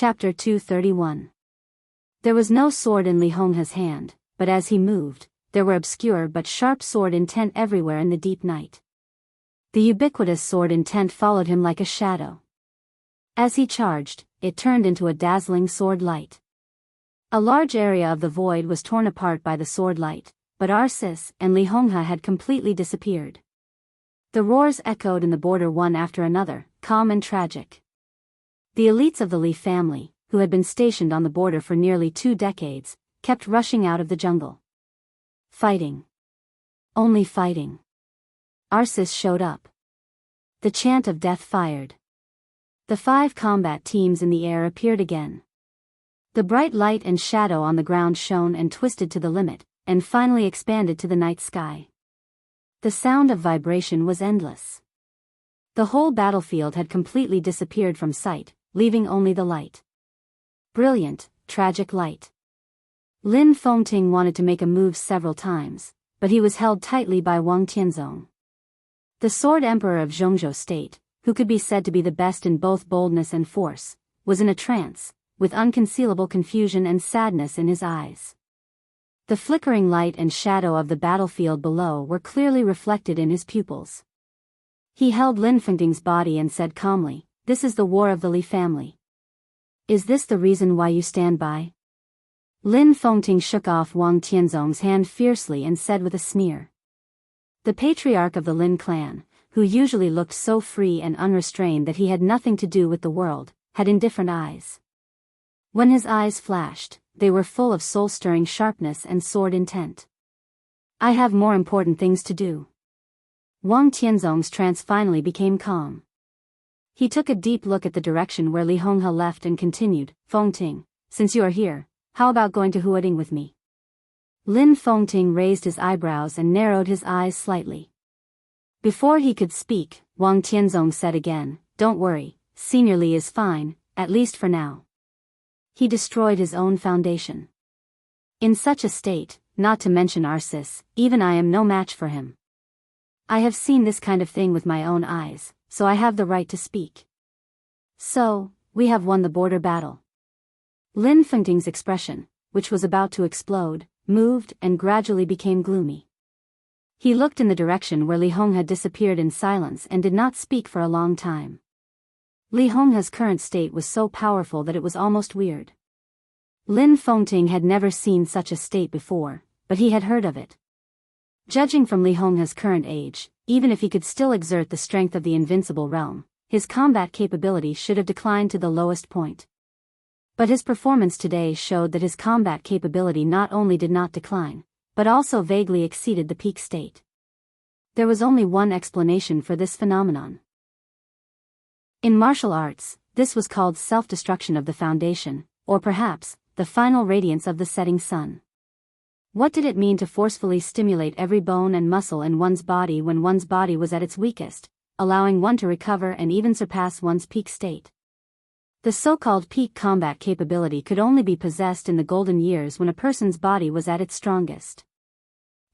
Chapter 231. There was no sword in Li Honghe's hand, but as he moved, there were obscure but sharp sword intent everywhere in the deep night. The ubiquitous sword intent followed him like a shadow. As he charged, it turned into a dazzling sword light. A large area of the void was torn apart by the sword light, but Arsis and Li Honghe had completely disappeared. The roars echoed in the border one after another, calm and tragic. The elites of the Li family, who had been stationed on the border for nearly 2 decades, kept rushing out of the jungle. Fighting. Only fighting. Arsis showed up. The chant of death fired. The 5 combat teams in the air appeared again. The bright light and shadow on the ground shone and twisted to the limit, and finally expanded to the night sky. The sound of vibration was endless. The whole battlefield had completely disappeared from sight, leaving only the light. Brilliant, tragic light. Lin Fengting wanted to make a move several times, but he was held tightly by Wang Tianzong. The Sword Emperor of Zhongzhou State, who could be said to be the best in both boldness and force, was in a trance, with unconcealable confusion and sadness in his eyes. The flickering light and shadow of the battlefield below were clearly reflected in his pupils. He held Lin Fengting's body and said calmly, "This is the war of the Li family. Is this the reason why you stand by?" Lin Fengting shook off Wang Tianzong's hand fiercely and said with a sneer. The patriarch of the Lin clan, who usually looked so free and unrestrained that he had nothing to do with the world, had indifferent eyes. When his eyes flashed, they were full of soul-stirring sharpness and sword intent. "I have more important things to do." Wang Tianzong's trance finally became calm. He took a deep look at the direction where Li Honghe left and continued, "Fengting, since you are here, how about going to Huading with me?" Lin Fengting raised his eyebrows and narrowed his eyes slightly. Before he could speak, Wang Tianzong said again, "Don't worry, Senior Li is fine, at least for now. He destroyed his own foundation. In such a state, not to mention Arsis, even I am no match for him. I have seen this kind of thing with my own eyes, so I have the right to speak. So, we have won the border battle." Lin Fengting's expression, which was about to explode, moved and gradually became gloomy. He looked in the direction where Li Honghe had disappeared in silence and did not speak for a long time. Li Honghe's current state was so powerful that it was almost weird. Lin Fengting had never seen such a state before, but he had heard of it. Judging from Li Honghe's current age, even if he could still exert the strength of the invincible realm, his combat capability should have declined to the lowest point. But his performance today showed that his combat capability not only did not decline, but also vaguely exceeded the peak state. There was only one explanation for this phenomenon. In martial arts, this was called self-destruction of the foundation, or perhaps, the final radiance of the setting sun. What did it mean to forcefully stimulate every bone and muscle in one's body when one's body was at its weakest, allowing one to recover and even surpass one's peak state? The so-called peak combat capability could only be possessed in the golden years when a person's body was at its strongest.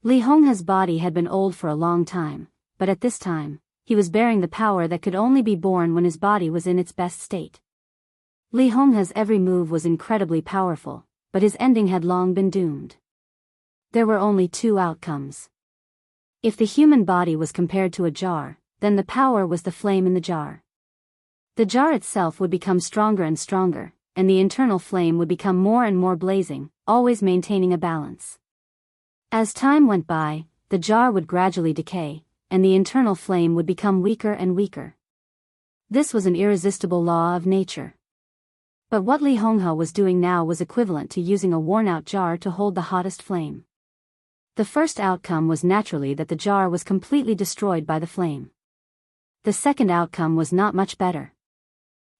Li Honghe's body had been old for a long time, but at this time, he was bearing the power that could only be born when his body was in its best state. Li Honghe's every move was incredibly powerful, but his ending had long been doomed. There were only 2 outcomes. If the human body was compared to a jar, then the power was the flame in the jar. The jar itself would become stronger and stronger, and the internal flame would become more and more blazing, always maintaining a balance. As time went by, the jar would gradually decay, and the internal flame would become weaker and weaker. This was an irresistible law of nature. But what Li Honghe was doing now was equivalent to using a worn-out jar to hold the hottest flame. The first outcome was naturally that the jar was completely destroyed by the flame. The second outcome was not much better.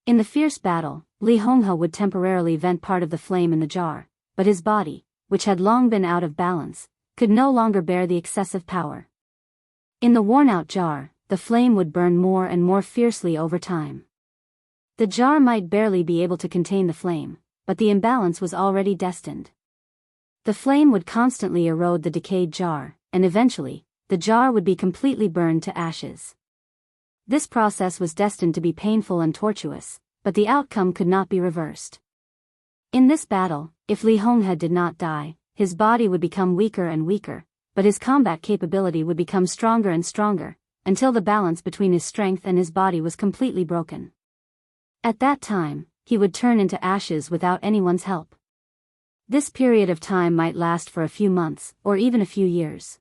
In the fierce battle, Li Honghe would temporarily vent part of the flame in the jar, but his body, which had long been out of balance, could no longer bear the excessive power. In the worn-out jar, the flame would burn more and more fiercely over time. The jar might barely be able to contain the flame, but the imbalance was already destined. The flame would constantly erode the decayed jar, and eventually, the jar would be completely burned to ashes. This process was destined to be painful and tortuous, but the outcome could not be reversed. In this battle, if Li Honghe did not die, his body would become weaker and weaker, but his combat capability would become stronger and stronger, until the balance between his strength and his body was completely broken. At that time, he would turn into ashes without anyone's help. This period of time might last for a few months, or even a few years.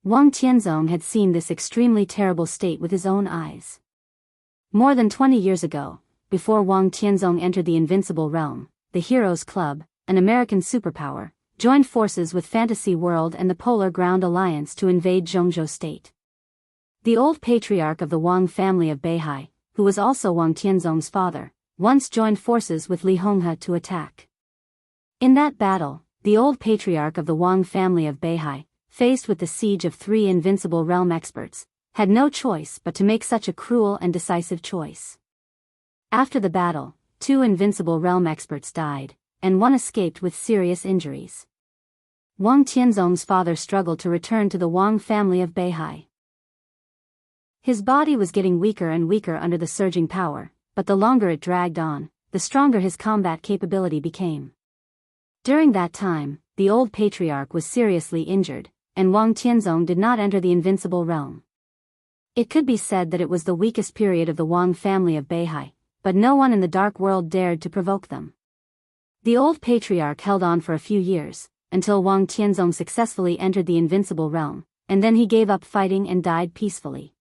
Wang Tianzong had seen this extremely terrible state with his own eyes. More than 20 years ago, before Wang Tianzong entered the Invincible Realm, the Heroes Club, an American superpower, joined forces with Fantasy World and the Polar Ground Alliance to invade Zhongzhou State. The old patriarch of the Wang family of Beihai, who was also Wang Tianzong's father, once joined forces with Li Honghe to attack. In that battle, the old patriarch of the Wang family of Beihai, faced with the siege of 3 Invincible Realm experts, had no choice but to make such a cruel and decisive choice. After the battle, 2 Invincible Realm experts died, and 1 escaped with serious injuries. Wang Tianzong's father struggled to return to the Wang family of Beihai. His body was getting weaker and weaker under the surging power, but the longer it dragged on, the stronger his combat capability became. During that time, the old patriarch was seriously injured, and Wang Tianzong did not enter the Invincible Realm. It could be said that it was the weakest period of the Wang family of Beihai, but no one in the Dark World dared to provoke them. The old patriarch held on for a few years, until Wang Tianzong successfully entered the Invincible Realm, and then he gave up fighting and died peacefully.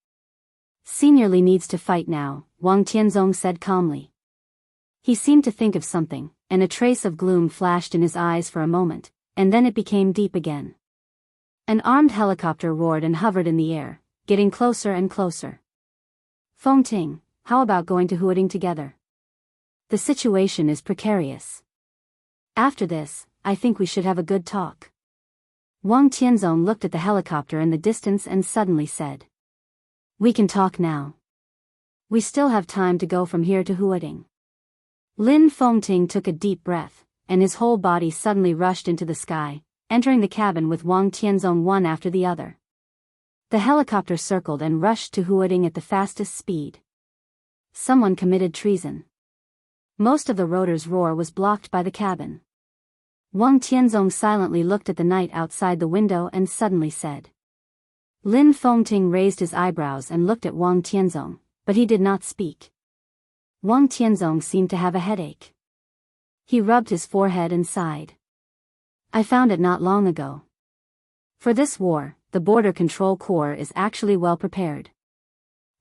Senior Li needs to fight now, Wang Tianzong said calmly. He seemed to think of something, and a trace of gloom flashed in his eyes for a moment, and then it became deep again. An armed helicopter roared and hovered in the air, getting closer and closer. Feng Ting, how about going to Huading together? The situation is precarious. After this, I think we should have a good talk. Wang Tianzong looked at the helicopter in the distance and suddenly said. We can talk now. We still have time to go from here to Huading. Lin Fengting took a deep breath, and his whole body suddenly rushed into the sky, entering the cabin with Wang Tianzong one after the other. The helicopter circled and rushed to Huading at the fastest speed. Someone committed treason. Most of the rotor's roar was blocked by the cabin. Wang Tianzong silently looked at the night outside the window and suddenly said. Lin Fengting raised his eyebrows and looked at Wang Tianzong, but he did not speak. Wang Tianzong seemed to have a headache. He rubbed his forehead and sighed. I found it not long ago. For this war, the Border Control Corps is actually well prepared.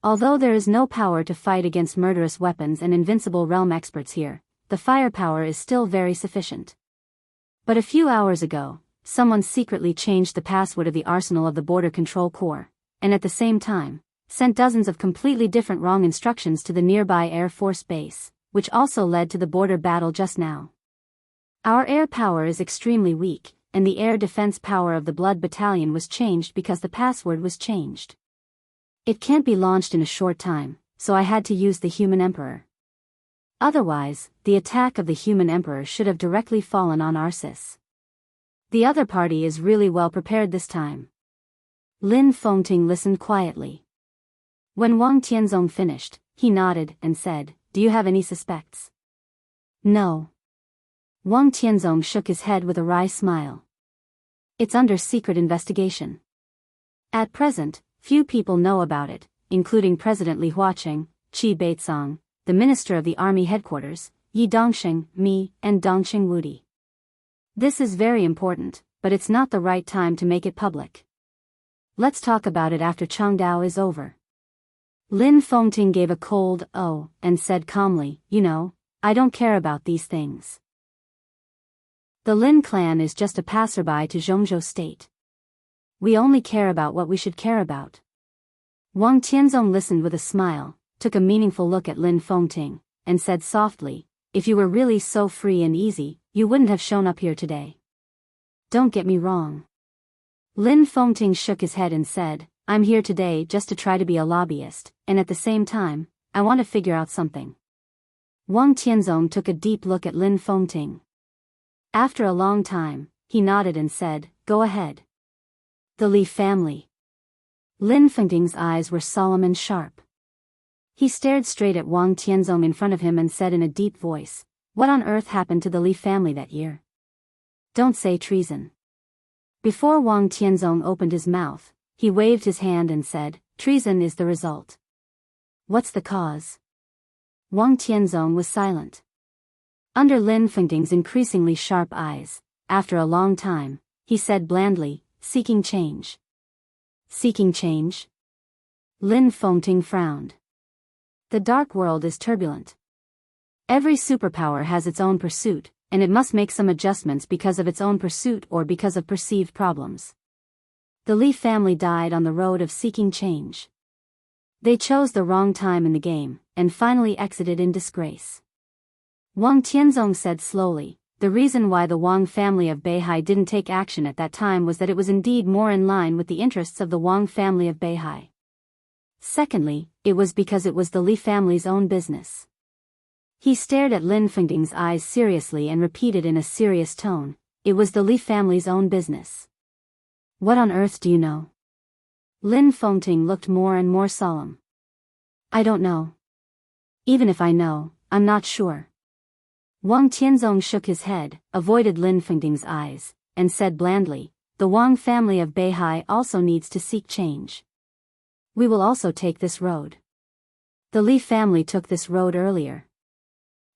Although there is no power to fight against murderous weapons and Invincible Realm experts here, the firepower is still very sufficient. But a few hours ago, someone secretly changed the password of the arsenal of the Border Control Corps, and at the same time, sent dozens of completely different wrong instructions to the nearby Air Force base, which also led to the border battle just now. Our air power is extremely weak, and the air defense power of the Blood Battalion was changed because the password was changed. It can't be launched in a short time, so I had to use the Human Emperor. Otherwise, the attack of the Human Emperor should have directly fallen on Arsis. The other party is really well prepared this time. Lin Fengting listened quietly. When Wang Tianzong finished, he nodded and said, Do you have any suspects? No. Wang Tianzong shook his head with a wry smile. It's under secret investigation. At present, few people know about it, including President Li Huaqing, Qi Beizong, the Minister of the Army Headquarters, Yi Dongxing, me, and Dongxing Wudi. This is very important, but it's not the right time to make it public. Let's talk about it after Changdao is over. Lin Fengting gave a cold "oh" and said calmly, I don't care about these things. The Lin clan is just a passerby to Zhongzhou State. We only care about what we should care about. Wang Tianzong listened with a smile, took a meaningful look at Lin Fengting, and said softly, If you were really so free and easy, you wouldn't have shown up here today. Don't get me wrong. Lin Fengting shook his head and said, I'm here today just to try to be a lobbyist, and at the same time, I want to figure out something. Wang Tianzong took a deep look at Lin Fengting. After a long time, he nodded and said, Go ahead. The Li family. Lin Fengting's eyes were solemn and sharp. He stared straight at Wang Tianzong in front of him and said in a deep voice, "What on earth happened to the Li family that year? Don't say treason." Before Wang Tianzong opened his mouth, he waved his hand and said, "Treason is the result." "What's the cause?" Wang Tianzong was silent. Under Lin Fengting's increasingly sharp eyes, after a long time, he said blandly, "Seeking change." "Seeking change?" Lin Fengting frowned. "The dark world is turbulent. Every superpower has its own pursuit, and it must make some adjustments because of its own pursuit or because of perceived problems. The Li family died on the road of seeking change. They chose the wrong time in the game, and finally exited in disgrace." Wang Tianzong said slowly, "The reason why the Wang family of Beihai didn't take action at that time was that it was indeed more in line with the interests of the Wang family of Beihai. Secondly, it was because it was the Li family's own business." He stared at Lin Fengting's eyes seriously and repeated in a serious tone, "It was the Li family's own business. What on earth do you know?" Lin Fengting looked more and more solemn. "I don't know. Even if I know, I'm not sure." Wang Tianzong shook his head, avoided Lin Fengting's eyes, and said blandly, "The Wang family of Beihai also needs to seek change. We will also take this road. The Li family took this road earlier.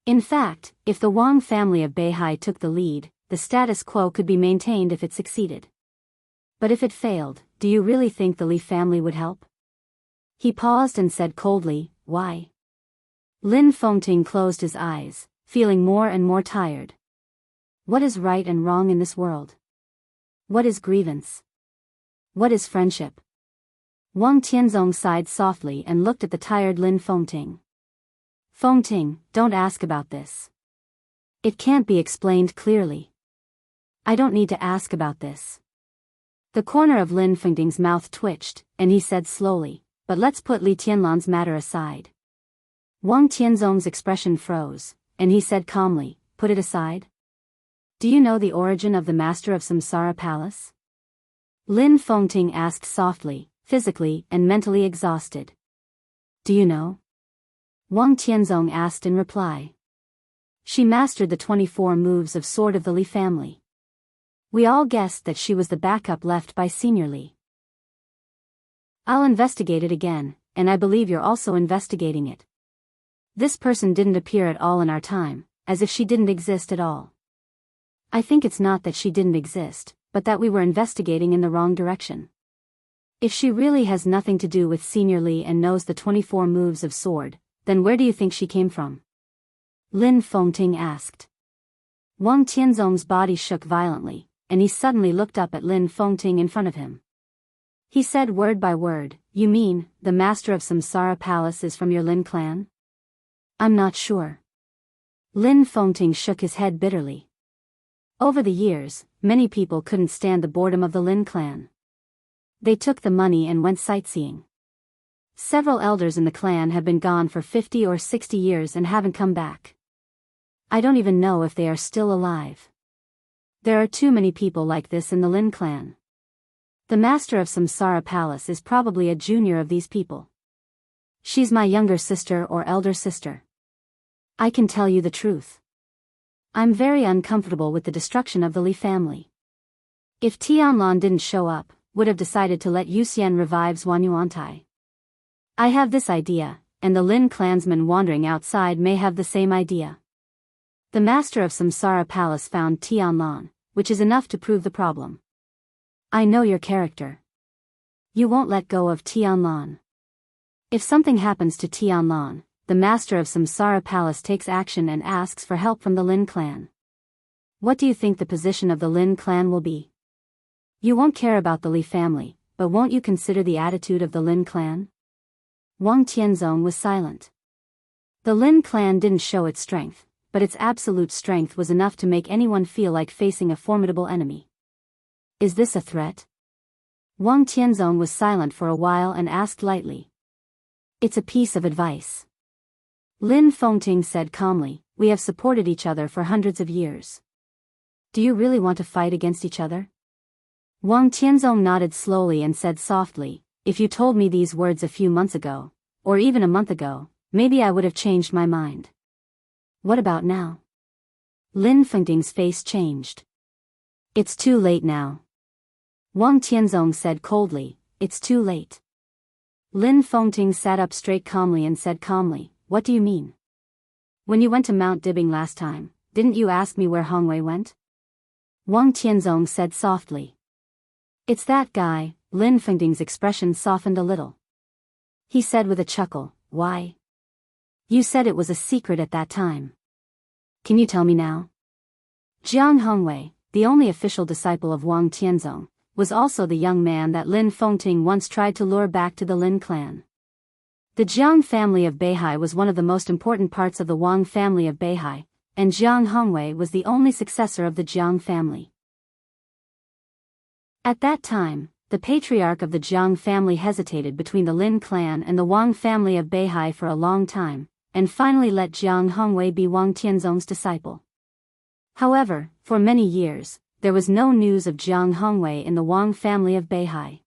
In fact, if the Wang family of Beihai took the lead, the status quo could be maintained if it succeeded. But if it failed, do you really think the Li family would help?" He paused and said coldly, "Why?" Lin Fengting closed his eyes, feeling more and more tired. What is right and wrong in this world? What is grievance? What is friendship? Wang Tianzong sighed softly and looked at the tired Lin Fengting. "Fengting, don't ask about this. It can't be explained clearly. I don't need to ask about this." The corner of Lin Fengting's mouth twitched, and he said slowly, "But let's put Li Tianlan's matter aside." Wang Tianzong's expression froze, and he said calmly, "Put it aside? Do you know the origin of the Master of Samsara Palace?" Lin Fengting asked softly, physically and mentally exhausted. "Do you know?" Wang Tianzong asked in reply. "She mastered the 24 moves of Sword of the Li family. We all guessed that she was the backup left by Senior Li. I'll investigate it again, and I believe you're also investigating it. This person didn't appear at all in our time, as if she didn't exist at all. I think it's not that she didn't exist, but that we were investigating in the wrong direction. If she really has nothing to do with Senior Li and knows the 24 moves of Sword, then where do you think she came from?" Lin Fengting asked. Wang Tianzong's body shook violently, and he suddenly looked up at Lin Fengting in front of him. He said word by word, "You mean, the Master of Samsara Palace is from your Lin clan?" "I'm not sure." Lin Fengting shook his head bitterly. Over the years, many people couldn't stand the boredom of the Lin clan. They took the money and went sightseeing. Several elders in the clan have been gone for 50 or 60 years and haven't come back. I don't even know if they are still alive. There are too many people like this in the Lin clan. The Master of Samsara Palace is probably a junior of these people. She's my younger sister or elder sister. I can tell you the truth. I'm very uncomfortable with the destruction of the Li family. If Tianlan didn't show up, would have decided to let Yuxian revive Zhuanyuantai. I have this idea, and the Lin clansmen wandering outside may have the same idea. The Master of Samsara Palace found Tianlan, which is enough to prove the problem. I know your character. You won't let go of Tianlan. If something happens to Tianlan, the Master of Samsara Palace takes action and asks for help from the Lin clan. What do you think the position of the Lin clan will be? You won't care about the Li family, but won't you consider the attitude of the Lin clan? Wang Tianzong was silent. The Lin clan didn't show its strength, but its absolute strength was enough to make anyone feel like facing a formidable enemy. Is this a threat? Wang Tianzong was silent for a while and asked lightly. It's a piece of advice. Lin Fengting said calmly, "We have supported each other for hundreds of years. Do you really want to fight against each other?" Wang Tianzong nodded slowly and said softly, "If you told me these words a few months ago, or even a month ago, maybe I would have changed my mind. What about now? Lin Fengting's face changed. It's too late now. Wang Tianzong said coldly, it's too late. Lin Fengting sat up straight calmly and said calmly, what do you mean? When you went to Mount Dibbing last time, didn't you ask me where Hongwei went? Wang Tianzong said softly. It's that guy. Lin Fengting's expression softened a little. He said with a chuckle, why? You said it was a secret at that time. Can you tell me now? Jiang Hongwei, the only official disciple of Wang Tianzong, was also the young man that Lin Fengting once tried to lure back to the Lin clan. The Jiang family of Beihai was one of the most important parts of the Wang family of Beihai, and Jiang Hongwei was the only successor of the Jiang family. At that time, the patriarch of the Jiang family hesitated between the Lin clan and the Wang family of Beihai for a long time, and finally let Jiang Hongwei be Wang Tianzong's disciple. However, for many years, there was no news of Jiang Hongwei in the Wang family of Beihai.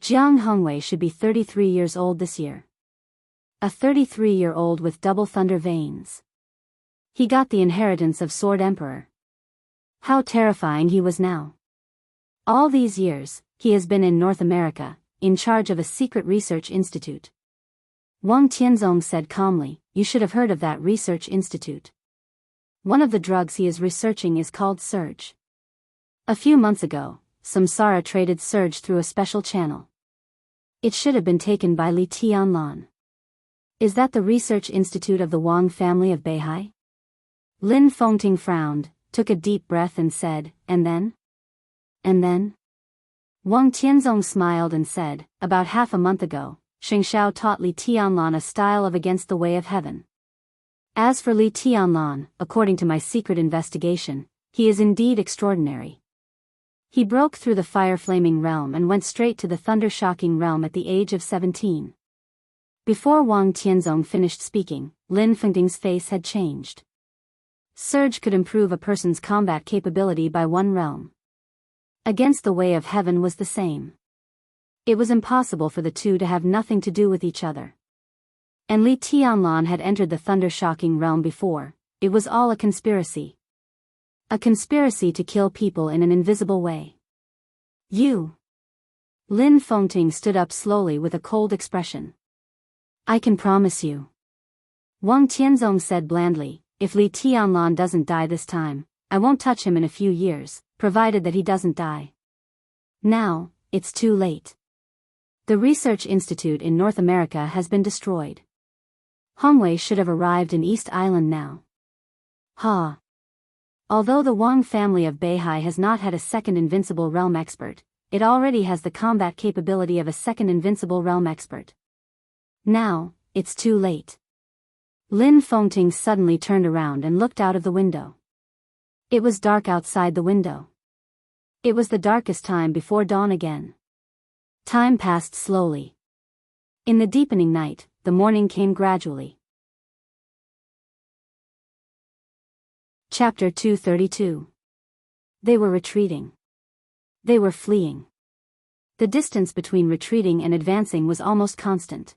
Jiang Hongwei should be 33 years old this year. A 33-year-old with double thunder veins. He got the inheritance of Sword Emperor. How terrifying he was now. All these years, he has been in North America, in charge of a secret research institute. Wang Tianzong said calmly, you should have heard of that research institute. One of the drugs he is researching is called Surge. A few months ago, Samsara traded Surge through a special channel. It should have been taken by Li Tianlan. Is that the research institute of the Wang family of Beihai? Lin Fengting frowned, took a deep breath and said, and then? And then? Wang Tianzong smiled and said, about half a month ago, Xingxiao taught Li Tianlan a style of Against the Way of Heaven. As for Li Tianlan, according to my secret investigation, he is indeed extraordinary. He broke through the fire-flaming realm and went straight to the thunder-shocking realm at the age of 17. Before Wang Tianzong finished speaking, Lin Fengting's face had changed. Surge could improve a person's combat capability by one realm. Against the Way of Heaven was the same. It was impossible for the two to have nothing to do with each other. And Li Tianlan had entered the thunder-shocking realm before. It was all a conspiracy. A conspiracy to kill people in an invisible way. You. Lin Fengting stood up slowly with a cold expression. I can promise you. Wang Tianzong said blandly, if Li Tianlan doesn't die this time, I won't touch him in a few years, provided that he doesn't die. Now, it's too late. The research institute in North America has been destroyed. Hongwei should have arrived in East Island now. Ha. Although the Wang family of Beihai has not had a second invincible realm expert, it already has the combat capability of a second invincible realm expert. Now, it's too late. Lin Fengting suddenly turned around and looked out of the window. It was dark outside the window. It was the darkest time before dawn again. Time passed slowly. In the deepening night, the morning came gradually. Chapter 232. They were retreating. They were fleeing. The distance between retreating and advancing was almost constant.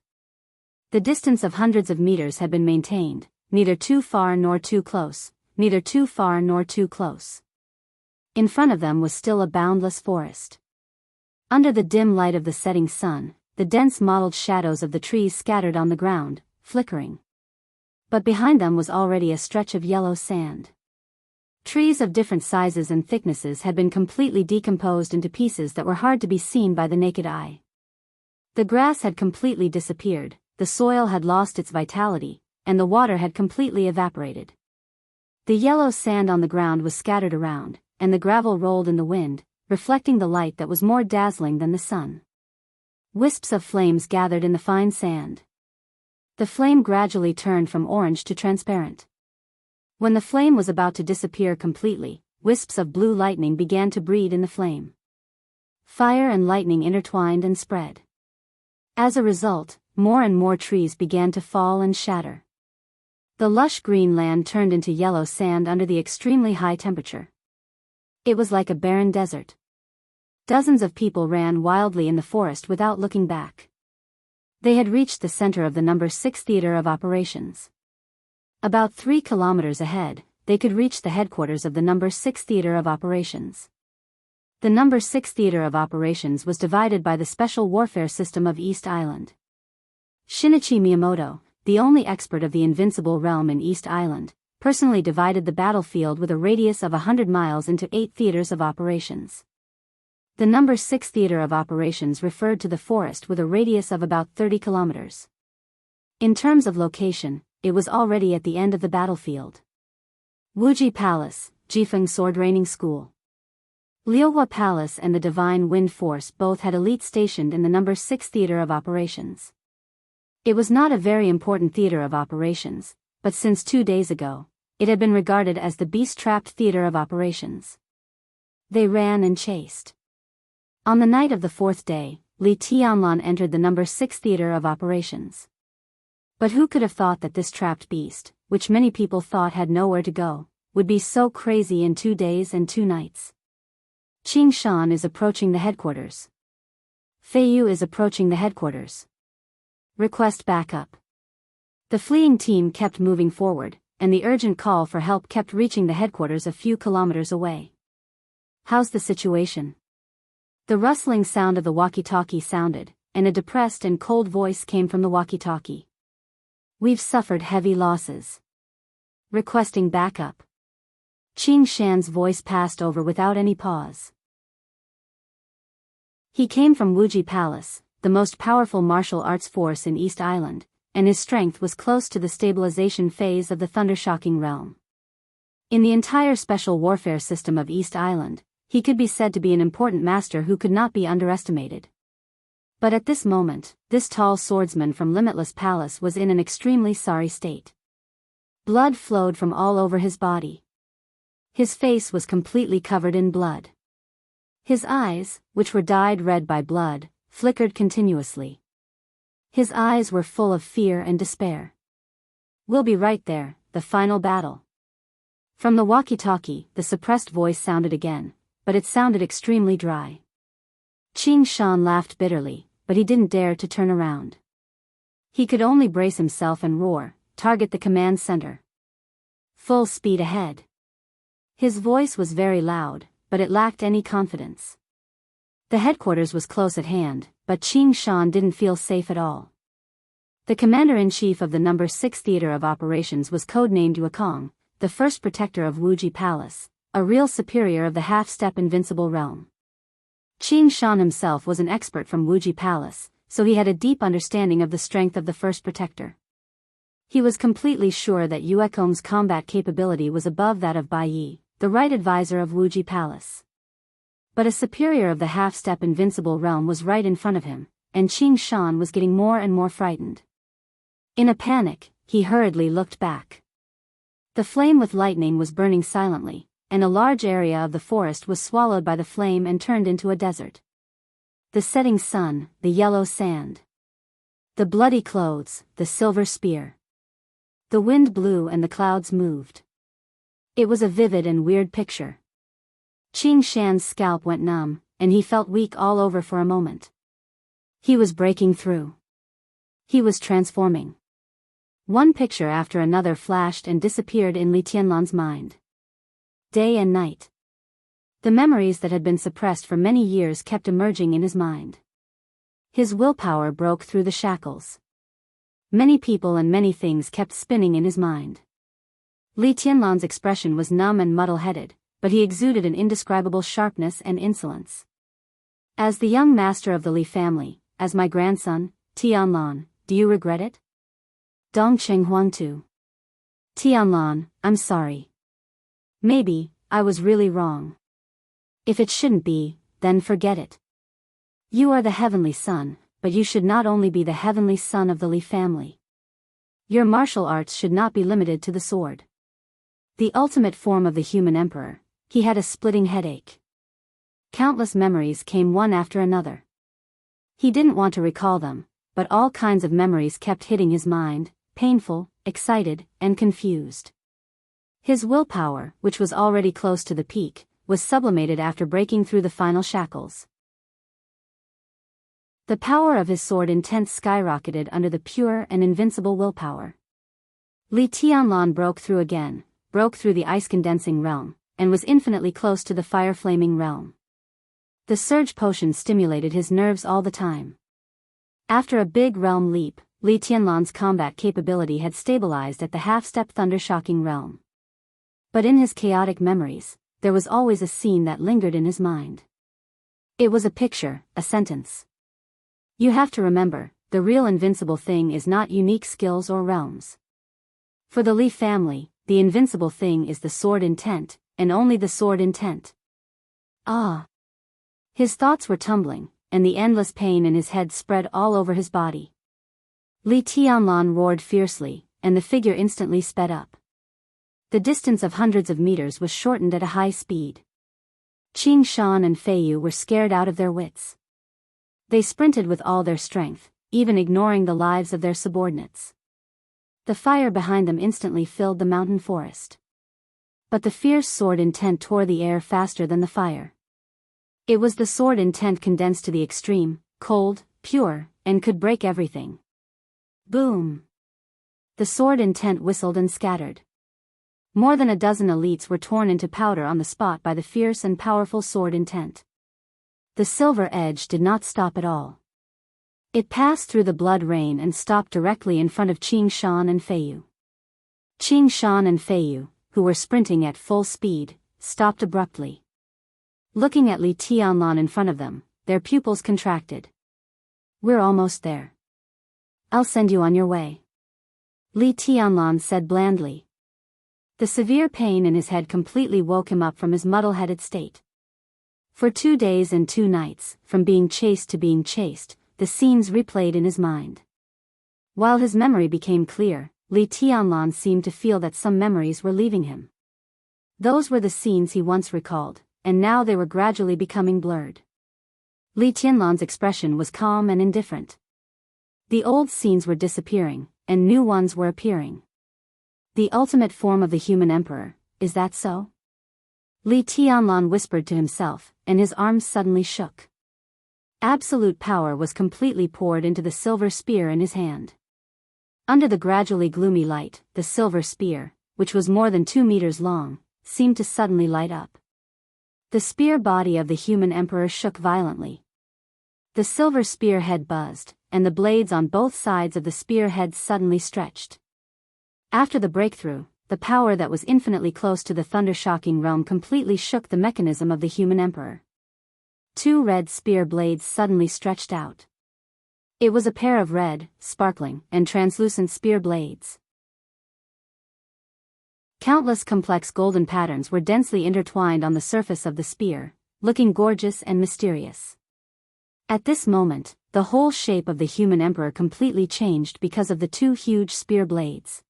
The distance of hundreds of meters had been maintained, neither too far nor too close, neither too far nor too close. In front of them was still a boundless forest. Under the dim light of the setting sun, the dense mottled shadows of the trees scattered on the ground, flickering. But behind them was already a stretch of yellow sand. Trees of different sizes and thicknesses had been completely decomposed into pieces that were hard to be seen by the naked eye. The grass had completely disappeared, the soil had lost its vitality, and the water had completely evaporated. The yellow sand on the ground was scattered around, and the gravel rolled in the wind, reflecting the light that was more dazzling than the sun. Wisps of flames gathered in the fine sand. The flame gradually turned from orange to transparent. When the flame was about to disappear completely, wisps of blue lightning began to breed in the flame. Fire and lightning intertwined and spread. As a result, more and more trees began to fall and shatter. The lush green land turned into yellow sand under the extremely high temperature. It was like a barren desert. Dozens of people ran wildly in the forest without looking back. They had reached the center of the number 6 theater of operations. About 3 kilometers ahead, they could reach the headquarters of the number 6 theater of operations. The number 6 theater of operations was divided by the special warfare system of East Island. Shinichi Miyamoto, the only expert of the Invincible Realm in East Island, personally divided the battlefield with a radius of 100 miles into 8 theaters of operations. The number 6 theater of operations referred to the forest with a radius of about 30 kilometers. In terms of location, it was already at the end of the battlefield. Wuji Palace, Jifeng Sword Training School. Liuhua Palace and the Divine Wind Force both had elites stationed in the number 6 theater of operations. It was not a very important theater of operations, but since 2 days ago, it had been regarded as the beast-trapped theater of operations. They ran and chased. On the night of the 4th day, Li Tianlan entered the number 6 theater of operations. But who could have thought that this trapped beast, which many people thought had nowhere to go, would be so crazy in 2 days and 2 nights? Qing Shan is approaching the headquarters. Fei Yu is approaching the headquarters. Request backup. The fleeing team kept moving forward, and the urgent call for help kept reaching the headquarters a few kilometers away. How's the situation? The rustling sound of the walkie-talkie sounded, and a depressed and cold voice came from the walkie-talkie. We've suffered heavy losses. Requesting backup. Qing Shan's voice passed over without any pause. He came from Wuji Palace, the most powerful martial arts force in East Island, and his strength was close to the stabilization phase of the Thundershocking realm. In the entire special warfare system of East Island, he could be said to be an important master who could not be underestimated. But at this moment, this tall swordsman from Limitless Palace was in an extremely sorry state. Blood flowed from all over his body. His face was completely covered in blood. His eyes, which were dyed red by blood, flickered continuously. His eyes were full of fear and despair. We'll be right there, the final battle. From the walkie-talkie, the suppressed voice sounded again, but it sounded extremely dry. Qing Shan laughed bitterly, but he didn't dare to turn around. He could only brace himself and roar, target the command center. Full speed ahead. His voice was very loud, but it lacked any confidence. The headquarters was close at hand, but Qing Shan didn't feel safe at all. The commander-in-chief of the number 6 theater of operations was codenamed Yuekong, the first protector of Wuji Palace, a real superior of the half-step invincible realm. Qing Shan himself was an expert from Wuji Palace, so he had a deep understanding of the strength of the first protector. He was completely sure that Yuekong's combat capability was above that of Bai Yi, the right advisor of Wuji Palace. But a superior of the half-step invincible realm was right in front of him, and Qing Shan was getting more and more frightened. In a panic, he hurriedly looked back. The flame with lightning was burning silently, and a large area of the forest was swallowed by the flame and turned into a desert. The setting sun, the yellow sand. The bloody clothes, the silver spear. The wind blew and the clouds moved. It was a vivid and weird picture. Qing Shan's scalp went numb, and he felt weak all over for a moment. He was breaking through. He was transforming. One picture after another flashed and disappeared in Li Tianlan's mind. Day and night. The memories that had been suppressed for many years kept emerging in his mind. His willpower broke through the shackles. Many people and many things kept spinning in his mind. Li Tianlan's expression was numb and muddle-headed, but he exuded an indescribable sharpness and insolence. As the young master of the Li family, as my grandson, Tianlan, do you regret it? Dongcheng Huangtu. Tianlan, I'm sorry. Maybe, I was really wrong. If it shouldn't be, then forget it. You are the heavenly son, but you should not only be the heavenly son of the Li family. Your martial arts should not be limited to the sword. The ultimate form of the human emperor, he had a splitting headache. Countless memories came one after another. He didn't want to recall them, but all kinds of memories kept hitting his mind, painful, excited, and confused. His willpower, which was already close to the peak, was sublimated after breaking through the final shackles. The power of his sword intent skyrocketed under the pure and invincible willpower. Li Tianlan broke through again, broke through the ice-condensing realm, and was infinitely close to the fire-flaming realm. The surge potion stimulated his nerves all the time. After a big realm leap, Li Tianlan's combat capability had stabilized at the half-step thunder-shocking realm. But in his chaotic memories, there was always a scene that lingered in his mind. It was a picture, a sentence. You have to remember, the real invincible thing is not unique skills or realms. For the Li family, the invincible thing is the sword intent, and only the sword intent. Ah! His thoughts were tumbling, and the endless pain in his head spread all over his body. Li Tianlan roared fiercely, and the figure instantly sped up. The distance of hundreds of meters was shortened at a high speed. Qing Shan and Fei Yu were scared out of their wits. They sprinted with all their strength, even ignoring the lives of their subordinates. The fire behind them instantly filled the mountain forest. But the fierce sword intent tore the air faster than the fire. It was the sword intent condensed to the extreme, cold, pure, and could break everything. Boom! The sword intent whistled and scattered. More than a dozen elites were torn into powder on the spot by the fierce and powerful sword intent. The silver edge did not stop at all. It passed through the blood rain and stopped directly in front of Qing Shan and Fei Yu. Qing Shan and Fei Yu, who were sprinting at full speed, stopped abruptly. Looking at Li Tianlan in front of them, their pupils contracted. We're almost there. I'll send you on your way. Li Tianlan said blandly. The severe pain in his head completely woke him up from his muddle-headed state. For 2 days and 2 nights, from being chased to being chased, the scenes replayed in his mind. While his memory became clear, Li Tianlan seemed to feel that some memories were leaving him. Those were the scenes he once recalled, and now they were gradually becoming blurred. Li Tianlan's expression was calm and indifferent. The old scenes were disappearing, and new ones were appearing. The ultimate form of the human emperor, is that so? Li Tianlan whispered to himself, and his arms suddenly shook. Absolute power was completely poured into the silver spear in his hand. Under the gradually gloomy light, the silver spear, which was more than 2 meters long, seemed to suddenly light up. The spear body of the human emperor shook violently. The silver spear head buzzed, and the blades on both sides of the spear head suddenly stretched. After the breakthrough, the power that was infinitely close to the thunder-shocking realm completely shook the mechanism of the human emperor. 2 red spear blades suddenly stretched out. It was a pair of red, sparkling, and translucent spear blades. Countless complex golden patterns were densely intertwined on the surface of the spear, looking gorgeous and mysterious. At this moment, the whole shape of the human emperor completely changed because of the 2 huge spear blades.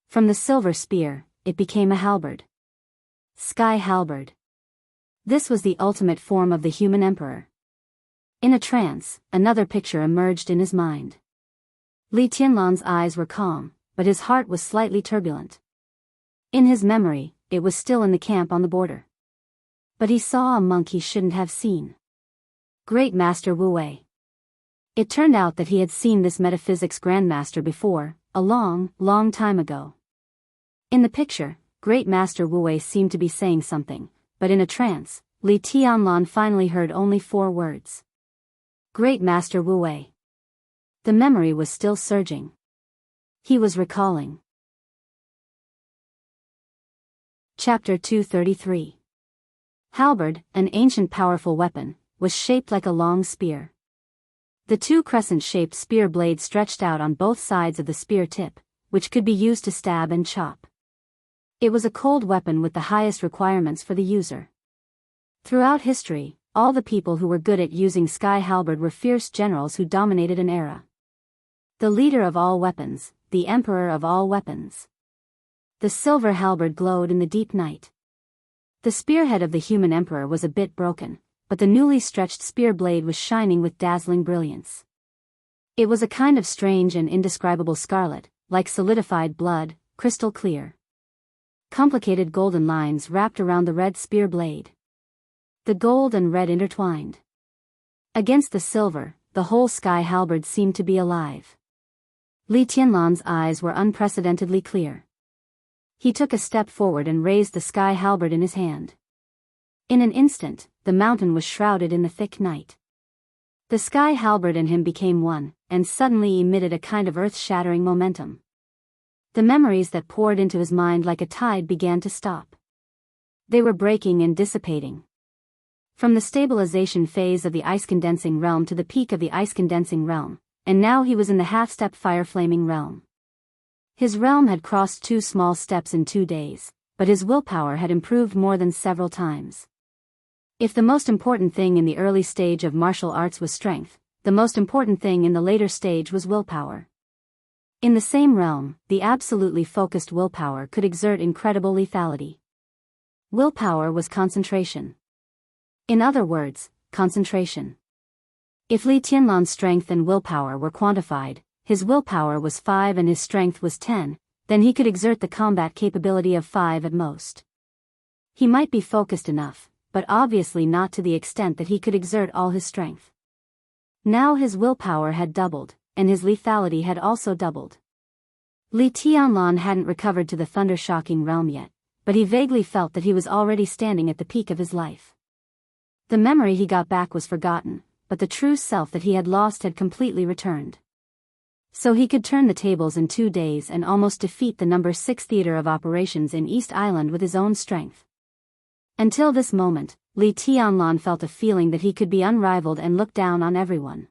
From the silver spear, it became a halberd. Sky halberd. This was the ultimate form of the human emperor. In a trance, another picture emerged in his mind. Li Tianlan's eyes were calm, but his heart was slightly turbulent. In his memory, it was still in the camp on the border. But he saw a monk he shouldn't have seen. Great Master Wu Wei. It turned out that he had seen this metaphysics grandmaster before, a long, long time ago. In the picture, Great Master Wu Wei seemed to be saying something, but in a trance, Li Tianlan finally heard only 4 words. Great Master Wu Wei. The memory was still surging. He was recalling. Chapter 233. Halberd, an ancient powerful weapon, was shaped like a long spear. The 2 crescent-shaped spear blades stretched out on both sides of the spear tip, which could be used to stab and chop. It was a cold weapon with the highest requirements for the user. Throughout history, all the people who were good at using sky halberd were fierce generals who dominated an era. The leader of all weapons, the emperor of all weapons. The silver halberd glowed in the deep night. The spearhead of the human emperor was a bit broken, but the newly stretched spear blade was shining with dazzling brilliance. It was a kind of strange and indescribable scarlet, like solidified blood, crystal clear. Complicated golden lines wrapped around the red spear blade. The gold and red intertwined. Against the silver, the whole sky halberd seemed to be alive. Li Tianlan's eyes were unprecedentedly clear. He took a step forward and raised the sky halberd in his hand. In an instant, the mountain was shrouded in the thick night. The sky halberd and him became one, and suddenly emitted a kind of earth-shattering momentum. The memories that poured into his mind like a tide began to stop. They were breaking and dissipating. From the stabilization phase of the ice-condensing realm to the peak of the ice-condensing realm, and now he was in the half-step fire-flaming realm. His realm had crossed 2 small steps in 2 days, but his willpower had improved more than several times. If the most important thing in the early stage of martial arts was strength, the most important thing in the later stage was willpower. In the same realm, the absolutely focused willpower could exert incredible lethality. Willpower was concentration. In other words, concentration. If Li Tianlan's strength and willpower were quantified, his willpower was 5 and his strength was 10, then he could exert the combat capability of 5 at most. He might be focused enough, but obviously not to the extent that he could exert all his strength. Now his willpower had doubled, and his lethality had also doubled. Li Tianlan hadn't recovered to the thunder-shocking realm yet, but he vaguely felt that he was already standing at the peak of his life. The memory he got back was forgotten, but the true self that he had lost had completely returned. So he could turn the tables in 2 days and almost defeat the number 6 theater of operations in East Island with his own strength. Until this moment, Li Tianlan felt a feeling that he could be unrivaled and look down on everyone.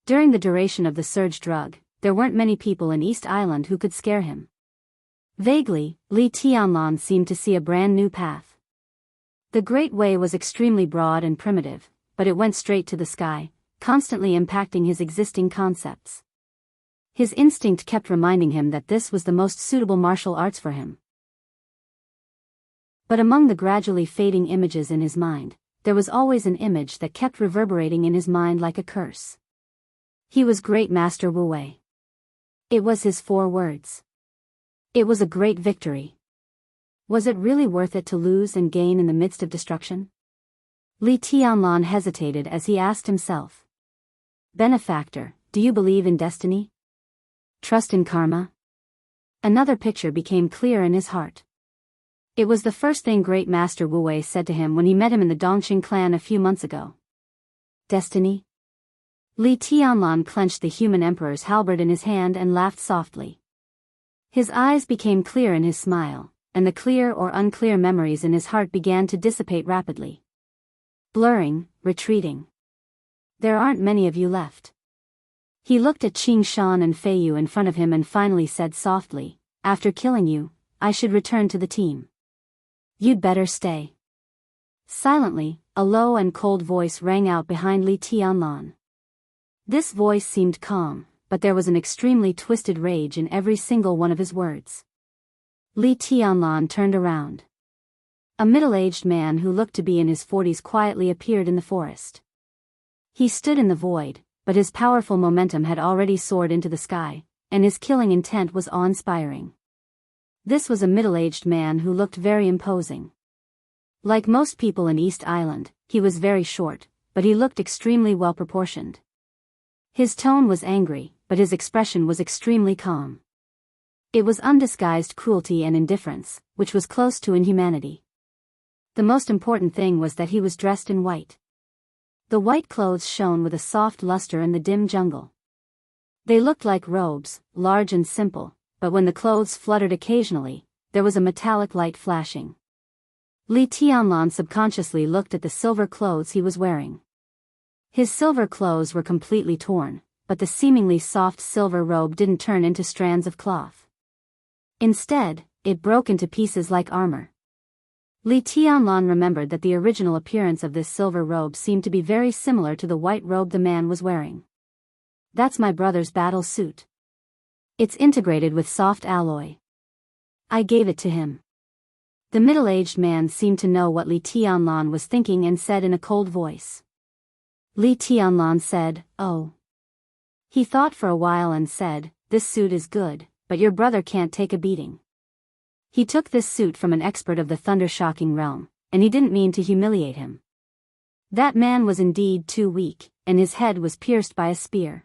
During the duration of the surge drug, there weren't many people in East Island who could scare him. Vaguely, Li Tianlan seemed to see a brand new path. The Great Way was extremely broad and primitive, but it went straight to the sky, constantly impacting his existing concepts. His instinct kept reminding him that this was the most suitable martial arts for him. But among the gradually fading images in his mind, there was always an image that kept reverberating in his mind like a curse. He was Great Master Wu Wei. It was his 4 words. It was a great victory. Was it really worth it to lose and gain in the midst of destruction? Li Tianlan hesitated as he asked himself. Benefactor, do you believe in destiny? Trust in karma? Another picture became clear in his heart. It was the first thing Great Master Wu Wei said to him when he met him in the Dongqing clan a few months ago. Destiny? Li Tianlan clenched the human emperor's halberd in his hand and laughed softly. His eyes became clear in his smile, and the clear or unclear memories in his heart began to dissipate rapidly. Blurring, retreating. There aren't many of you left. He looked at Qing Shan and Fei Yu in front of him and finally said softly, after killing you, I should return to the team. You'd better stay. Silently, a low and cold voice rang out behind Li Tianlan. This voice seemed calm, but there was an extremely twisted rage in every single one of his words. Li Tianlan turned around. A middle-aged man who looked to be in his 40s quietly appeared in the forest. He stood in the void, but his powerful momentum had already soared into the sky, and his killing intent was awe-inspiring. This was a middle-aged man who looked very imposing. Like most people in East Island, he was very short, but he looked extremely well-proportioned. His tone was angry, but his expression was extremely calm. It was undisguised cruelty and indifference, which was close to inhumanity. The most important thing was that he was dressed in white. The white clothes shone with a soft luster in the dim jungle. They looked like robes, large and simple, but when the clothes fluttered occasionally, there was a metallic light flashing. Li Tianlan subconsciously looked at the silver clothes he was wearing. His silver clothes were completely torn, but the seemingly soft silver robe didn't turn into strands of cloth. Instead, it broke into pieces like armor. Li Tianlan remembered that the original appearance of this silver robe seemed to be very similar to the white robe the man was wearing. That's my brother's battle suit. It's integrated with soft alloy. I gave it to him. The middle-aged man seemed to know what Li Tianlan was thinking and said in a cold voice. Li Tianlan said, "Oh." He thought for a while and said, "This suit is good, but your brother can't take a beating." He took this suit from an expert of the thunder-shocking realm, and he didn't mean to humiliate him. That man was indeed too weak, and his head was pierced by a spear.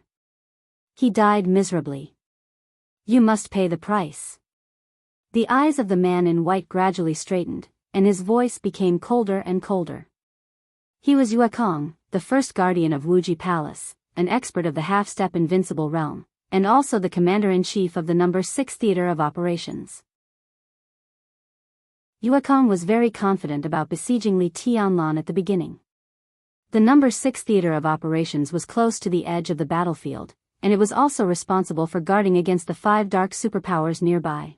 He died miserably. You must pay the price. The eyes of the man in white gradually straightened, and his voice became colder and colder. He was Yuekong, the first guardian of Wuji Palace, an expert of the half-step invincible realm, and also the commander-in-chief of the No. 6 Theater of Operations. Yuekong was very confident about besieging Li Tianlan at the beginning. The No. 6 Theater of Operations was close to the edge of the battlefield, and it was also responsible for guarding against the 5 dark superpowers nearby.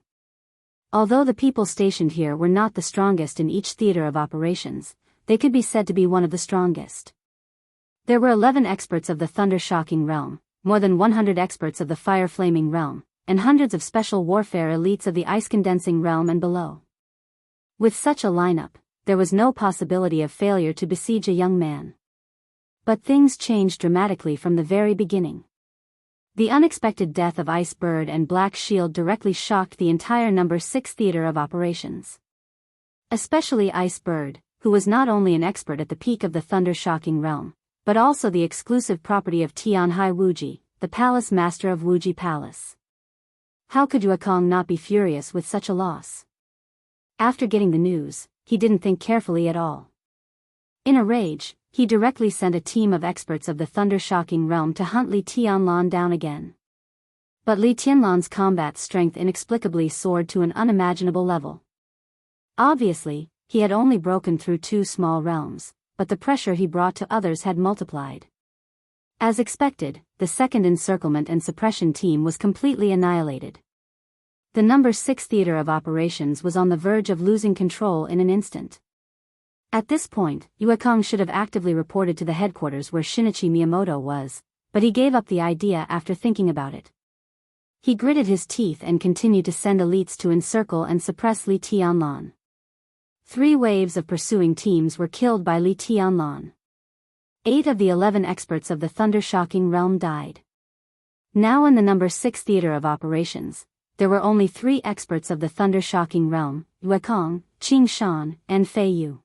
Although the people stationed here were not the strongest in each theater of operations, they could be said to be one of the strongest. There were 11 experts of the thunder-shocking realm, more than 100 experts of the fire-flaming realm, and hundreds of special warfare elites of the ice-condensing realm and below. With such a lineup, there was no possibility of failure to besiege a young man. But things changed dramatically from the very beginning. The unexpected death of Ice Bird and Black Shield directly shocked the entire No. 6 Theater of Operations. Especially Ice Bird, who was not only an expert at the peak of the thunder-shocking realm, but also the exclusive property of Tianhai Wuji, the palace master of Wuji Palace. How could Yuekong not be furious with such a loss? After getting the news, he didn't think carefully at all. In a rage, he directly sent a team of experts of the thunder-shocking realm to hunt Li Tianlan down again. But Li Tianlan's combat strength inexplicably soared to an unimaginable level. Obviously, he had only broken through 2 small realms, but the pressure he brought to others had multiplied. As expected, the second encirclement and suppression team was completely annihilated. The No. 6 Theater of Operations was on the verge of losing control in an instant. At this point, Yuekong should have actively reported to the headquarters where Shinichi Miyamoto was, but he gave up the idea after thinking about it. He gritted his teeth and continued to send elites to encircle and suppress Li Tianlan. 3 waves of pursuing teams were killed by Li Tianlan. 8 of the 11 experts of the thunder-shocking realm died. Now in the No. 6 Theater of Operations, there were only 3 experts of the thunder-shocking realm, Yuekong, Qing Shan, and Fei Yu.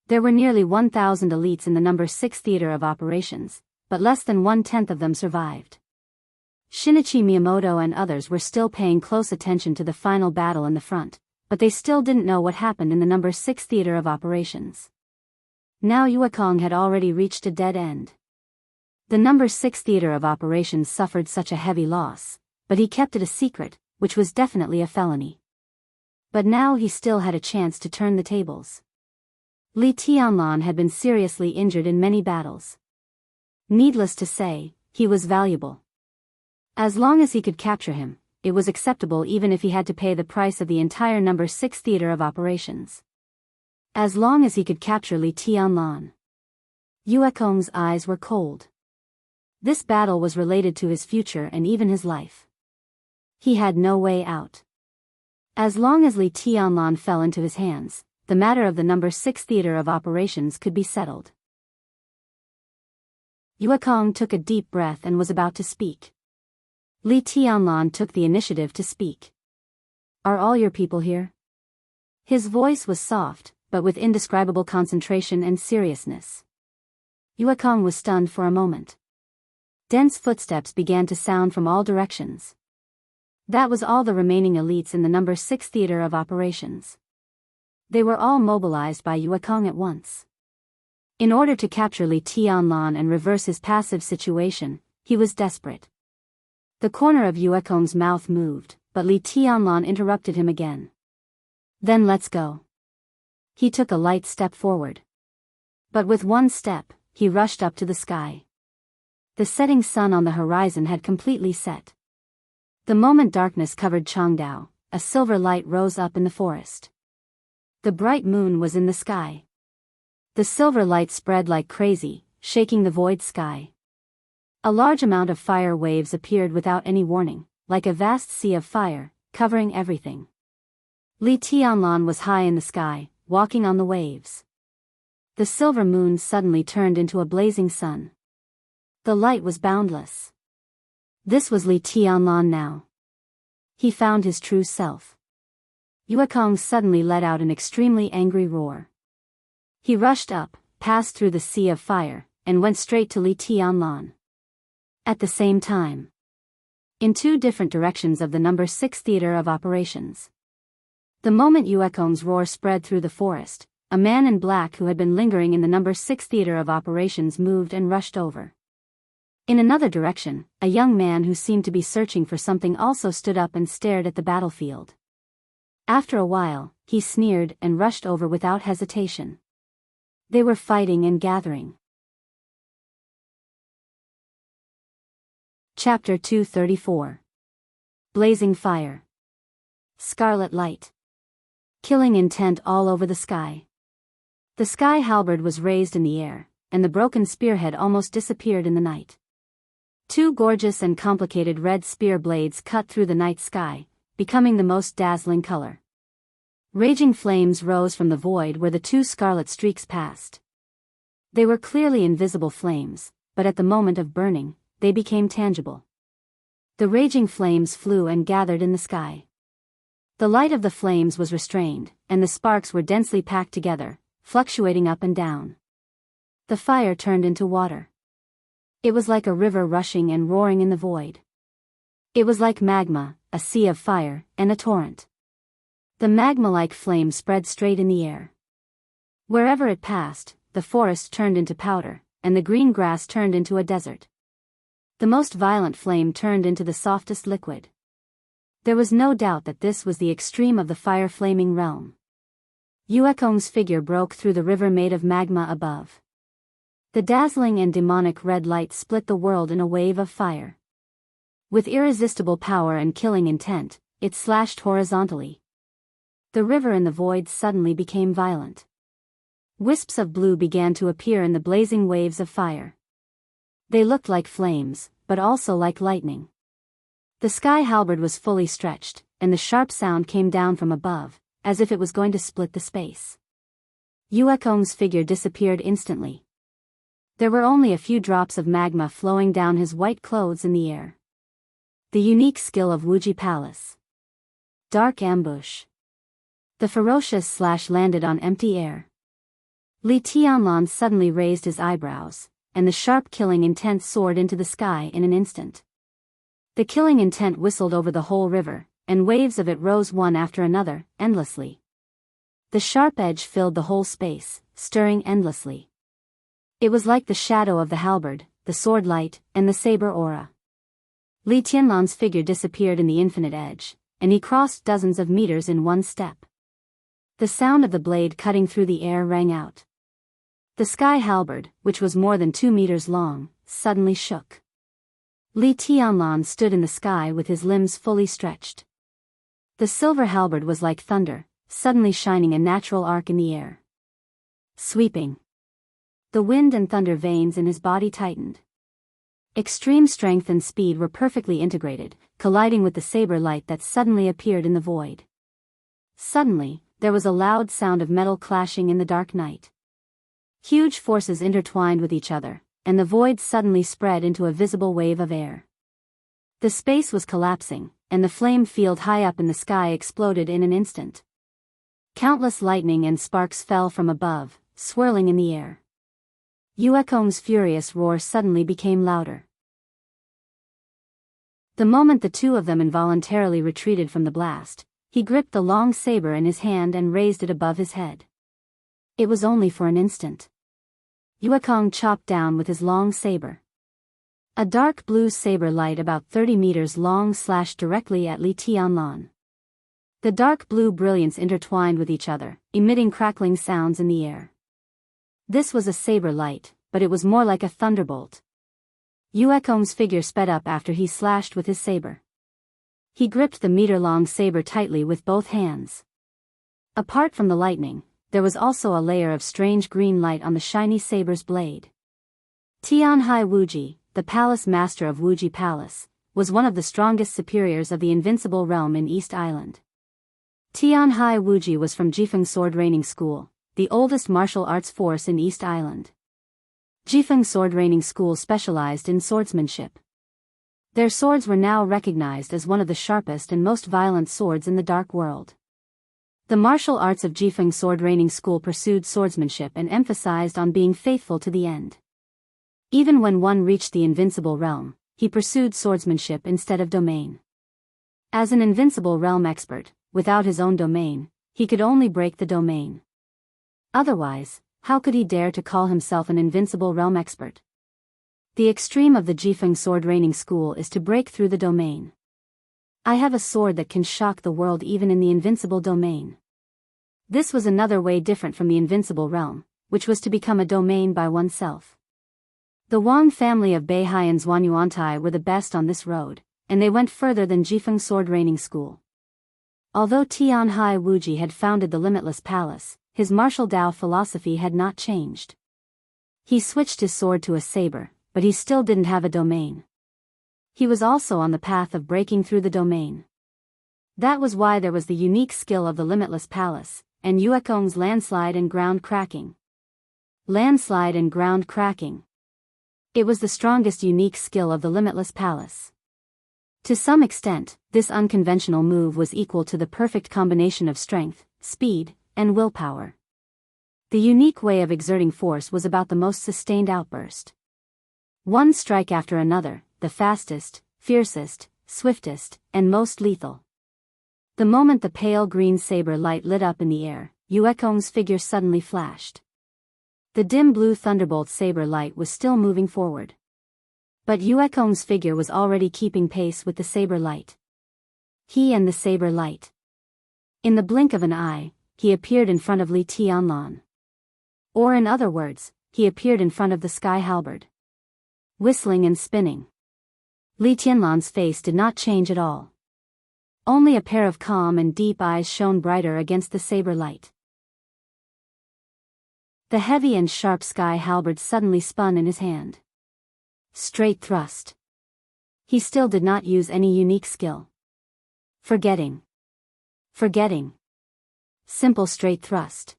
There were nearly 1,000 elites in the No. 6 Theater of Operations, but less than 1/10 of them survived. Shinichi Miyamoto and others were still paying close attention to the final battle in the front, but they still didn't know what happened in the No. 6 Theater of Operations. Now Yuekong had already reached a dead end. The No. 6 Theater of Operations suffered such a heavy loss, but he kept it a secret, which was definitely a felony. But now he still had a chance to turn the tables. Li Tianlan had been seriously injured in many battles. Needless to say, he was valuable. As long as he could capture him, it was acceptable even if he had to pay the price of the entire No. 6 Theater of Operations. As long as he could capture Li Tianlan. Yuekong's eyes were cold. This battle was related to his future and even his life. He had no way out. As long as Li Tianlan fell into his hands, the matter of the No. 6 Theater of Operations could be settled. Yuekong took a deep breath and was about to speak. Li Tianlan took the initiative to speak. "Are all your people here?" His voice was soft, but with indescribable concentration and seriousness. Yuekong was stunned for a moment. Dense footsteps began to sound from all directions. That was all the remaining elites in the No. 6 Theater of Operations. They were all mobilized by Yuekong at once. In order to capture Li Tianlan and reverse his passive situation, he was desperate. The corner of Yuekong's mouth moved, but Li Tianlan interrupted him again. "Then let's go." He took a light step forward. But with one step, he rushed up to the sky. The setting sun on the horizon had completely set. The moment darkness covered Changdao, a silver light rose up in the forest. The bright moon was in the sky. The silver light spread like crazy, shaking the void sky. A large amount of fire waves appeared without any warning, like a vast sea of fire, covering everything. Li Tianlan was high in the sky, walking on the waves. The silver moon suddenly turned into a blazing sun. The light was boundless. This was Li Tianlan now. He found his true self. Yuekong suddenly let out an extremely angry roar. He rushed up, passed through the sea of fire, and went straight to Li Tianlan. At the same time, in two different directions of the number 6 theater of operations. The moment Yuekong's roar spread through the forest, a man in black who had been lingering in the number 6 theater of operations moved and rushed over. In another direction, a young man who seemed to be searching for something also stood up and stared at the battlefield. After a while, he sneered and rushed over without hesitation. They were fighting and gathering. Chapter 234. Blazing Fire. Scarlet Light. Killing intent all over the sky. The sky halberd was raised in the air, and the broken spearhead almost disappeared in the night. Two gorgeous and complicated red spear blades cut through the night sky, becoming the most dazzling color. Raging flames rose from the void where the two scarlet streaks passed. They were clearly invisible flames, but at the moment of burning, they became tangible. The raging flames flew and gathered in the sky. The light of the flames was restrained, and the sparks were densely packed together, fluctuating up and down. The fire turned into water. It was like a river rushing and roaring in the void. It was like magma, a sea of fire, and a torrent. The magma-like flame spread straight in the air. Wherever it passed, the forest turned into powder, and the green grass turned into a desert. The most violent flame turned into the softest liquid. There was no doubt that this was the extreme of the fire-flaming realm. Yuekong's figure broke through the river made of magma above. The dazzling and demonic red light split the world in a wave of fire. With irresistible power and killing intent, it slashed horizontally. The river in the void suddenly became violent. Wisps of blue began to appear in the blazing waves of fire. They looked like flames, but also like lightning. The sky halberd was fully stretched, and the sharp sound came down from above, as if it was going to split the space. Yuekong's figure disappeared instantly. There were only a few drops of magma flowing down his white clothes in the air. The unique skill of Wuji Palace. Dark ambush. The ferocious slash landed on empty air. Li Tianlan suddenly raised his eyebrows, and the sharp killing intent soared into the sky in an instant. The killing intent whistled over the whole river, and waves of it rose one after another, endlessly. The sharp edge filled the whole space, stirring endlessly. It was like the shadow of the halberd, the sword light, and the saber aura. Li Tianlan's figure disappeared in the infinite edge, and he crossed dozens of meters in one step. The sound of the blade cutting through the air rang out. The sky halberd, which was more than 2 meters long, suddenly shook. Li Tianlan stood in the sky with his limbs fully stretched. The silver halberd was like thunder, suddenly shining a natural arc in the air. Sweeping. The wind and thunder veins in his body tightened. Extreme strength and speed were perfectly integrated, colliding with the saber light that suddenly appeared in the void. Suddenly, there was a loud sound of metal clashing in the dark night. Huge forces intertwined with each other, and the void suddenly spread into a visible wave of air. The space was collapsing, and the flame field high up in the sky exploded in an instant. Countless lightning and sparks fell from above, swirling in the air. Yuekong's furious roar suddenly became louder. The moment the two of them involuntarily retreated from the blast, he gripped the long saber in his hand and raised it above his head. It was only for an instant. Yuekong chopped down with his long saber. A dark blue saber light about 30 meters long slashed directly at Li Tianlan. The dark blue brilliance intertwined with each other, emitting crackling sounds in the air. This was a saber light, but it was more like a thunderbolt. Yuekong's figure sped up after he slashed with his saber. He gripped the meter-long saber tightly with both hands. Apart from the lightning, there was also a layer of strange green light on the shiny saber's blade. Tianhai Wuji, the palace master of Wuji Palace, was one of the strongest superiors of the invincible realm in East Island. Tianhai Wuji was from Jifeng Sword Training School, the oldest martial arts force in East Island. Jifeng Sword Training School specialized in swordsmanship. Their swords were now recognized as one of the sharpest and most violent swords in the dark world. The martial arts of Jifeng Sword Training School pursued swordsmanship and emphasized on being faithful to the end. Even when one reached the invincible realm, he pursued swordsmanship instead of domain. As an invincible realm expert, without his own domain, he could only break the domain. Otherwise, how could he dare to call himself an invincible realm expert? The extreme of the Jifeng Sword Training School is to break through the domain. I have a sword that can shock the world even in the invincible domain. This was another way different from the invincible realm, which was to become a domain by oneself. The Wang family of Beihai and Zhuanyuantai were the best on this road, and they went further than Jifeng Sword Training School. Although Tianhai Wuji had founded the Limitless Palace, his martial Dao philosophy had not changed. He switched his sword to a saber, but he still didn't have a domain. He was also on the path of breaking through the domain. That was why there was the unique skill of the Limitless Palace, and Yuekong's landslide and ground cracking. Landslide and ground cracking. It was the strongest unique skill of the Limitless Palace. To some extent, this unconventional move was equal to the perfect combination of strength, speed, and willpower. The unique way of exerting force was about the most sustained outburst. One strike after another, the fastest, fiercest, swiftest, and most lethal. The moment the pale green saber light lit up in the air, Yuekong's figure suddenly flashed. The dim blue thunderbolt saber light was still moving forward. But Yuekong's figure was already keeping pace with the saber light. He and the saber light. In the blink of an eye, he appeared in front of Li Tianlan. Or in other words, he appeared in front of the sky halberd. Whistling and spinning. Li Tianlan's face did not change at all. Only a pair of calm and deep eyes shone brighter against the saber light. The heavy and sharp sky halberd suddenly spun in his hand. Straight thrust. He still did not use any unique skill. Forgetting. Simple straight thrust.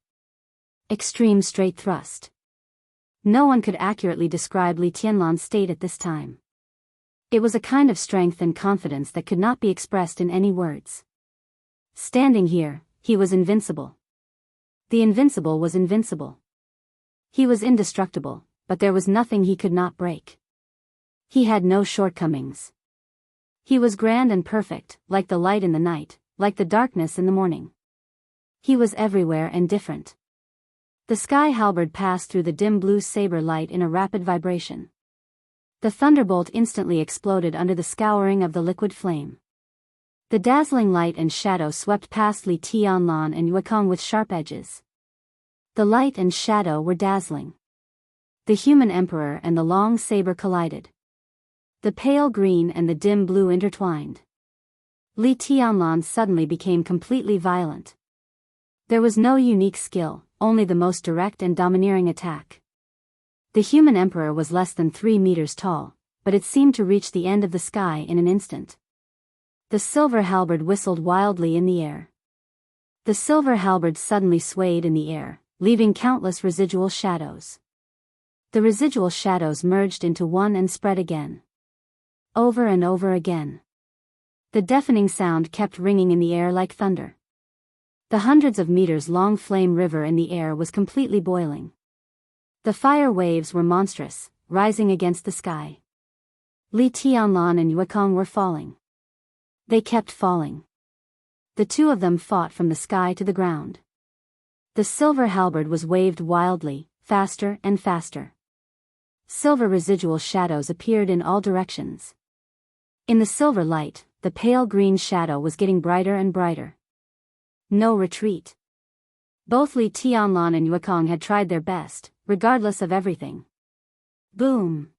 Extreme straight thrust. No one could accurately describe Li Tianlan's state at this time. It was a kind of strength and confidence that could not be expressed in any words. Standing here, he was invincible. The invincible was invincible. He was indestructible, but there was nothing he could not break. He had no shortcomings. He was grand and perfect, like the light in the night, like the darkness in the morning. He was everywhere and different. The sky halberd passed through the dim blue saber light in a rapid vibration. The thunderbolt instantly exploded under the scouring of the liquid flame. The dazzling light and shadow swept past Li Tianlan and Yuekong with sharp edges. The light and shadow were dazzling. The human emperor and the long saber collided. The pale green and the dim blue intertwined. Li Tianlan suddenly became completely violent. There was no unique skill, only the most direct and domineering attack. The human emperor was less than 3 meters tall, but it seemed to reach the end of the sky in an instant. The silver halberd whistled wildly in the air. The silver halberd suddenly swayed in the air, leaving countless residual shadows. The residual shadows merged into one and spread again. Over and over again. The deafening sound kept ringing in the air like thunder. The hundreds of meters long flame river in the air was completely boiling. The fire waves were monstrous, rising against the sky. Li Tianlan and Yuekong were falling. They kept falling. The two of them fought from the sky to the ground. The silver halberd was waved wildly, faster and faster. Silver residual shadows appeared in all directions. In the silver light, the pale green shadow was getting brighter and brighter. No retreat. Both Li Tianlan and Yuekong had tried their best, regardless of everything. Boom!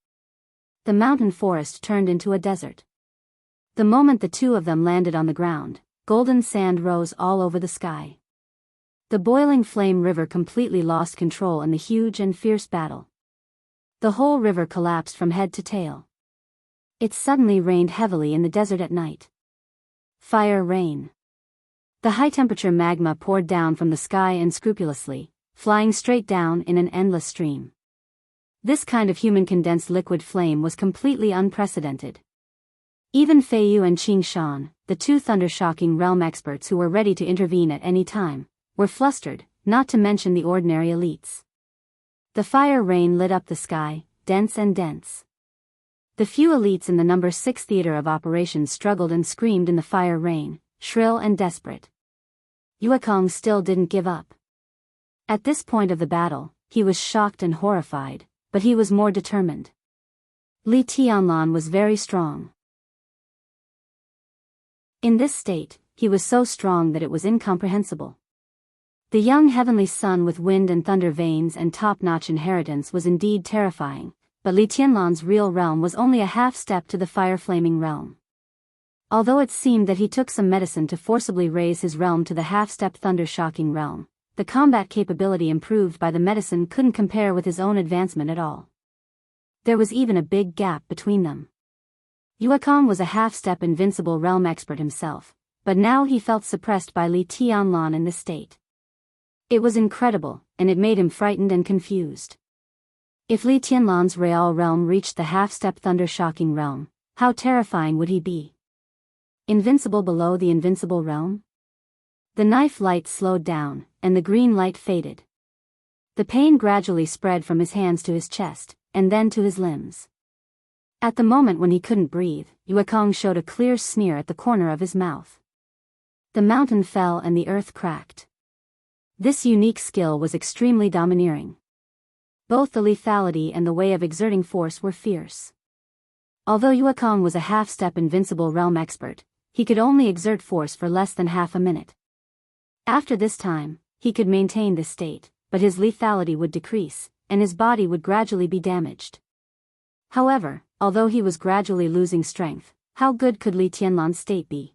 The mountain forest turned into a desert. The moment the two of them landed on the ground, golden sand rose all over the sky. The boiling flame river completely lost control in the huge and fierce battle. The whole river collapsed from head to tail. It suddenly rained heavily in the desert at night. Fire rain. The high-temperature magma poured down from the sky unscrupulously, flying straight down in an endless stream. This kind of human condensed liquid flame was completely unprecedented. Even Fei Yu and Qing Shan, the two thundershocking realm experts who were ready to intervene at any time, were flustered, not to mention the ordinary elites. The fire rain lit up the sky, dense and dense. The few elites in the number 6 theater of operations struggled and screamed in the fire rain, shrill and desperate. Yuekong still didn't give up. At this point of the battle, he was shocked and horrified, but he was more determined. Li Tianlan was very strong. In this state, he was so strong that it was incomprehensible. The young heavenly son with wind and thunder veins and top-notch inheritance was indeed terrifying, but Li Tianlan's real realm was only a half-step to the fire-flaming realm. Although it seemed that he took some medicine to forcibly raise his realm to the half-step thunder-shocking realm, the combat capability improved by the medicine couldn't compare with his own advancement at all. There was even a big gap between them. Yuekong was a half-step invincible realm expert himself, but now he felt suppressed by Li Tianlan in this state. It was incredible, and it made him frightened and confused. If Li Tianlan's real realm reached the half-step thunder-shocking realm, how terrifying would he be? Invincible below the invincible realm? The knife light slowed down, and the green light faded. The pain gradually spread from his hands to his chest, and then to his limbs. At the moment when he couldn't breathe, Yuekong showed a clear sneer at the corner of his mouth. The mountain fell and the earth cracked. This unique skill was extremely domineering. Both the lethality and the way of exerting force were fierce. Although Yuekong was a half-step invincible realm expert, he could only exert force for less than half a minute. After this time, he could maintain this state, but his lethality would decrease, and his body would gradually be damaged. However, although he was gradually losing strength, how good could Li Tianlan's state be?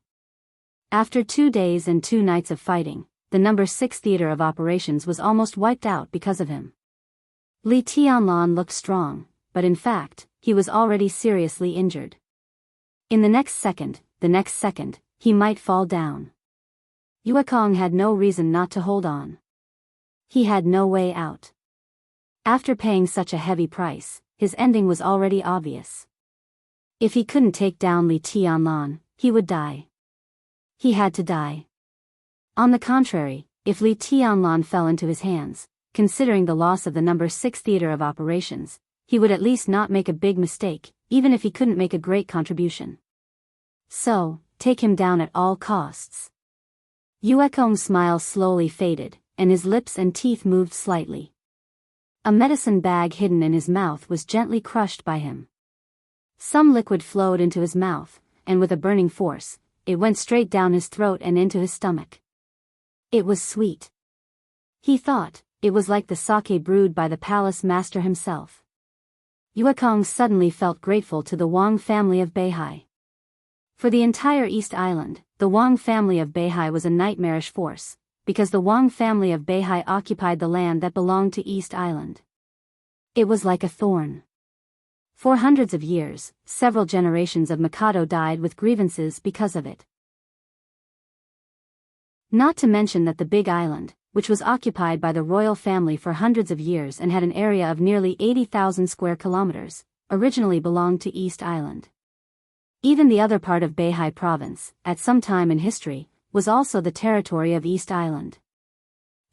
After 2 days and 2 nights of fighting, the number 6 theater of operations was almost wiped out because of him. Li Tianlan looked strong, but in fact, he was already seriously injured. In the next second, he might fall down. Yuekong had no reason not to hold on. He had no way out. After paying such a heavy price, his ending was already obvious. If he couldn't take down Li Tianlan, he would die. He had to die. On the contrary, if Li Tianlan fell into his hands, considering the loss of the number 6 theater of operations, he would at least not make a big mistake, even if he couldn't make a great contribution. So, take him down at all costs. Yuekong's smile slowly faded, and his lips and teeth moved slightly. A medicine bag hidden in his mouth was gently crushed by him. Some liquid flowed into his mouth, and with a burning force, it went straight down his throat and into his stomach. It was sweet. He thought, it was like the sake brewed by the palace master himself. Yuekong suddenly felt grateful to the Wang family of Beihai. For the entire East Island, the Wang family of Beihai was a nightmarish force, because the Wang family of Beihai occupied the land that belonged to East Island. It was like a thorn. For hundreds of years, several generations of Mikado died with grievances because of it. Not to mention that the Big Island, which was occupied by the royal family for hundreds of years and had an area of nearly 80,000 square kilometers, originally belonged to East Island. Even the other part of Beihai province, at some time in history, was also the territory of East Island.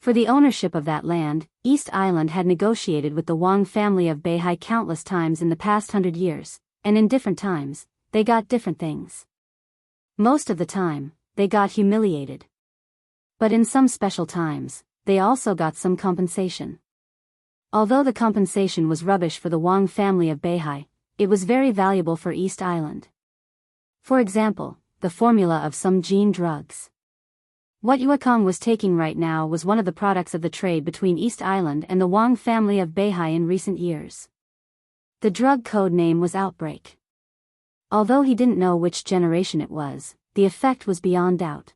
For the ownership of that land, East Island had negotiated with the Wang family of Beihai countless times in the past 100 years, and in different times, they got different things. Most of the time, they got humiliated. But in some special times, they also got some compensation. Although the compensation was rubbish for the Wang family of Beihai, it was very valuable for East Island. For example, the formula of some gene drugs. What Yuekong was taking right now was one of the products of the trade between East Island and the Wang family of Beihai in recent years. The drug code name was Outbreak. Although he didn't know which generation it was, the effect was beyond doubt.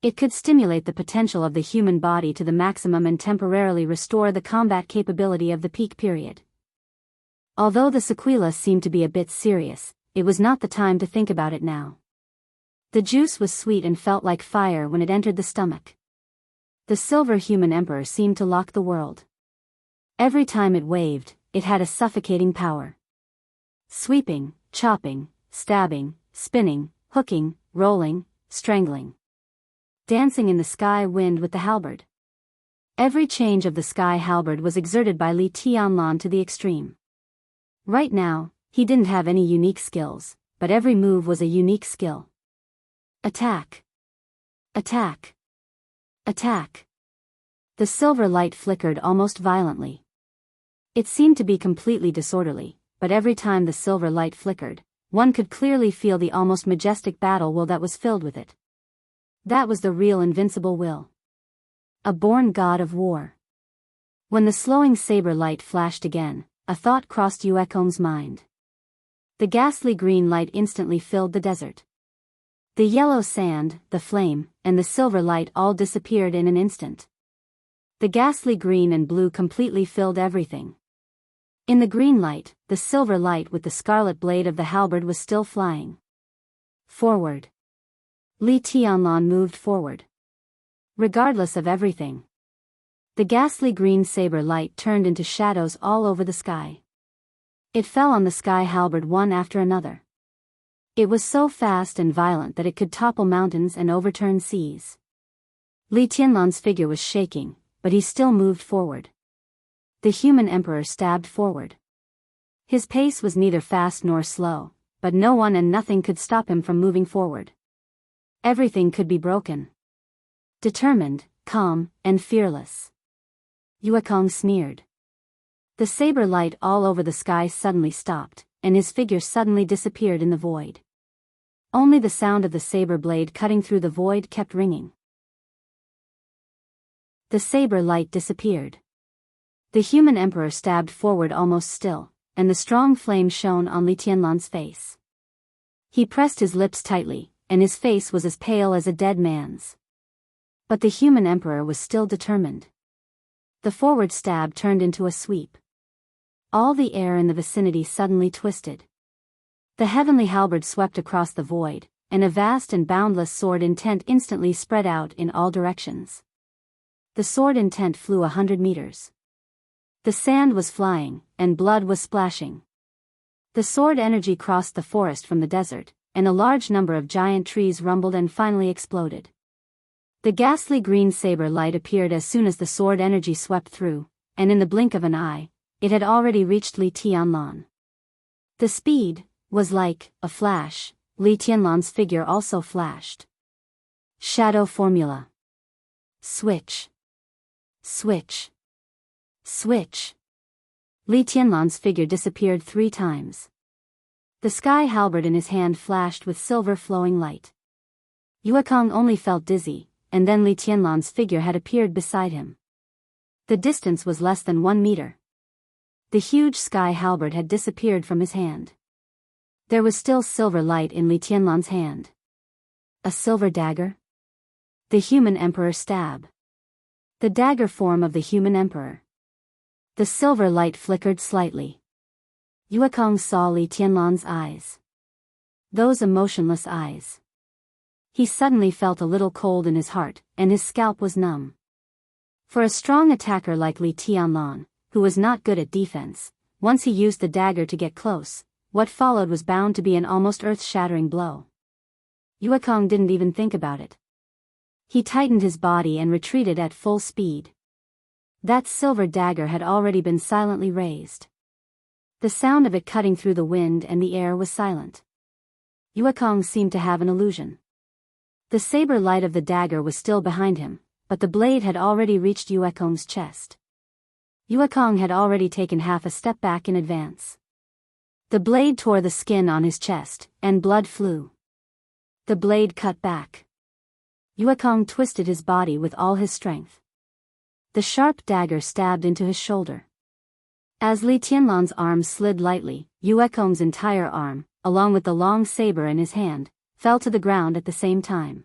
It could stimulate the potential of the human body to the maximum and temporarily restore the combat capability of the peak period. Although the sequela seemed to be a bit serious, it was not the time to think about it now. The juice was sweet and felt like fire when it entered the stomach. The silver human emperor seemed to lock the world. Every time it waved, it had a suffocating power. Sweeping, chopping, stabbing, spinning, hooking, rolling, strangling. Dancing in the sky wind with the halberd. Every change of the sky halberd was exerted by Li Tianlan to the extreme. Right now, he didn't have any unique skills, but every move was a unique skill. Attack. Attack. Attack. The silver light flickered almost violently. It seemed to be completely disorderly, but every time the silver light flickered, one could clearly feel the almost majestic battle will that was filled with it. That was the real invincible will. A born god of war. When the slowing saber light flashed again, a thought crossed Yuekong's mind. The ghastly green light instantly filled the desert. The yellow sand, the flame, and the silver light all disappeared in an instant. The ghastly green and blue completely filled everything. In the green light, the silver light with the scarlet blade of the halberd was still flying. Forward. Li Tianlan moved forward. Regardless of everything. The ghastly green saber light turned into shadows all over the sky. It fell on the sky halberd one after another. It was so fast and violent that it could topple mountains and overturn seas. Li Tianlan's figure was shaking, but he still moved forward. The human emperor stabbed forward. His pace was neither fast nor slow, but no one and nothing could stop him from moving forward. Everything could be broken. Determined, calm, and fearless. Yuekong sneered. The saber light all over the sky suddenly stopped, and his figure suddenly disappeared in the void. Only the sound of the saber blade cutting through the void kept ringing. The saber light disappeared. The human emperor stabbed forward almost still, and the strong flame shone on Li Tianlan's face. He pressed his lips tightly, and his face was as pale as a dead man's. But the human emperor was still determined. The forward stab turned into a sweep. All the air in the vicinity suddenly twisted. The heavenly halberd swept across the void, and a vast and boundless sword intent instantly spread out in all directions. The sword intent flew 100 meters. The sand was flying, and blood was splashing. The sword energy crossed the forest from the desert, and a large number of giant trees rumbled and finally exploded. The ghastly green saber light appeared as soon as the sword energy swept through, and in the blink of an eye, it had already reached Li Tianlan. The speed was like a flash. Li Tianlan's figure also flashed. Shadow formula. Switch. Switch. Switch. Li Tianlan's figure disappeared 3 times. The sky halberd in his hand flashed with silver flowing light. Yuekong only felt dizzy, and then Li Tianlan's figure had appeared beside him. The distance was less than 1 meter. The huge sky halberd had disappeared from his hand. There was still silver light in Li Tianlan's hand. A silver dagger? The human emperor stab. The dagger form of the human emperor. The silver light flickered slightly. Yuekong saw Li Tianlan's eyes. Those emotionless eyes. He suddenly felt a little cold in his heart, and his scalp was numb. For a strong attacker like Li Tianlan, who was not good at defense, once he used the dagger to get close, what followed was bound to be an almost earth-shattering blow. Yuekong didn't even think about it. He tightened his body and retreated at full speed. That silver dagger had already been silently raised. The sound of it cutting through the wind and the air was silent. Yuekong seemed to have an illusion. The saber light of the dagger was still behind him, but the blade had already reached Yuekong's chest. Yuekong had already taken half a step back in advance. The blade tore the skin on his chest, and blood flew. The blade cut back. Yuekong twisted his body with all his strength. The sharp dagger stabbed into his shoulder. As Li Tianlan's arm slid lightly, Yuekong's entire arm, along with the long saber in his hand, fell to the ground at the same time.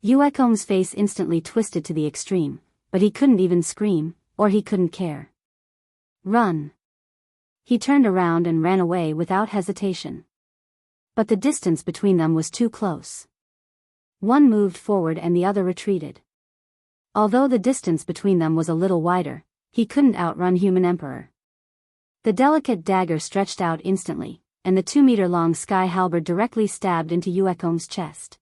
Yuekong's face instantly twisted to the extreme, but he couldn't even scream, or he couldn't care. Run! He turned around and ran away without hesitation. But the distance between them was too close. One moved forward and the other retreated. Although the distance between them was a little wider, he couldn't outrun human emperor. The delicate dagger stretched out instantly, and the 2-meter-long sky halberd directly stabbed into Yuekong's chest.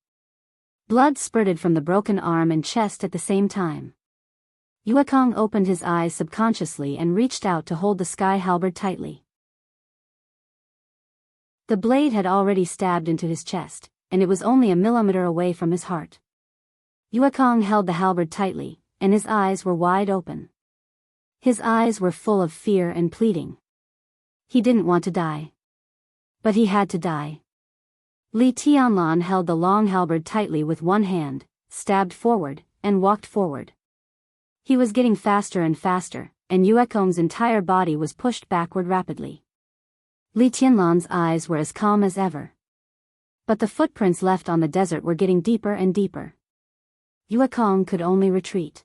Blood spurted from the broken arm and chest at the same time. Yuekong opened his eyes subconsciously and reached out to hold the sky halberd tightly. The blade had already stabbed into his chest, and it was only a millimeter away from his heart. Yuekong held the halberd tightly, and his eyes were wide open. His eyes were full of fear and pleading. He didn't want to die. But he had to die. Li Tianlan held the long halberd tightly with one hand, stabbed forward, and walked forward. He was getting faster and faster, and Yuekong's entire body was pushed backward rapidly. Li Tianlan's eyes were as calm as ever. But the footprints left on the desert were getting deeper and deeper. Yuekong could only retreat.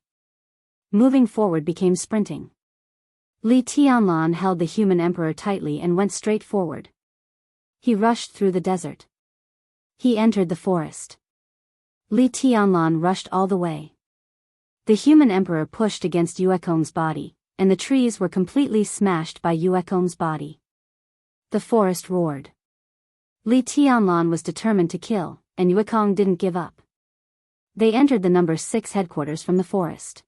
Moving forward became sprinting. Li Tianlan held the human emperor tightly and went straight forward. He rushed through the desert. He entered the forest. Li Tianlan rushed all the way. The human emperor pushed against Yuekong's body, and the trees were completely smashed by Yuekong's body. The forest roared. Li Tianlan was determined to kill, and Yuekong didn't give up. They entered the No. 6 headquarters from the forest.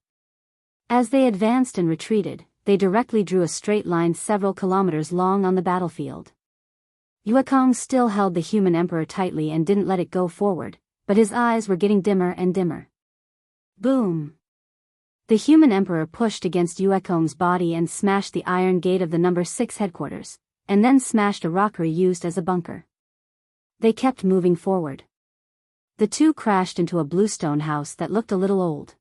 As they advanced and retreated, they directly drew a straight line several kilometers long on the battlefield. Yuekong still held the human emperor tightly and didn't let it go forward, but his eyes were getting dimmer and dimmer. Boom! The human emperor pushed against Yuekong's body and smashed the iron gate of the No. 6 headquarters, and then smashed a rockery used as a bunker. They kept moving forward. The two crashed into a bluestone house that looked a little old.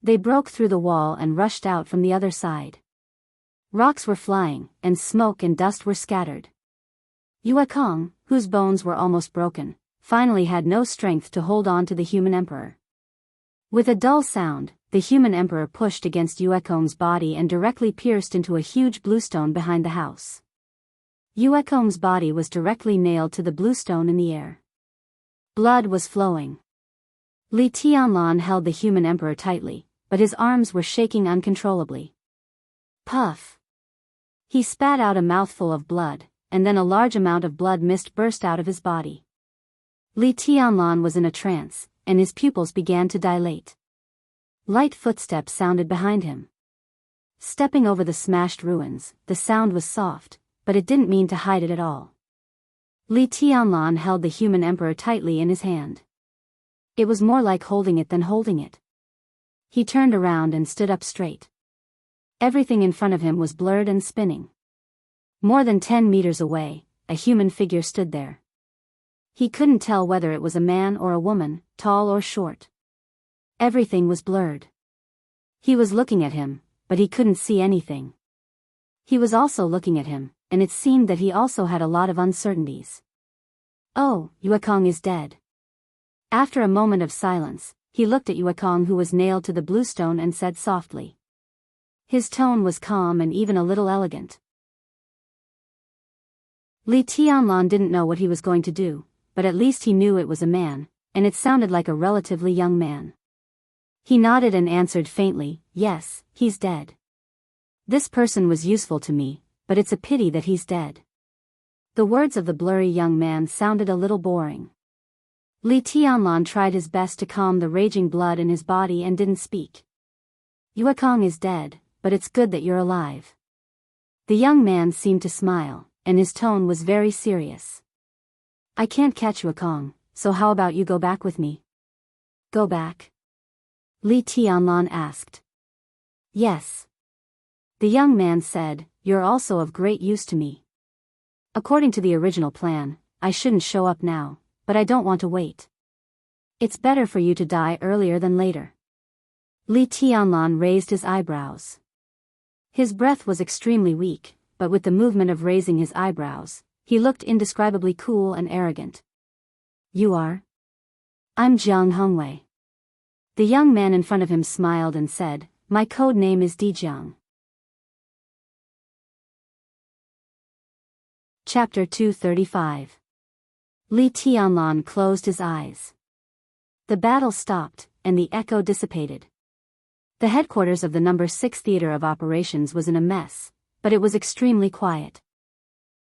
They broke through the wall and rushed out from the other side. Rocks were flying, and smoke and dust were scattered. Yuekong, whose bones were almost broken, finally had no strength to hold on to the human emperor. With a dull sound, the human emperor pushed against Yuekong's body and directly pierced into a huge bluestone behind the house. Yuekong's body was directly nailed to the bluestone in the air. Blood was flowing. Li Tianlan held the human emperor tightly, but his arms were shaking uncontrollably. Puff! He spat out a mouthful of blood, and then a large amount of blood mist burst out of his body. Li Tianlan was in a trance, and his pupils began to dilate. Light footsteps sounded behind him. Stepping over the smashed ruins, the sound was soft, but it didn't mean to hide it at all. Li Tianlan held the human emperor tightly in his hand. It was more like holding it than holding it. He turned around and stood up straight. Everything in front of him was blurred and spinning. More than 10 meters away, a human figure stood there. He couldn't tell whether it was a man or a woman, tall or short. Everything was blurred. He was looking at him, but he couldn't see anything. He was also looking at him, and it seemed that he also had a lot of uncertainties. Oh, Yuekong is dead. After a moment of silence, he looked at Yuekong, who was nailed to the bluestone, and said softly. His tone was calm and even a little elegant. Li Tianlan didn't know what he was going to do, but at least he knew it was a man, and it sounded like a relatively young man. He nodded and answered faintly, yes, he's dead. This person was useful to me, but it's a pity that he's dead. The words of the blurry young man sounded a little boring. Li Tianlan tried his best to calm the raging blood in his body and didn't speak. Yuekong is dead, but it's good that you're alive. The young man seemed to smile, and his tone was very serious. I can't catch Yuekong, so how about you go back with me? Go back? Li Tianlan asked. Yes. The young man said, you're also of great use to me. According to the original plan, I shouldn't show up now, but I don't want to wait. It's better for you to die earlier than later. Li Tianlan raised his eyebrows. His breath was extremely weak, but with the movement of raising his eyebrows, he looked indescribably cool and arrogant. You are? I'm Jianghu. The young man in front of him smiled and said, my code name is Dijiang. Chapter 235. Li Tianlan closed his eyes. The battle stopped, and the echo dissipated. The headquarters of the No. 6 Theater of Operations was in a mess, but it was extremely quiet.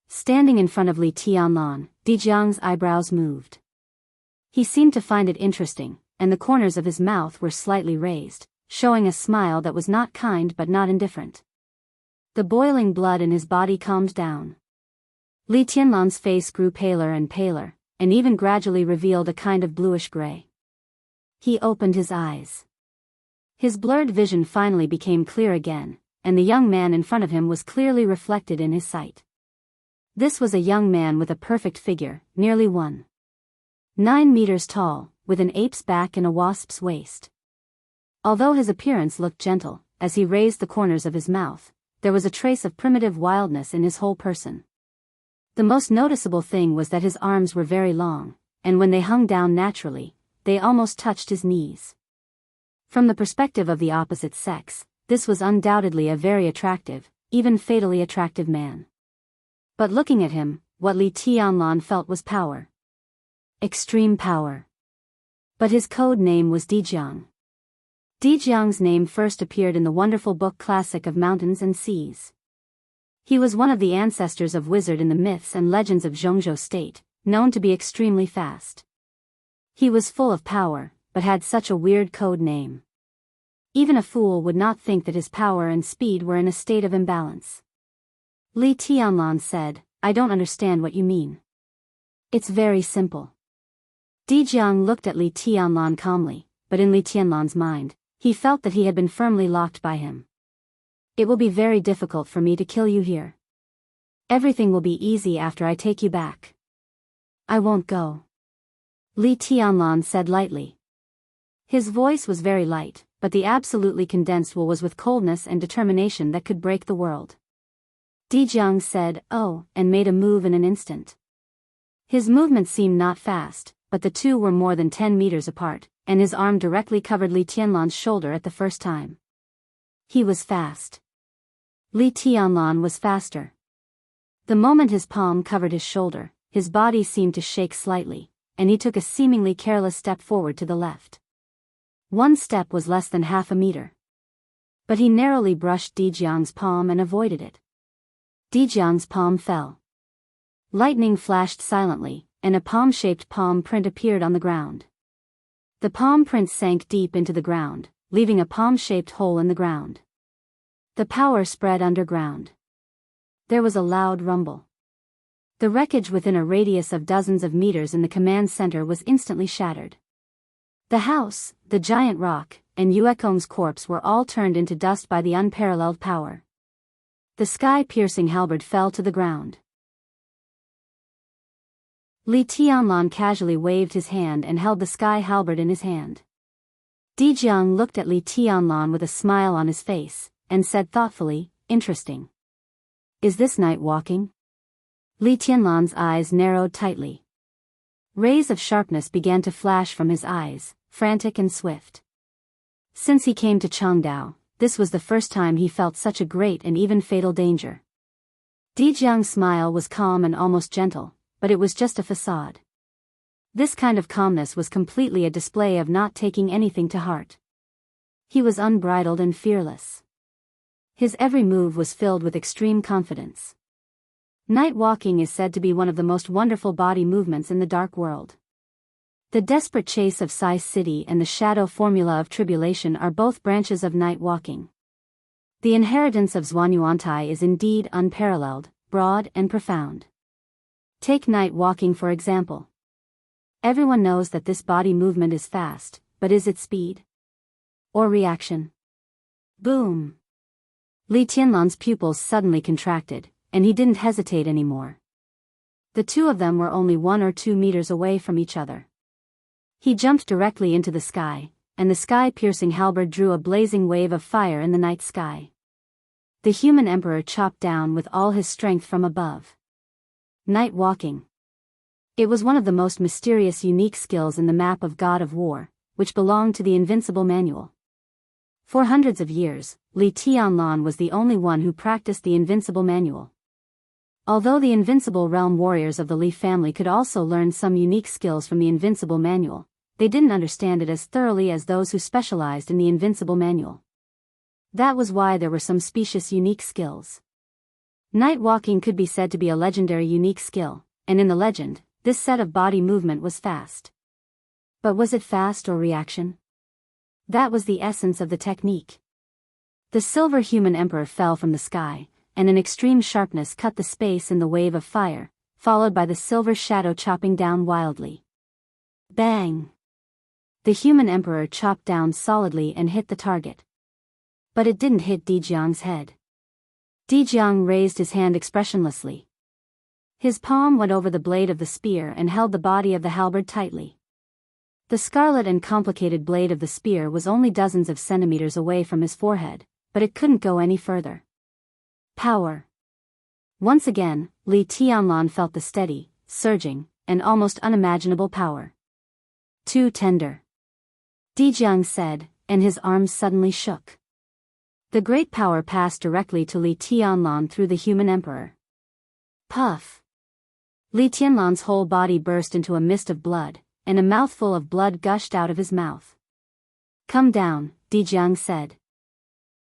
Standing in front of Li Tianlan, Dijiang's eyebrows moved. He seemed to find it interesting, and the corners of his mouth were slightly raised, showing a smile that was not kind but not indifferent. The boiling blood in his body calmed down. Li Tianlan's face grew paler and paler, and even gradually revealed a kind of bluish gray. He opened his eyes. His blurred vision finally became clear again, and the young man in front of him was clearly reflected in his sight. This was a young man with a perfect figure, nearly 1.9 meters tall, with an ape's back and a wasp's waist. Although his appearance looked gentle, as he raised the corners of his mouth, there was a trace of primitive wildness in his whole person. The most noticeable thing was that his arms were very long, and when they hung down naturally, they almost touched his knees. From the perspective of the opposite sex, this was undoubtedly a very attractive, even fatally attractive man. But looking at him, what Li Tianlan felt was power. Extreme power. But his code name was Dijiang. Dijiang's name first appeared in the wonderful book classic of mountains and seas. He was one of the ancestors of wizard in the myths and legends of Jianghu state, known to be extremely fast. He was full of power, but had such a weird code name. Even a fool would not think that his power and speed were in a state of imbalance. Li Tianlan said, "I don't understand what you mean." "It's very simple." Dijiang looked at Li Tianlan calmly, but in Li Tianlan's mind, he felt that he had been firmly locked by him. "It will be very difficult for me to kill you here. Everything will be easy after I take you back." "I won't go," Li Tianlan said lightly. His voice was very light, but the absolutely condensed will was with coldness and determination that could break the world. Dijiang said, "Oh," and made a move in an instant. His movement seemed not fast, but the two were more than 10 meters apart, and his arm directly covered Li Tianlan's shoulder at the first time. He was fast. Li Tianlan was faster. The moment his palm covered his shoulder, his body seemed to shake slightly, and he took a seemingly careless step forward to the left. One step was less than half a meter. But he narrowly brushed Dijiang's palm and avoided it. Dijiang's palm fell. Lightning flashed silently, and a palm-shaped palm print appeared on the ground. The palm print sank deep into the ground, leaving a palm-shaped hole in the ground. The power spread underground. There was a loud rumble. The wreckage within a radius of dozens of meters in the command center was instantly shattered. The house, the giant rock, and Yuekong's corpse were all turned into dust by the unparalleled power. The sky-piercing halberd fell to the ground. Li Tianlan casually waved his hand and held the sky halberd in his hand. Dijiang looked at Li Tianlan with a smile on his face, and said thoughtfully, "Interesting. Is this night walking?" Li Tianlan's eyes narrowed tightly. Rays of sharpness began to flash from his eyes, frantic and swift. Since he came to Changdao, this was the first time he felt such a great and even fatal danger. Dijiang's smile was calm and almost gentle, but it was just a facade. This kind of calmness was completely a display of not taking anything to heart. He was unbridled and fearless. His every move was filled with extreme confidence. Night walking is said to be one of the most wonderful body movements in the dark world. The desperate chase of Sai City and the shadow formula of tribulation are both branches of night walking. The inheritance of Zhuanyuantai is indeed unparalleled, broad and profound. Take night walking for example. Everyone knows that this body movement is fast, but is it speed? Or reaction? Boom! Li Tianlan's pupils suddenly contracted, and he didn't hesitate anymore. The two of them were only 1 or 2 meters away from each other. He jumped directly into the sky, and the sky-piercing halberd drew a blazing wave of fire in the night sky. The human emperor chopped down with all his strength from above. Night walking. It was one of the most mysterious unique skills in the map of God of War, which belonged to the Invincible Manual. For hundreds of years, Li Tianlan was the only one who practiced the Invincible Manual. Although the Invincible Realm warriors of the Li family could also learn some unique skills from the Invincible Manual, they didn't understand it as thoroughly as those who specialized in the Invincible Manual. That was why there were some specious unique skills. Night walking could be said to be a legendary unique skill, and in the legend, this set of body movement was fast. But was it fast or reaction? That was the essence of the technique. The silver human emperor fell from the sky, and an extreme sharpness cut the space in the wave of fire, followed by the silver shadow chopping down wildly. Bang! The human emperor chopped down solidly and hit the target. But it didn't hit Dijiang's head. Dijiang raised his hand expressionlessly. His palm went over the blade of the spear and held the body of the halberd tightly. The scarlet and complicated blade of the spear was only dozens of centimeters away from his forehead, but it couldn't go any further. Power. Once again, Li Tianlan felt the steady, surging, and almost unimaginable power. Too tender. Dijiang said, and his arms suddenly shook. The great power passed directly to Li Tianlan through the human emperor. Puff! Li Tianlan's whole body burst into a mist of blood, and a mouthful of blood gushed out of his mouth. Come down, Dijiang said.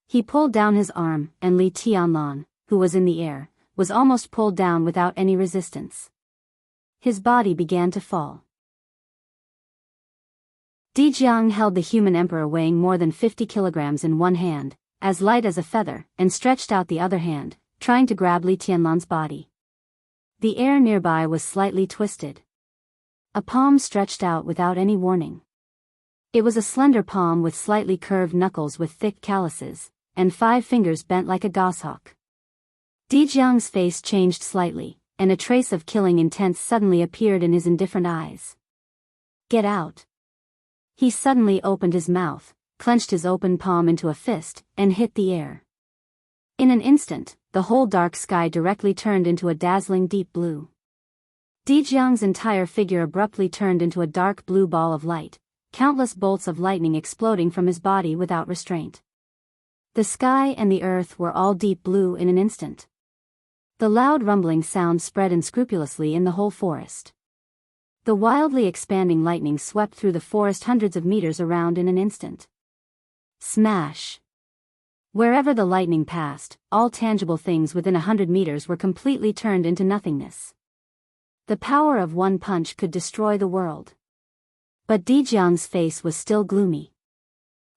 He pulled down his arm, and Li Tianlan, who was in the air, was almost pulled down without any resistance. His body began to fall. Dijiang held the human emperor weighing more than 50 kilograms in one hand, as light as a feather, and stretched out the other hand, trying to grab Li Tianlan's body. The air nearby was slightly twisted. A palm stretched out without any warning. It was a slender palm with slightly curved knuckles with thick calluses, and 5 fingers bent like a goshawk. Dijiang's face changed slightly, and a trace of killing intent suddenly appeared in his indifferent eyes. Get out! He suddenly opened his mouth, clenched his open palm into a fist, and hit the air. In an instant, the whole dark sky directly turned into a dazzling deep blue. Dijiang's entire figure abruptly turned into a dark blue ball of light, countless bolts of lightning exploding from his body without restraint. The sky and the earth were all deep blue in an instant. The loud rumbling sound spread unscrupulously in the whole forest. The wildly expanding lightning swept through the forest hundreds of meters around in an instant. Smash! Wherever the lightning passed, all tangible things within 100 meters were completely turned into nothingness. The power of one punch could destroy the world. But Dijiang's face was still gloomy.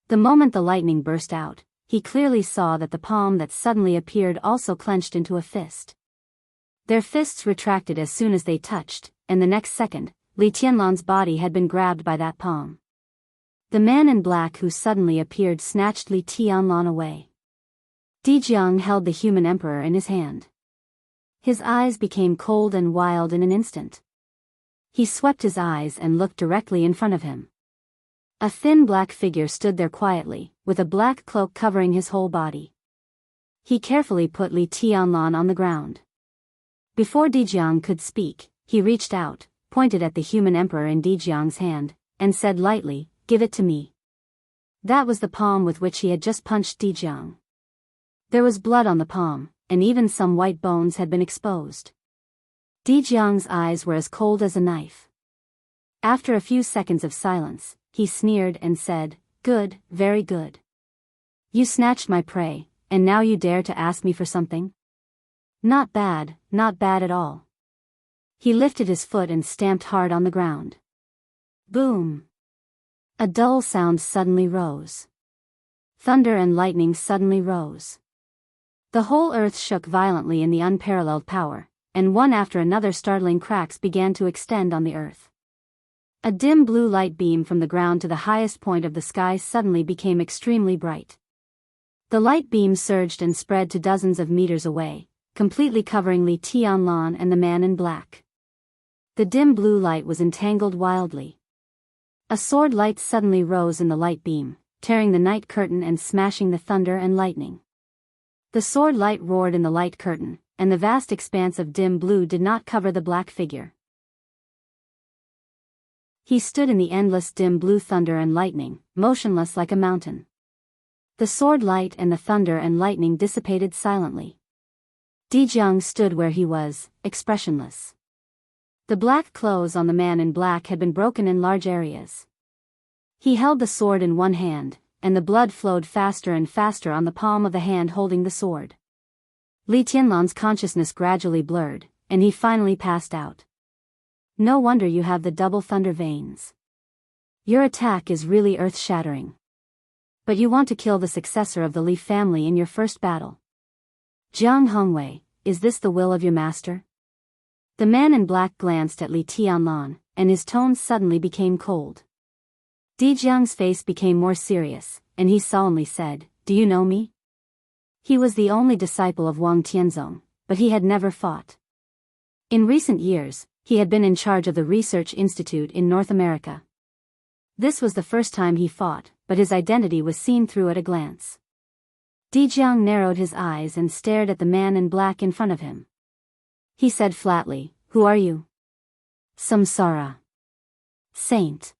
The moment the lightning burst out, he clearly saw that the palm that suddenly appeared also clenched into a fist. Their fists retracted as soon as they touched, and the next second, Li Tianlan's body had been grabbed by that palm. The man in black who suddenly appeared snatched Li Tianlan away. Dijiang held the human emperor in his hand. His eyes became cold and wild in an instant. He swept his eyes and looked directly in front of him. A thin black figure stood there quietly, with a black cloak covering his whole body. He carefully put Li Tianlan on the ground. Before Dijiang could speak, he reached out, pointed at the human emperor in Dijiang's hand, and said lightly, "Give it to me." That was the palm with which he had just punched Dijiang. There was blood on the palm, and even some white bones had been exposed. Dijiang's eyes were as cold as a knife. After a few seconds of silence, he sneered and said, "Good, very good. You snatched my prey, and now you dare to ask me for something? Not bad at all." He lifted his foot and stamped hard on the ground. Boom! A dull sound suddenly rose. Thunder and lightning suddenly rose. The whole earth shook violently in the unparalleled power, and one after another startling cracks began to extend on the earth. A dim blue light beam from the ground to the highest point of the sky suddenly became extremely bright. The light beam surged and spread to dozens of meters away, completely covering Li Tianlan and the man in black. The dim blue light was entangled wildly. A sword light suddenly rose in the light beam, tearing the night curtain and smashing the thunder and lightning. The sword light roared in the light curtain, and the vast expanse of dim blue did not cover the black figure. He stood in the endless dim blue thunder and lightning, motionless like a mountain. The sword light and the thunder and lightning dissipated silently. Dijiang stood where he was, expressionless. The black clothes on the man in black had been broken in large areas. He held the sword in one hand, and the blood flowed faster and faster on the palm of the hand holding the sword. Li Tianlan's consciousness gradually blurred, and he finally passed out. No wonder you have the double thunder veins. Your attack is really earth-shattering. But you want to kill the successor of the Li family in your first battle. Jiang Hongwei, is this the will of your master? The man in black glanced at Li Tianlan, and his tone suddenly became cold. Di Jiang's face became more serious, and he solemnly said, "Do you know me?" He was the only disciple of Wang Tianzong, but he had never fought. In recent years, he had been in charge of the research institute in North America. This was the first time he fought, but his identity was seen through at a glance. Di Jiang narrowed his eyes and stared at the man in black in front of him. He said flatly, "Who are you?" "Samsara." "Saint."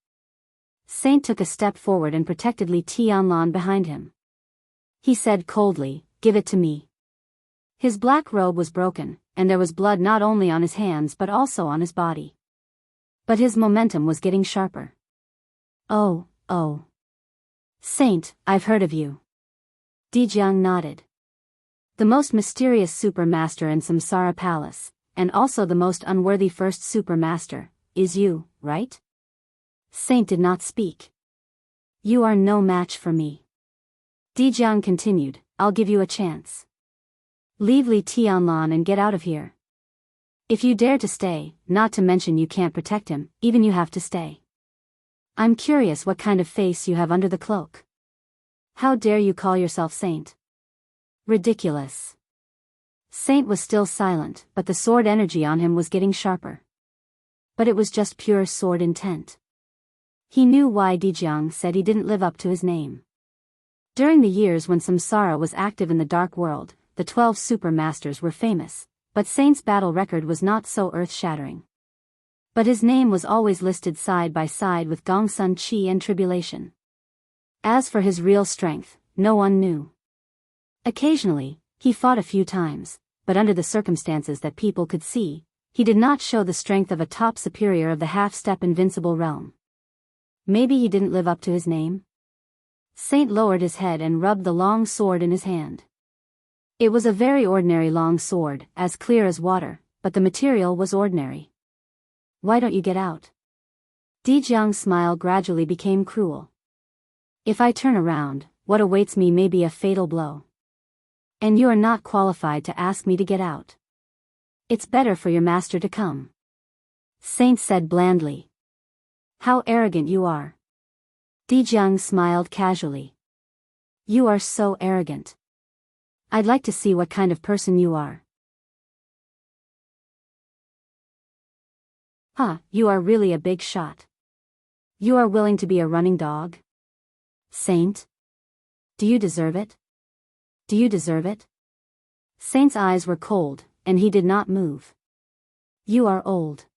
Saint took a step forward and protected Li Tianlan behind him. He said coldly, "Give it to me." His black robe was broken, and there was blood not only on his hands but also on his body. But his momentum was getting sharper. Oh. Saint, I've heard of you." Di Jiang nodded. "The most mysterious supermaster in Samsara Palace, and also the most unworthy first supermaster, is you, right?" Saint did not speak. "You are no match for me." Di Jiang continued, "I'll give you a chance. Leave Li Tianlan and get out of here. If you dare to stay, not to mention you can't protect him, even you have to stay. I'm curious what kind of face you have under the cloak. How dare you call yourself Saint? Ridiculous." Saint was still silent, but the sword energy on him was getting sharper. But it was just pure sword intent. He knew why Di Jiang said he didn't live up to his name. During the years when Samsara was active in the dark world, the 12 supermasters were famous, but Saint's battle record was not so earth-shattering. But his name was always listed side by side with Gongsun Qi and Tribulation. As for his real strength, no one knew. Occasionally, he fought a few times, but under the circumstances that people could see, he did not show the strength of a top superior of the half-step invincible realm. Maybe he didn't live up to his name? Saint lowered his head and rubbed the long sword in his hand. It was a very ordinary long sword, as clear as water, but the material was ordinary. "Why don't you get out?" Di Jiang's smile gradually became cruel. "If I turn around, what awaits me may be a fatal blow. And you are not qualified to ask me to get out. It's better for your master to come." Saint said blandly. "How arrogant you are." Di Jiang smiled casually. "You are so arrogant. I'd like to see what kind of person you are." "Huh, you are really a big shot. You are willing to be a running dog? Saint? Do you deserve it? Do you deserve it?" Saint's eyes were cold, and he did not move. "You are old."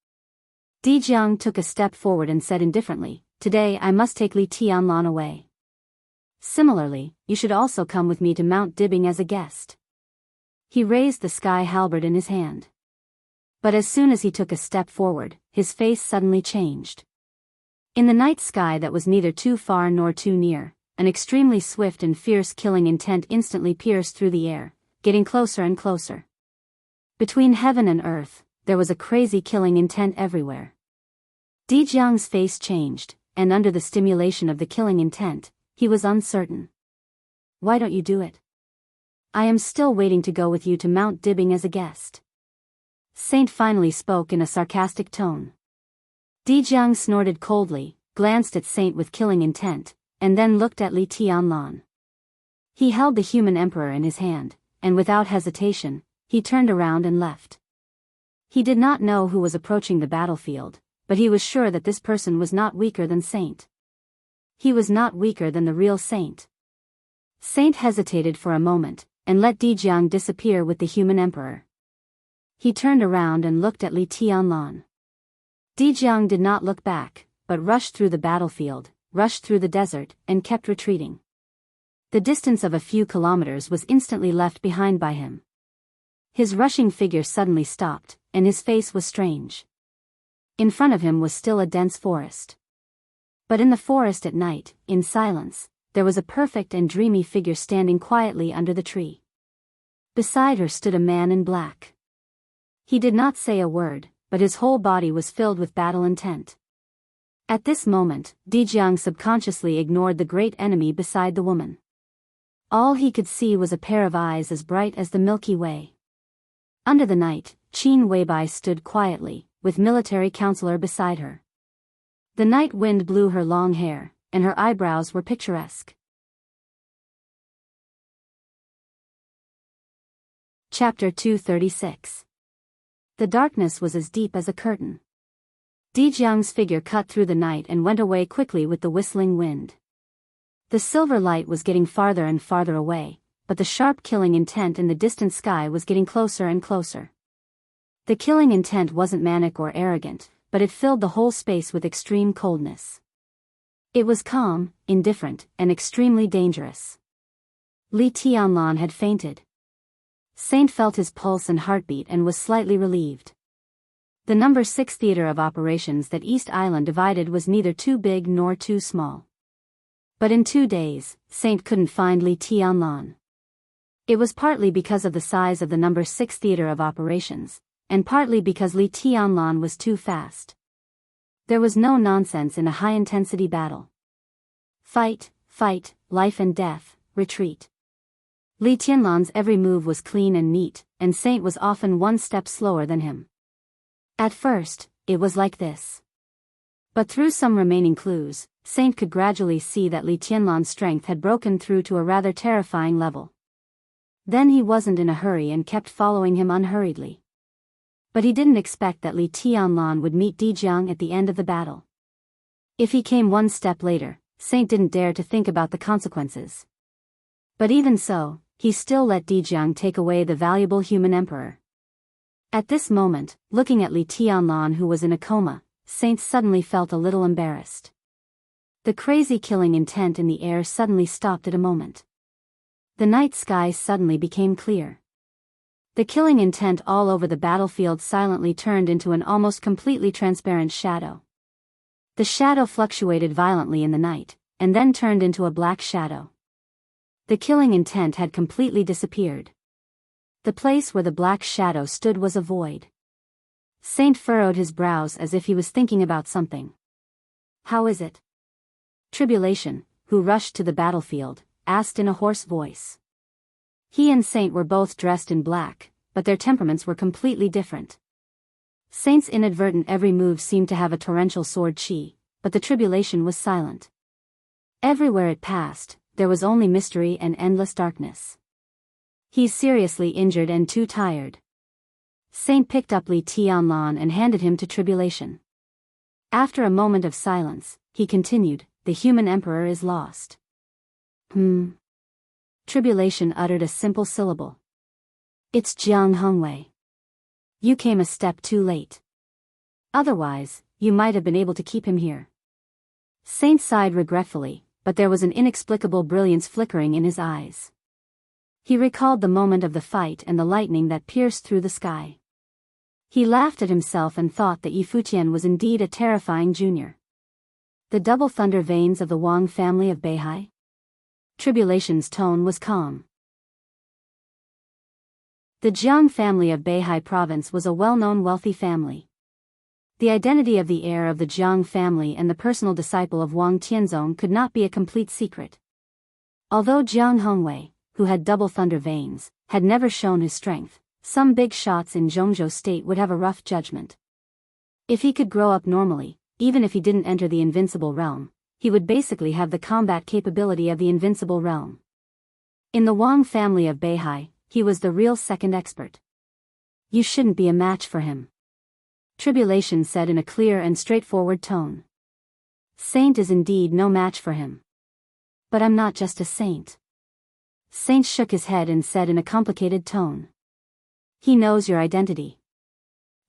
Di Jiang took a step forward and said indifferently, "Today I must take Li Tianlan away. Similarly, you should also come with me to Mount Dibbing as a guest." He raised the sky halberd in his hand. But as soon as he took a step forward, his face suddenly changed. In the night sky that was neither too far nor too near, an extremely swift and fierce killing intent instantly pierced through the air, getting closer and closer. Between heaven and earth, there was a crazy killing intent everywhere. Di Jiang's face changed, and under the stimulation of the killing intent, he was uncertain. "Why don't you do it?" "I am still waiting to go with you to Mount Dibbing as a guest." Saint finally spoke in a sarcastic tone. Di Jiang snorted coldly, glanced at Saint with killing intent, and then looked at Li Tianlan. He held the human emperor in his hand, and without hesitation, he turned around and left. He did not know who was approaching the battlefield, but he was sure that this person was not weaker than Saint. He was not weaker than the real Saint. Saint hesitated for a moment, and let Di Jiang disappear with the human emperor. He turned around and looked at Li Tianlan. Di Jiang did not look back, but rushed through the battlefield, rushed through the desert, and kept retreating. The distance of a few kilometers was instantly left behind by him. His rushing figure suddenly stopped, and his face was strange. In front of him was still a dense forest. But in the forest at night, in silence, there was a perfect and dreamy figure standing quietly under the tree. Beside her stood a man in black. He did not say a word, but his whole body was filled with battle intent. At this moment, Jianghu subconsciously ignored the great enemy beside the woman. All he could see was a pair of eyes as bright as the Milky Way. Under the night, Qin Weibai stood quietly, with military counselor beside her. The night wind blew her long hair, and her eyebrows were picturesque. Chapter 236. The darkness was as deep as a curtain. Jianghu's figure cut through the night and went away quickly with the whistling wind. The silver light was getting farther and farther away, but the sharp killing intent in the distant sky was getting closer and closer. The killing intent wasn't manic or arrogant, but it filled the whole space with extreme coldness. It was calm, indifferent, and extremely dangerous. Li Tianlan had fainted. Saint felt his pulse and heartbeat and was slightly relieved. The No. 6 theater of operations that East Island divided was neither too big nor too small. But in 2 days, Saint couldn't find Li Tianlan. It was partly because of the size of the No. 6 theater of operations, and partly because Li Tianlan was too fast. There was no nonsense in a high-intensity battle. Fight, fight, life and death, retreat. Li Tianlan's every move was clean and neat, and Saint was often one step slower than him. At first, it was like this. But through some remaining clues, Saint could gradually see that Li Tianlan's strength had broken through to a rather terrifying level. Then he wasn't in a hurry and kept following him unhurriedly. But he didn't expect that Li Tianlan would meet Jianghu at the end of the battle. If he came one step later, Saint didn't dare to think about the consequences. But even so, he still let Jianghu take away the valuable human emperor. At this moment, looking at Li Tianlan who was in a coma, Saint suddenly felt a little embarrassed. The crazy killing intent in the air suddenly stopped at a moment. The night sky suddenly became clear. The killing intent all over the battlefield silently turned into an almost completely transparent shadow. The shadow fluctuated violently in the night, and then turned into a black shadow. The killing intent had completely disappeared. The place where the black shadow stood was a void. Saint furrowed his brows as if he was thinking about something. "How is it?" Tribulation, who rushed to the battlefield, asked in a hoarse voice. He and Saint were both dressed in black, but their temperaments were completely different. Saint's inadvertent every move seemed to have a torrential sword chi, but the tribulation was silent. Everywhere it passed, there was only mystery and endless darkness. "He's seriously injured and too tired." Saint picked up Li Tianlan and handed him to Tribulation. After a moment of silence, he continued, "The human emperor is lost." Tribulation uttered a simple syllable. "It's Jianghu. You came a step too late. Otherwise, you might have been able to keep him here." Saint sighed regretfully, but there was an inexplicable brilliance flickering in his eyes. He recalled the moment of the fight and the lightning that pierced through the sky. He laughed at himself and thought that Yi Futian was indeed a terrifying junior. The double thunder veins of the Wang family of Beihai? Tribulation's tone was calm. The Jiang family of Beihai province was a well-known wealthy family. The identity of the heir of the Jiang family and the personal disciple of Wang Tianzong could not be a complete secret. Although Jiang Hongwei, who had double thunder veins, had never shown his strength, some big shots in Zhongzhou state would have a rough judgment. If he could grow up normally, even if he didn't enter the invincible realm, he would basically have the combat capability of the invincible realm. In the Wang family of Beihai, he was the real second expert. "You shouldn't be a match for him," Tribulation said in a clear and straightforward tone. "Saint is indeed no match for him. But I'm not just a saint." Saint shook his head and said in a complicated tone. "He knows your identity."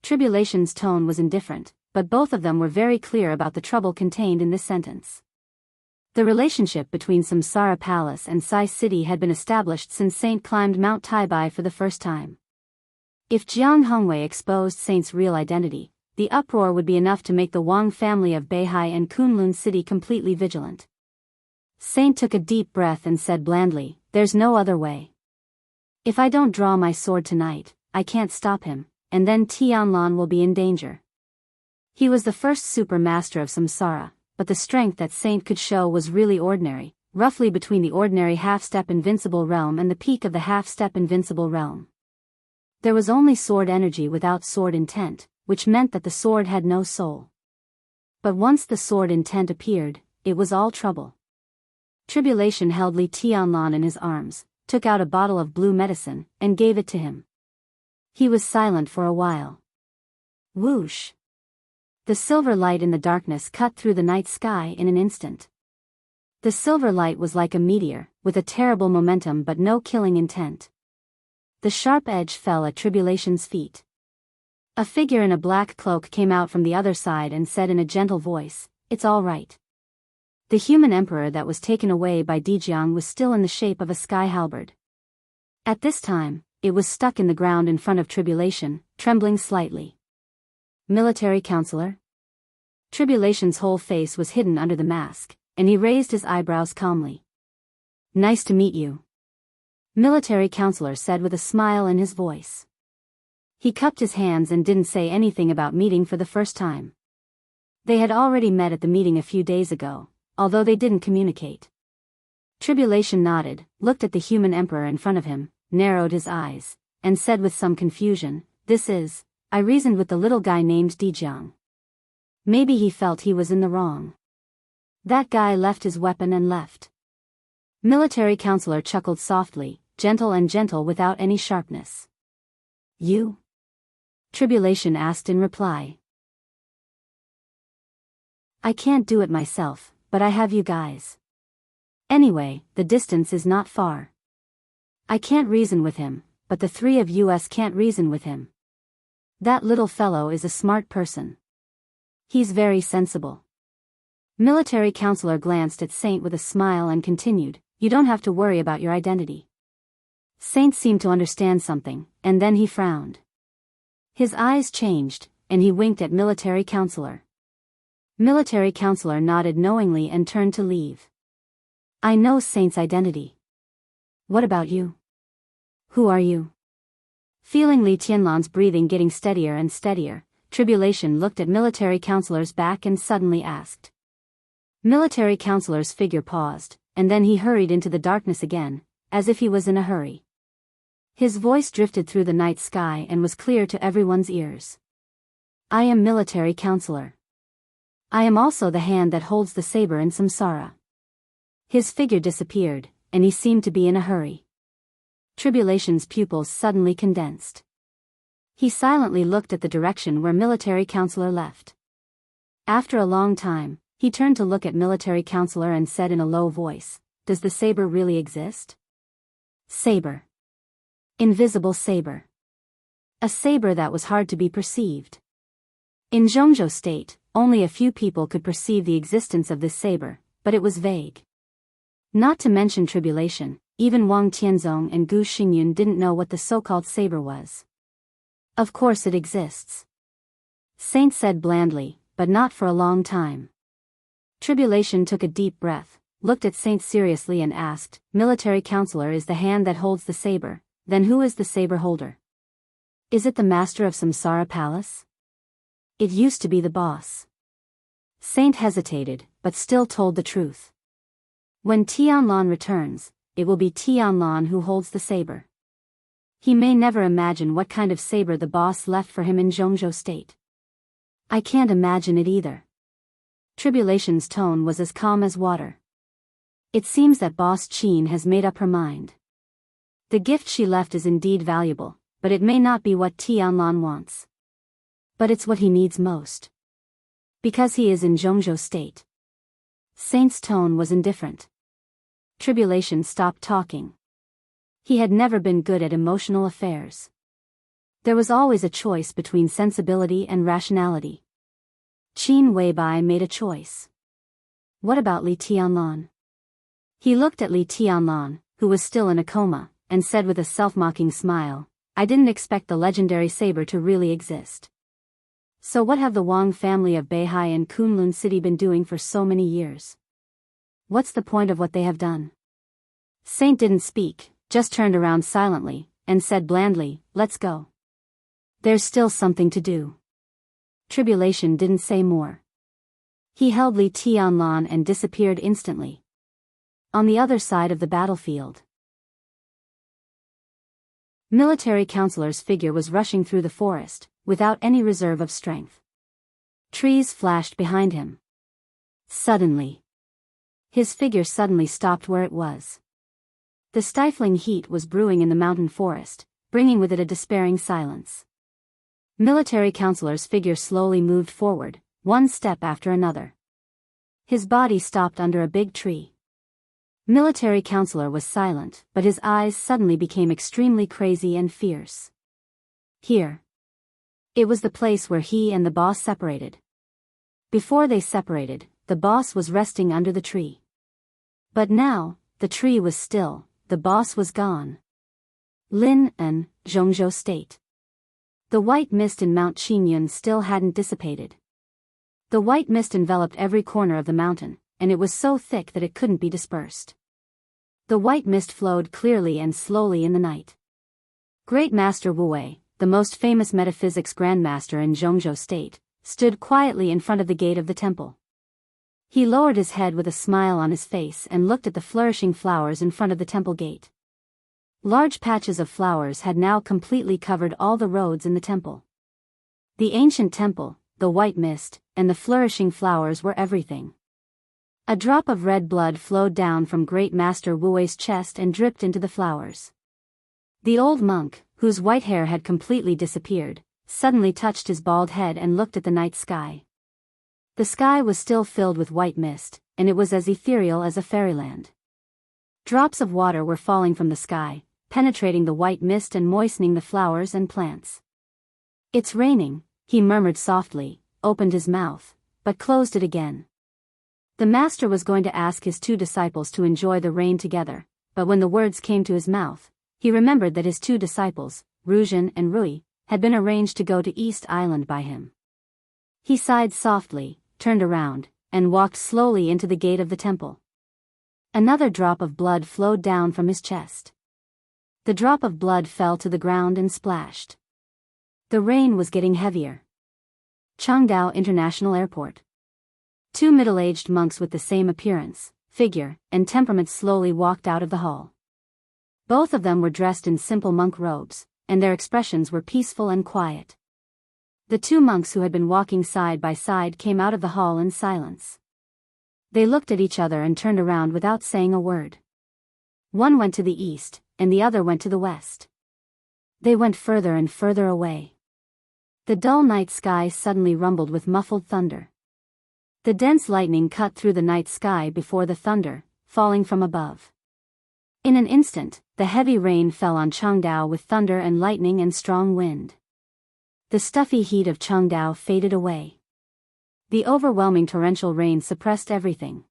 Tribulation's tone was indifferent, but both of them were very clear about the trouble contained in this sentence. The relationship between Samsara Palace and Sai City had been established since Saint climbed Mount Taibai for the first time. If Jiang Hongwei exposed Saint's real identity, the uproar would be enough to make the Wang family of Beihai and Kunlun City completely vigilant. Saint took a deep breath and said blandly, "There's no other way." If I don't draw my sword tonight, I can't stop him, and then Tianlan will be in danger. He was the first super master of samsara, but the strength that Saint could show was really ordinary, roughly between the ordinary half-step invincible realm and the peak of the half-step invincible realm. There was only sword energy without sword intent, which meant that the sword had no soul. But once the sword intent appeared, it was all trouble. Tribulation held Li Tianlan in his arms, took out a bottle of blue medicine, and gave it to him. He was silent for a while. Whoosh! The silver light in the darkness cut through the night sky in an instant. The silver light was like a meteor, with a terrible momentum but no killing intent. The sharp edge fell at Tribulation's feet. A figure in a black cloak came out from the other side and said in a gentle voice, "It's all right." The human emperor that was taken away by Jianghu was still in the shape of a sky halberd. At this time, it was stuck in the ground in front of Tribulation, trembling slightly. Military counselor? Tribulation's whole face was hidden under the mask, and he raised his eyebrows calmly. "Nice to meet you," military counselor said with a smile in his voice. He cupped his hands and didn't say anything about meeting for the first time. They had already met at the meeting a few days ago, although they didn't communicate. Tribulation nodded, looked at the human emperor in front of him, narrowed his eyes, and said with some confusion, I reasoned with the little guy named Jianghu. Maybe he felt he was in the wrong. That guy left his weapon and left." Military counselor chuckled softly, gentle without any sharpness. "You?" Tribulation asked in reply. "I can't do it myself, but I have you guys. Anyway, the distance is not far. I can't reason with him, but the three of us can't reason with him. That little fellow is a smart person. He's very sensible." Military counselor glanced at Saint with a smile and continued, "You don't have to worry about your identity." Saint seemed to understand something, and then he frowned. His eyes changed, and he winked at military counselor. Military counselor nodded knowingly and turned to leave. "I know Saint's identity. What about you? Who are you?" Feeling Li Tianlan's breathing getting steadier and steadier, Tribulation looked at military counselor's back and suddenly asked. Military counselor's figure paused, and then he hurried into the darkness again, as if he was in a hurry. His voice drifted through the night sky and was clear to everyone's ears. "I am military counselor. I am also the hand that holds the saber in samsara." His figure disappeared, and he seemed to be in a hurry. Tribulation's pupils suddenly condensed. He silently looked at the direction where military counselor left. After a long time, he turned to look at military counselor and said in a low voice, "Does the saber really exist?" Saber. Invisible saber. A saber that was hard to be perceived. In Jianghu state, only a few people could perceive the existence of this saber, but it was vague. Not to mention Tribulation, even Wang Tianzong and Gu Xingyun didn't know what the so-called saber was. "Of course it exists," Saint said blandly, "but not for a long time." Tribulation took a deep breath, looked at Saint seriously and asked, "Military counselor is the hand that holds the saber, then who is the saber holder? Is it the master of Samsara Palace? It used to be the boss." Saint hesitated, but still told the truth. "When Tianlan returns, it will be Tianlan who holds the saber. He may never imagine what kind of saber the boss left for him in Jianghu state." "I can't imagine it either." Tribulation's tone was as calm as water. "It seems that Boss Qin has made up her mind. The gift she left is indeed valuable, but it may not be what Tianlan wants. But it's what he needs most. Because he is in Jianghu state." Saint's tone was indifferent. Tribulation stopped talking. He had never been good at emotional affairs. There was always a choice between sensibility and rationality. Qin Weibai made a choice. What about Li Tianlan? He looked at Li Tianlan, who was still in a coma, and said with a self-mocking smile, "I didn't expect the legendary saber to really exist. So what have the Wang family of Beihai and Kunlun City been doing for so many years? What's the point of what they have done?" Saint didn't speak, just turned around silently, and said blandly, "Let's go. There's still something to do." Tribulation didn't say more. He held Li Tianlan and disappeared instantly. On the other side of the battlefield, military counselor's figure was rushing through the forest, without any reserve of strength. Trees flashed behind him. Suddenly, his figure suddenly stopped where it was. The stifling heat was brewing in the mountain forest, bringing with it a despairing silence. Military counselor's figure slowly moved forward, one step after another. His body stopped under a big tree. Military counselor was silent, but his eyes suddenly became extremely crazy and fierce. Here. It was the place where he and the boss separated. Before they separated, the boss was resting under the tree. But now, the tree was still, the boss was gone. Lin and Jianghu State. The white mist in Mount Qingyun still hadn't dissipated. The white mist enveloped every corner of the mountain, and it was so thick that it couldn't be dispersed. The white mist flowed clearly and slowly in the night. Great Master Wu, the most famous metaphysics grandmaster in Jianghu State, stood quietly in front of the gate of the temple. He lowered his head with a smile on his face and looked at the flourishing flowers in front of the temple gate. Large patches of flowers had now completely covered all the roads in the temple. The ancient temple, the white mist, and the flourishing flowers were everything. A drop of red blood flowed down from Great Master Wu's chest and dripped into the flowers. The old monk, whose white hair had completely disappeared, suddenly touched his bald head and looked at the night sky. The sky was still filled with white mist, and it was as ethereal as a fairyland. Drops of water were falling from the sky, penetrating the white mist and moistening the flowers and plants. "It's raining," he murmured softly, opened his mouth, but closed it again. The master was going to ask his two disciples to enjoy the rain together, but when the words came to his mouth, he remembered that his two disciples, Ruzhen and Rui, had been arranged to go to East Island by him. He sighed softly, turned around, and walked slowly into the gate of the temple. Another drop of blood flowed down from his chest. The drop of blood fell to the ground and splashed. The rain was getting heavier. Changdao International Airport. Two middle-aged monks with the same appearance, figure, and temperament slowly walked out of the hall. Both of them were dressed in simple monk robes, and their expressions were peaceful and quiet. The two monks who had been walking side by side came out of the hall in silence. They looked at each other and turned around without saying a word. One went to the east, and the other went to the west. They went further and further away. The dull night sky suddenly rumbled with muffled thunder. The dense lightning cut through the night sky before the thunder, falling from above. In an instant, the heavy rain fell on Changdao with thunder and lightning and strong wind. The stuffy heat of Changdao faded away. The overwhelming torrential rain suppressed everything.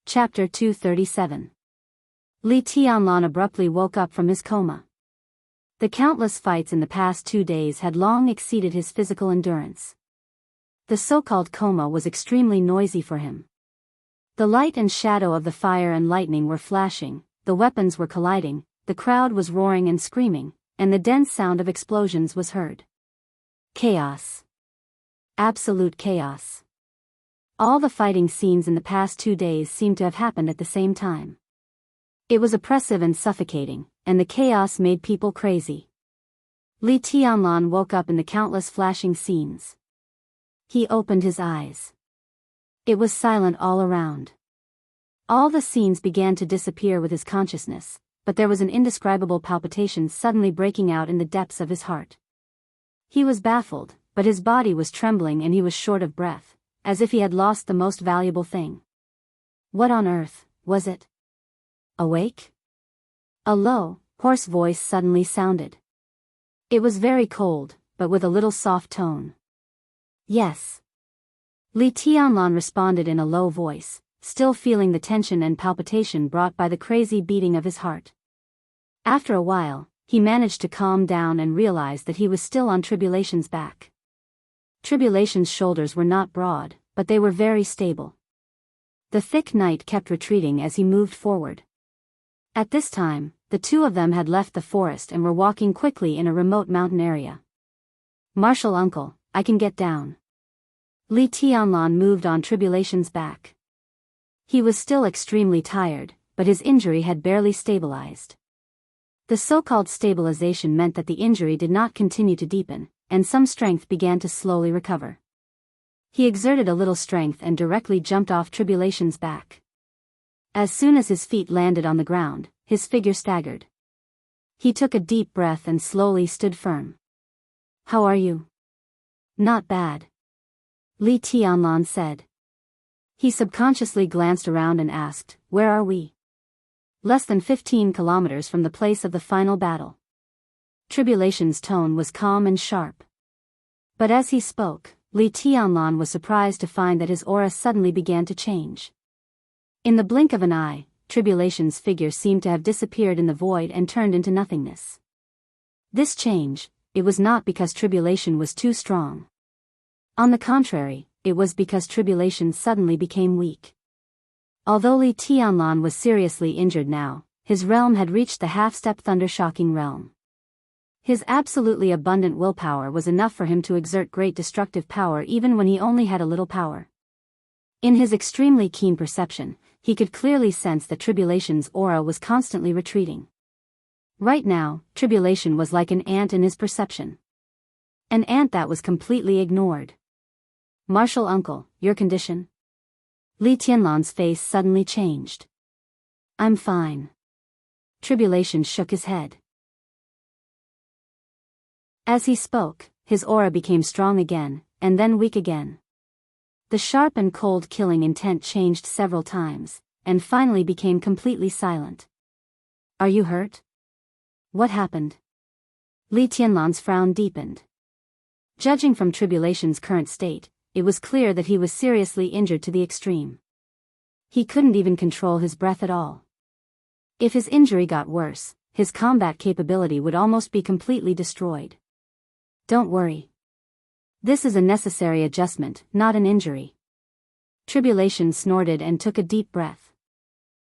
Chapter 237. Li Tianlan abruptly woke up from his coma. The countless fights in the past 2 days had long exceeded his physical endurance. The so-called coma was extremely noisy for him. The light and shadow of the fire and lightning were flashing, the weapons were colliding, the crowd was roaring and screaming, and the dense sound of explosions was heard. Chaos. Absolute chaos. All the fighting scenes in the past 2 days seemed to have happened at the same time. It was oppressive and suffocating, and the chaos made people crazy. Li Tianlan woke up in the countless flashing scenes. He opened his eyes. It was silent all around. All the scenes began to disappear with his consciousness, but there was an indescribable palpitation suddenly breaking out in the depths of his heart. He was baffled, but his body was trembling and he was short of breath, as if he had lost the most valuable thing. What on earth was it? Awake? A low, hoarse voice suddenly sounded. It was very cold, but with a little soft tone. Yes. Li Tianlan responded in a low voice, still feeling the tension and palpitation brought by the crazy beating of his heart. After a while, he managed to calm down and realized that he was still on Tribulation's back. Tribulation's shoulders were not broad, but they were very stable. The thick night kept retreating as he moved forward. At this time, the two of them had left the forest and were walking quickly in a remote mountain area. "Martial uncle, I can get down." Li Tianlan moved on Tribulation's back. He was still extremely tired, but his injury had barely stabilized. The so-called stabilization meant that the injury did not continue to deepen, and some strength began to slowly recover. He exerted a little strength and directly jumped off Tribulation's back. As soon as his feet landed on the ground, his figure staggered. He took a deep breath and slowly stood firm. "How are you?" "Not bad," Li Tianlan said. He subconsciously glanced around and asked, "Where are we?" "Less than 15 kilometers from the place of the final battle." Tribulation's tone was calm and sharp. But as he spoke, Li Tianlan was surprised to find that his aura suddenly began to change. In the blink of an eye, Tribulation's figure seemed to have disappeared in the void and turned into nothingness. This change, it was not because Tribulation was too strong. On the contrary, it was because Tribulation suddenly became weak. Although Li Tianlan was seriously injured now, his realm had reached the half-step thunder-shocking realm. His absolutely abundant willpower was enough for him to exert great destructive power even when he only had a little power. In his extremely keen perception, he could clearly sense that Tribulation's aura was constantly retreating. Right now, Tribulation was like an ant in his perception. An ant that was completely ignored. "Martial uncle, your condition?" Li Tianlan's face suddenly changed. "I'm fine." Tribulation shook his head. As he spoke, his aura became strong again, and then weak again. The sharp and cold killing intent changed several times, and finally became completely silent. "Are you hurt?" "What happened?" Li Tianlan's frown deepened. Judging from Tribulation's current state, it was clear that he was seriously injured to the extreme. He couldn't even control his breath at all. If his injury got worse, his combat capability would almost be completely destroyed. "Don't worry. This is a necessary adjustment, not an injury." Tribulation snorted and took a deep breath.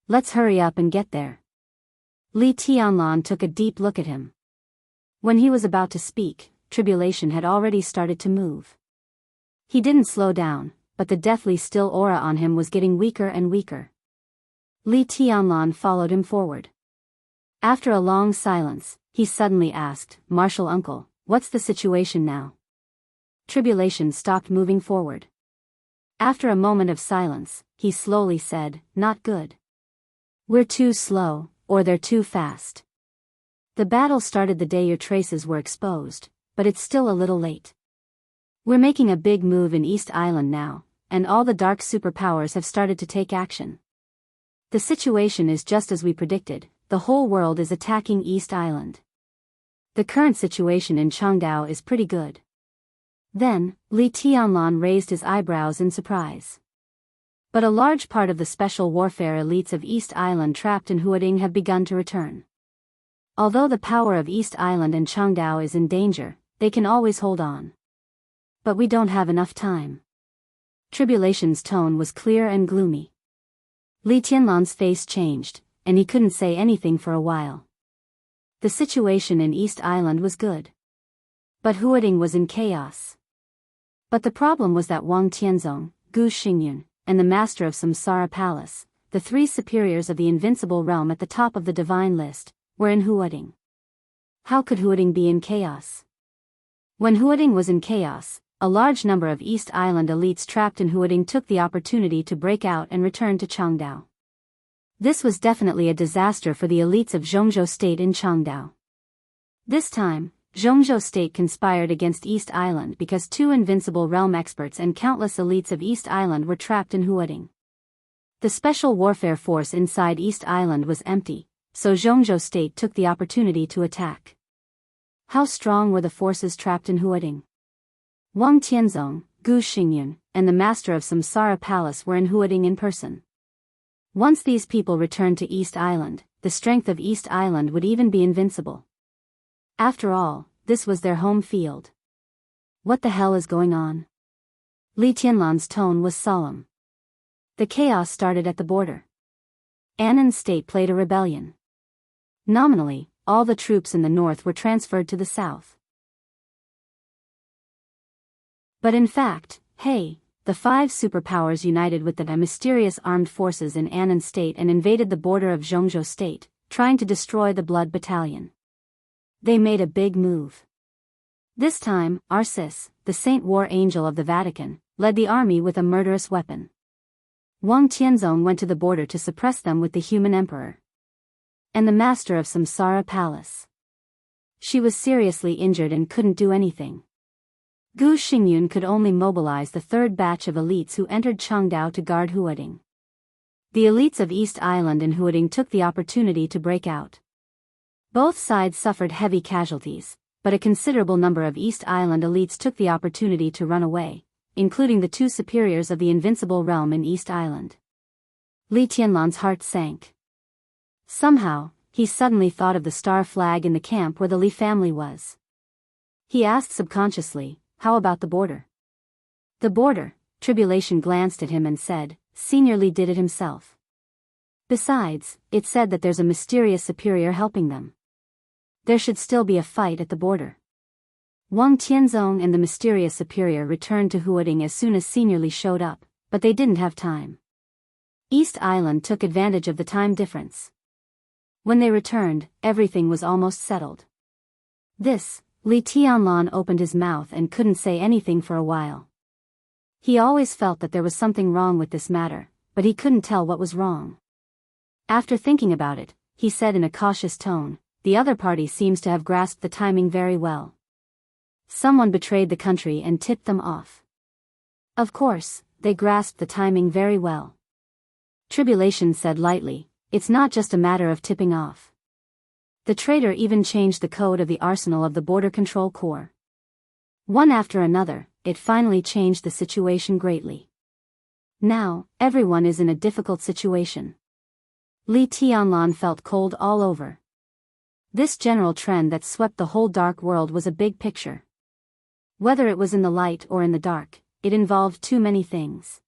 "Let's hurry up and get there." Li Tianlan took a deep look at him. When he was about to speak, Tribulation had already started to move. He didn't slow down, but the deathly still aura on him was getting weaker and weaker. Li Tianlan followed him forward. After a long silence, he suddenly asked, "Martial uncle, what's the situation now?" Tribulation stopped moving forward. After a moment of silence, he slowly said, "Not good. We're too slow, or they're too fast. The battle started the day your traces were exposed, but it's still a little late. We're making a big move in East Island now, and all the dark superpowers have started to take action. The situation is just as we predicted, the whole world is attacking East Island. The current situation in Changdao is pretty good." Then, Li Tianlan raised his eyebrows in surprise. But a large part of the special warfare elites of East Island trapped in Huading have begun to return. Although the power of East Island and Changdao is in danger, they can always hold on. But we don't have enough time. Tribulation's tone was clear and gloomy. Li Tianlan's face changed, and he couldn't say anything for a while. The situation in East Island was good. But Huading was in chaos. But the problem was that Wang Tianzong, Gu Xingyun, and the master of Samsara Palace, the three superiors of the invincible realm at the top of the divine list, were in Huading. How could Huading be in chaos? When Huading was in chaos, a large number of East Island elites trapped in Huading took the opportunity to break out and return to Changdao. This was definitely a disaster for the elites of Zhongzhou State in Changdao. This time, Zhongzhou State conspired against East Island because two invincible realm experts and countless elites of East Island were trapped in Huading. The special warfare force inside East Island was empty, so Zhongzhou State took the opportunity to attack. How strong were the forces trapped in Huading? Wang Tianzong, Gu Xingyun, and the master of Samsara Palace were in Huading in person. Once these people returned to East Island, the strength of East Island would even be invincible. After all, this was their home field. What the hell is going on? Li Tianlan's tone was solemn. The chaos started at the border. Annan's state played a rebellion. Nominally, all the troops in the north were transferred to the south. But in fact, the five superpowers united with the mysterious armed forces in Annan State and invaded the border of Jianghu State, trying to destroy the Blood Battalion. They made a big move. This time, Arcis, the Saint War Angel of the Vatican, led the army with a murderous weapon. Wang Tianzong went to the border to suppress them with the human emperor and the master of Samsara Palace. She was seriously injured and couldn't do anything. Gu Xingyun could only mobilize the third batch of elites who entered Changdao to guard Huading. The elites of East Island and Huading took the opportunity to break out. Both sides suffered heavy casualties, but a considerable number of East Island elites took the opportunity to run away, including the two superiors of the Invincible Realm in East Island. Li Tianlan's heart sank. Somehow, he suddenly thought of the star flag in the camp where the Li family was. He asked subconsciously, how about the border? The border, Tribulation glanced at him and said, Senior Li did it himself. Besides, it said that there's a mysterious superior helping them. There should still be a fight at the border. Wang Tianzong and the mysterious superior returned to Huading as soon as Senior Li showed up, but they didn't have time. East Island took advantage of the time difference. When they returned, everything was almost settled. Li Tianlan opened his mouth and couldn't say anything for a while. He always felt that there was something wrong with this matter, but he couldn't tell what was wrong. After thinking about it, he said in a cautious tone, the other party seems to have grasped the timing very well. Someone betrayed the country and tipped them off. Of course, they grasped the timing very well. Tribulation said lightly, it's not just a matter of tipping off. The traitor even changed the code of the arsenal of the Border Control Corps. One after another, it finally changed the situation greatly. Now, everyone is in a difficult situation. Li Tianlan felt cold all over. This general trend that swept the whole dark world was a big picture. Whether it was in the light or in the dark, it involved too many things.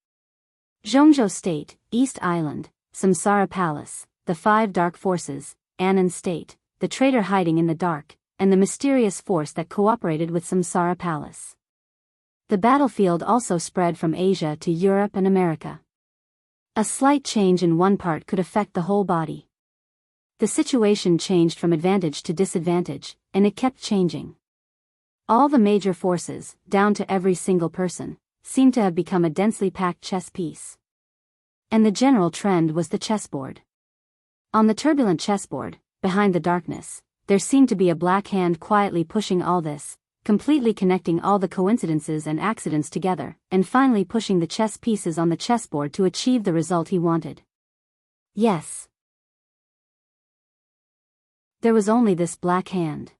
Jianghu State, East Island, Samsara Palace, the five dark forces, Annan State, the traitor hiding in the dark, and the mysterious force that cooperated with Samsara Palace. The battlefield also spread from Asia to Europe and America. A slight change in one part could affect the whole body. The situation changed from advantage to disadvantage, and it kept changing. All the major forces, down to every single person, seemed to have become a densely packed chess piece. And the general trend was the chessboard. On the turbulent chessboard, behind the darkness, there seemed to be a black hand quietly pushing all this, completely connecting all the coincidences and accidents together, and finally pushing the chess pieces on the chessboard to achieve the result he wanted. Yes. There was only this black hand.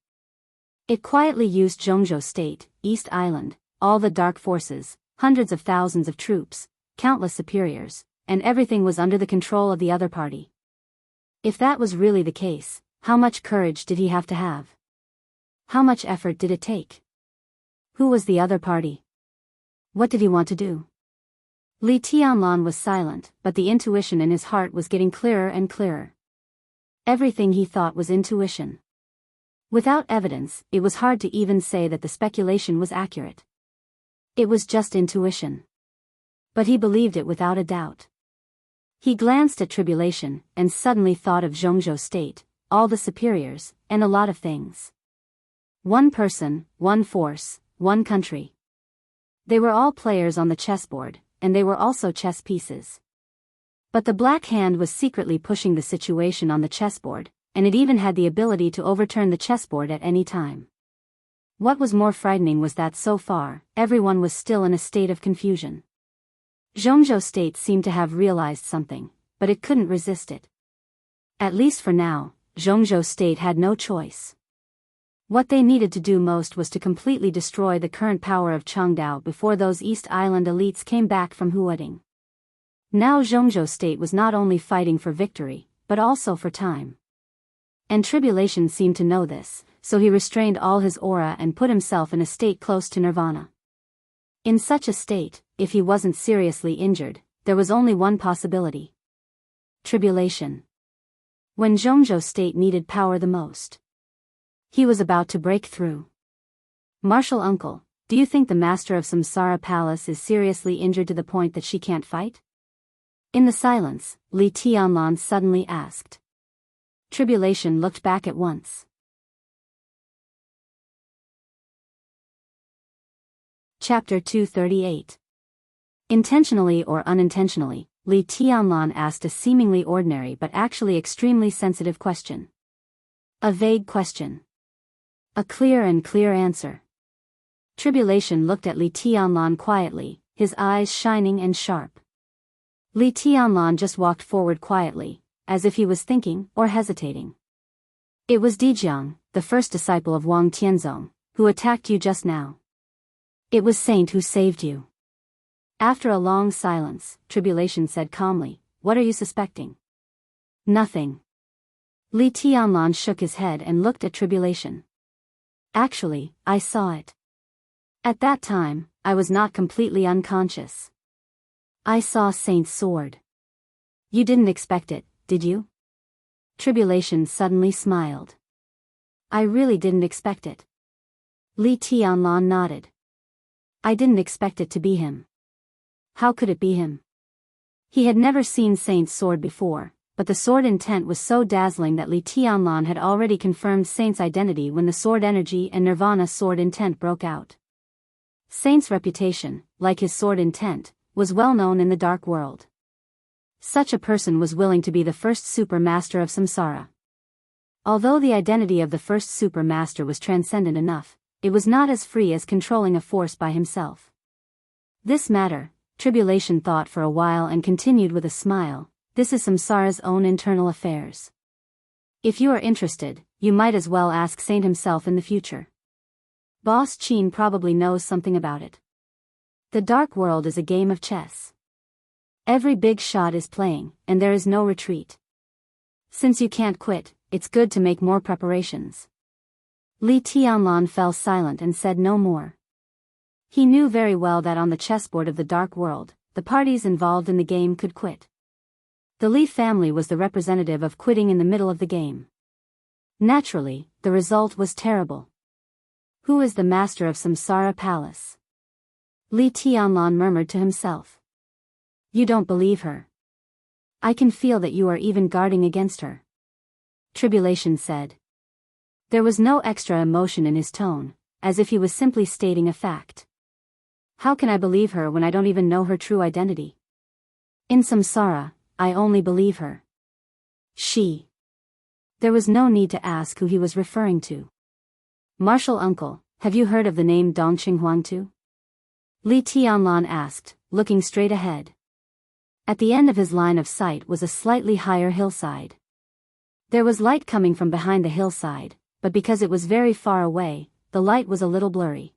It quietly used Jianghu State, East Island, all the dark forces, hundreds of thousands of troops, countless superiors, and everything was under the control of the other party. If that was really the case, how much courage did he have to have? How much effort did it take? Who was the other party? What did he want to do? Li Tianlan was silent, but the intuition in his heart was getting clearer and clearer. Everything he thought was intuition. Without evidence, it was hard to even say that the speculation was accurate. It was just intuition. But he believed it without a doubt. He glanced at Tribulation, and suddenly thought of Jianghu State, all the superiors, and a lot of things. One person, one force, one country. They were all players on the chessboard, and they were also chess pieces. But the black hand was secretly pushing the situation on the chessboard, and it even had the ability to overturn the chessboard at any time. What was more frightening was that so far, everyone was still in a state of confusion. Jianghu State seemed to have realized something, but it couldn't resist it. At least for now, Jianghu State had no choice. What they needed to do most was to completely destroy the current power of Changdao before those East Island elites came back from Huading. Now Jianghu State was not only fighting for victory, but also for time. And Tribulation seemed to know this, so he restrained all his aura and put himself in a state close to nirvana. In such a state, if he wasn't seriously injured, there was only one possibility. Tribulation. When Zhongzhou state needed power the most. He was about to break through. Martial uncle, do you think the master of Samsara Palace is seriously injured to the point that she can't fight? In the silence, Li Tianlan suddenly asked. Tribulation looked back at once. Chapter 238. Intentionally or unintentionally, Li Tianlan asked a seemingly ordinary but actually extremely sensitive question. A vague question. A clear answer. Tribulation looked at Li Tianlan quietly, his eyes shining and sharp. Li Tianlan just walked forward quietly, as if he was thinking or hesitating. It was Dijiang, the first disciple of Wang Tianzong, who attacked you just now. It was Saint who saved you. After a long silence, Tribulation said calmly, what are you suspecting? Nothing. Li Tianlan shook his head and looked at Tribulation. Actually, I saw it. At that time, I was not completely unconscious. I saw Saint's sword. You didn't expect it, did you? Tribulation suddenly smiled. I really didn't expect it. Li Tianlan nodded. I didn't expect it to be him. How could it be him? He had never seen Saint's sword before, but the sword intent was so dazzling that Li Tianlan had already confirmed Saint's identity when the sword energy and Nirvana sword intent broke out. Saint's reputation, like his sword intent, was well known in the dark world. Such a person was willing to be the first super master of samsara. Although the identity of the first super master was transcendent enough, it was not as free as controlling a force by himself. This matter, Tribulation thought for a while and continued with a smile, this is samsara's own internal affairs. If you are interested, you might as well ask Saint himself in the future. Boss Qin probably knows something about it. The dark world is a game of chess. Every big shot is playing, and there is no retreat. Since you can't quit, it's good to make more preparations. Li Tianlan fell silent and said no more. He knew very well that on the chessboard of the dark world, the parties involved in the game could quit. The Li family was the representative of quitting in the middle of the game. Naturally, the result was terrible. Who is the master of Samsara Palace? Li Tianlan murmured to himself. You don't believe her. I can feel that you are even guarding against her. Tribulation said. There was no extra emotion in his tone, as if he was simply stating a fact. How can I believe her when I don't even know her true identity? In samsara, I only believe her. She. There was no need to ask who he was referring to. Martial uncle, have you heard of the name Dongqing Huangtu? Li Tianlan asked, looking straight ahead. At the end of his line of sight was a slightly higher hillside. There was light coming from behind the hillside, but because it was very far away, the light was a little blurry.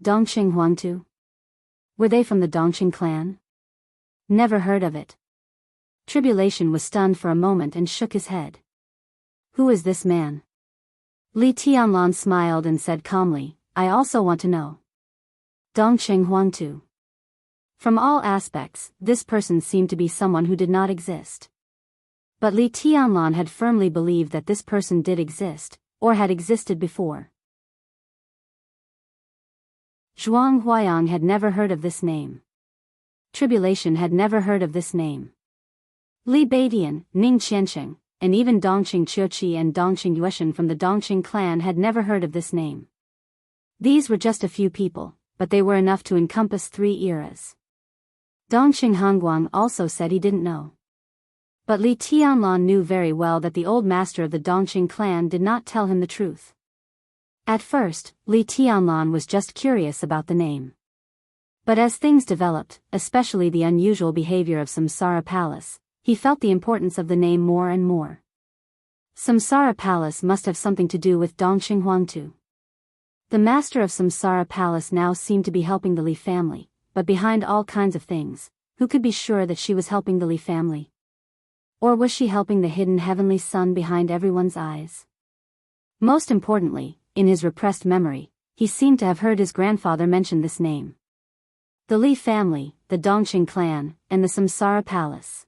Dongqing Huangtu? Were they from the Dongqing clan? Never heard of it. Tribulation was stunned for a moment and shook his head. Who is this man? Li Tianlan smiled and said calmly, I also want to know. Dongqing Huangtu. From all aspects, this person seemed to be someone who did not exist. But Li Tianlan had firmly believed that this person did exist, or had existed before. Zhuang Huayang had never heard of this name. Tribulation had never heard of this name. Li Beidian, Ning Qiansheng, and even Dongqing Qiuqi and Dongqing Yueshan from the Dongqing clan had never heard of this name. These were just a few people, but they were enough to encompass 3 eras. Dongqing Hongguang also said he didn't know. But Li Tianlan knew very well that the old master of the Dongqing clan did not tell him the truth. At first, Li Tianlan was just curious about the name. But as things developed, especially the unusual behavior of Samsara Palace, he felt the importance of the name more and more. Samsara Palace must have something to do with Dongqing Huangtu. The master of Samsara Palace now seemed to be helping the Li family, but behind all kinds of things, who could be sure that she was helping the Li family? Or was she helping the hidden heavenly sun behind everyone's eyes? Most importantly, in his repressed memory, he seemed to have heard his grandfather mention this name. The Li family, the Dongqing clan, and the Samsara Palace.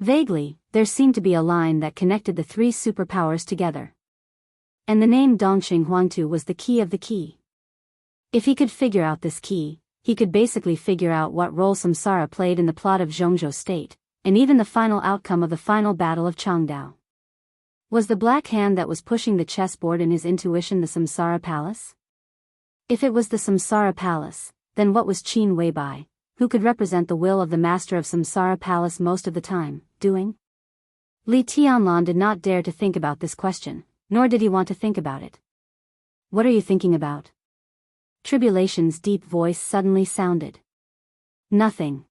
Vaguely, there seemed to be a line that connected the three superpowers together. And the name Dongxing Huangtu was the key of the key. If he could figure out this key, he could basically figure out what role samsara played in the plot of Zhongzhou State, and even the final outcome of the final battle of Changdao. Was the black hand that was pushing the chessboard in his intuition the Samsara Palace? If it was the Samsara Palace, then what was Qin Weibai, who could represent the will of the master of Samsara Palace most of the time, doing? Li Tianlan did not dare to think about this question, nor did he want to think about it. What are you thinking about? Tribulation's deep voice suddenly sounded. Nothing.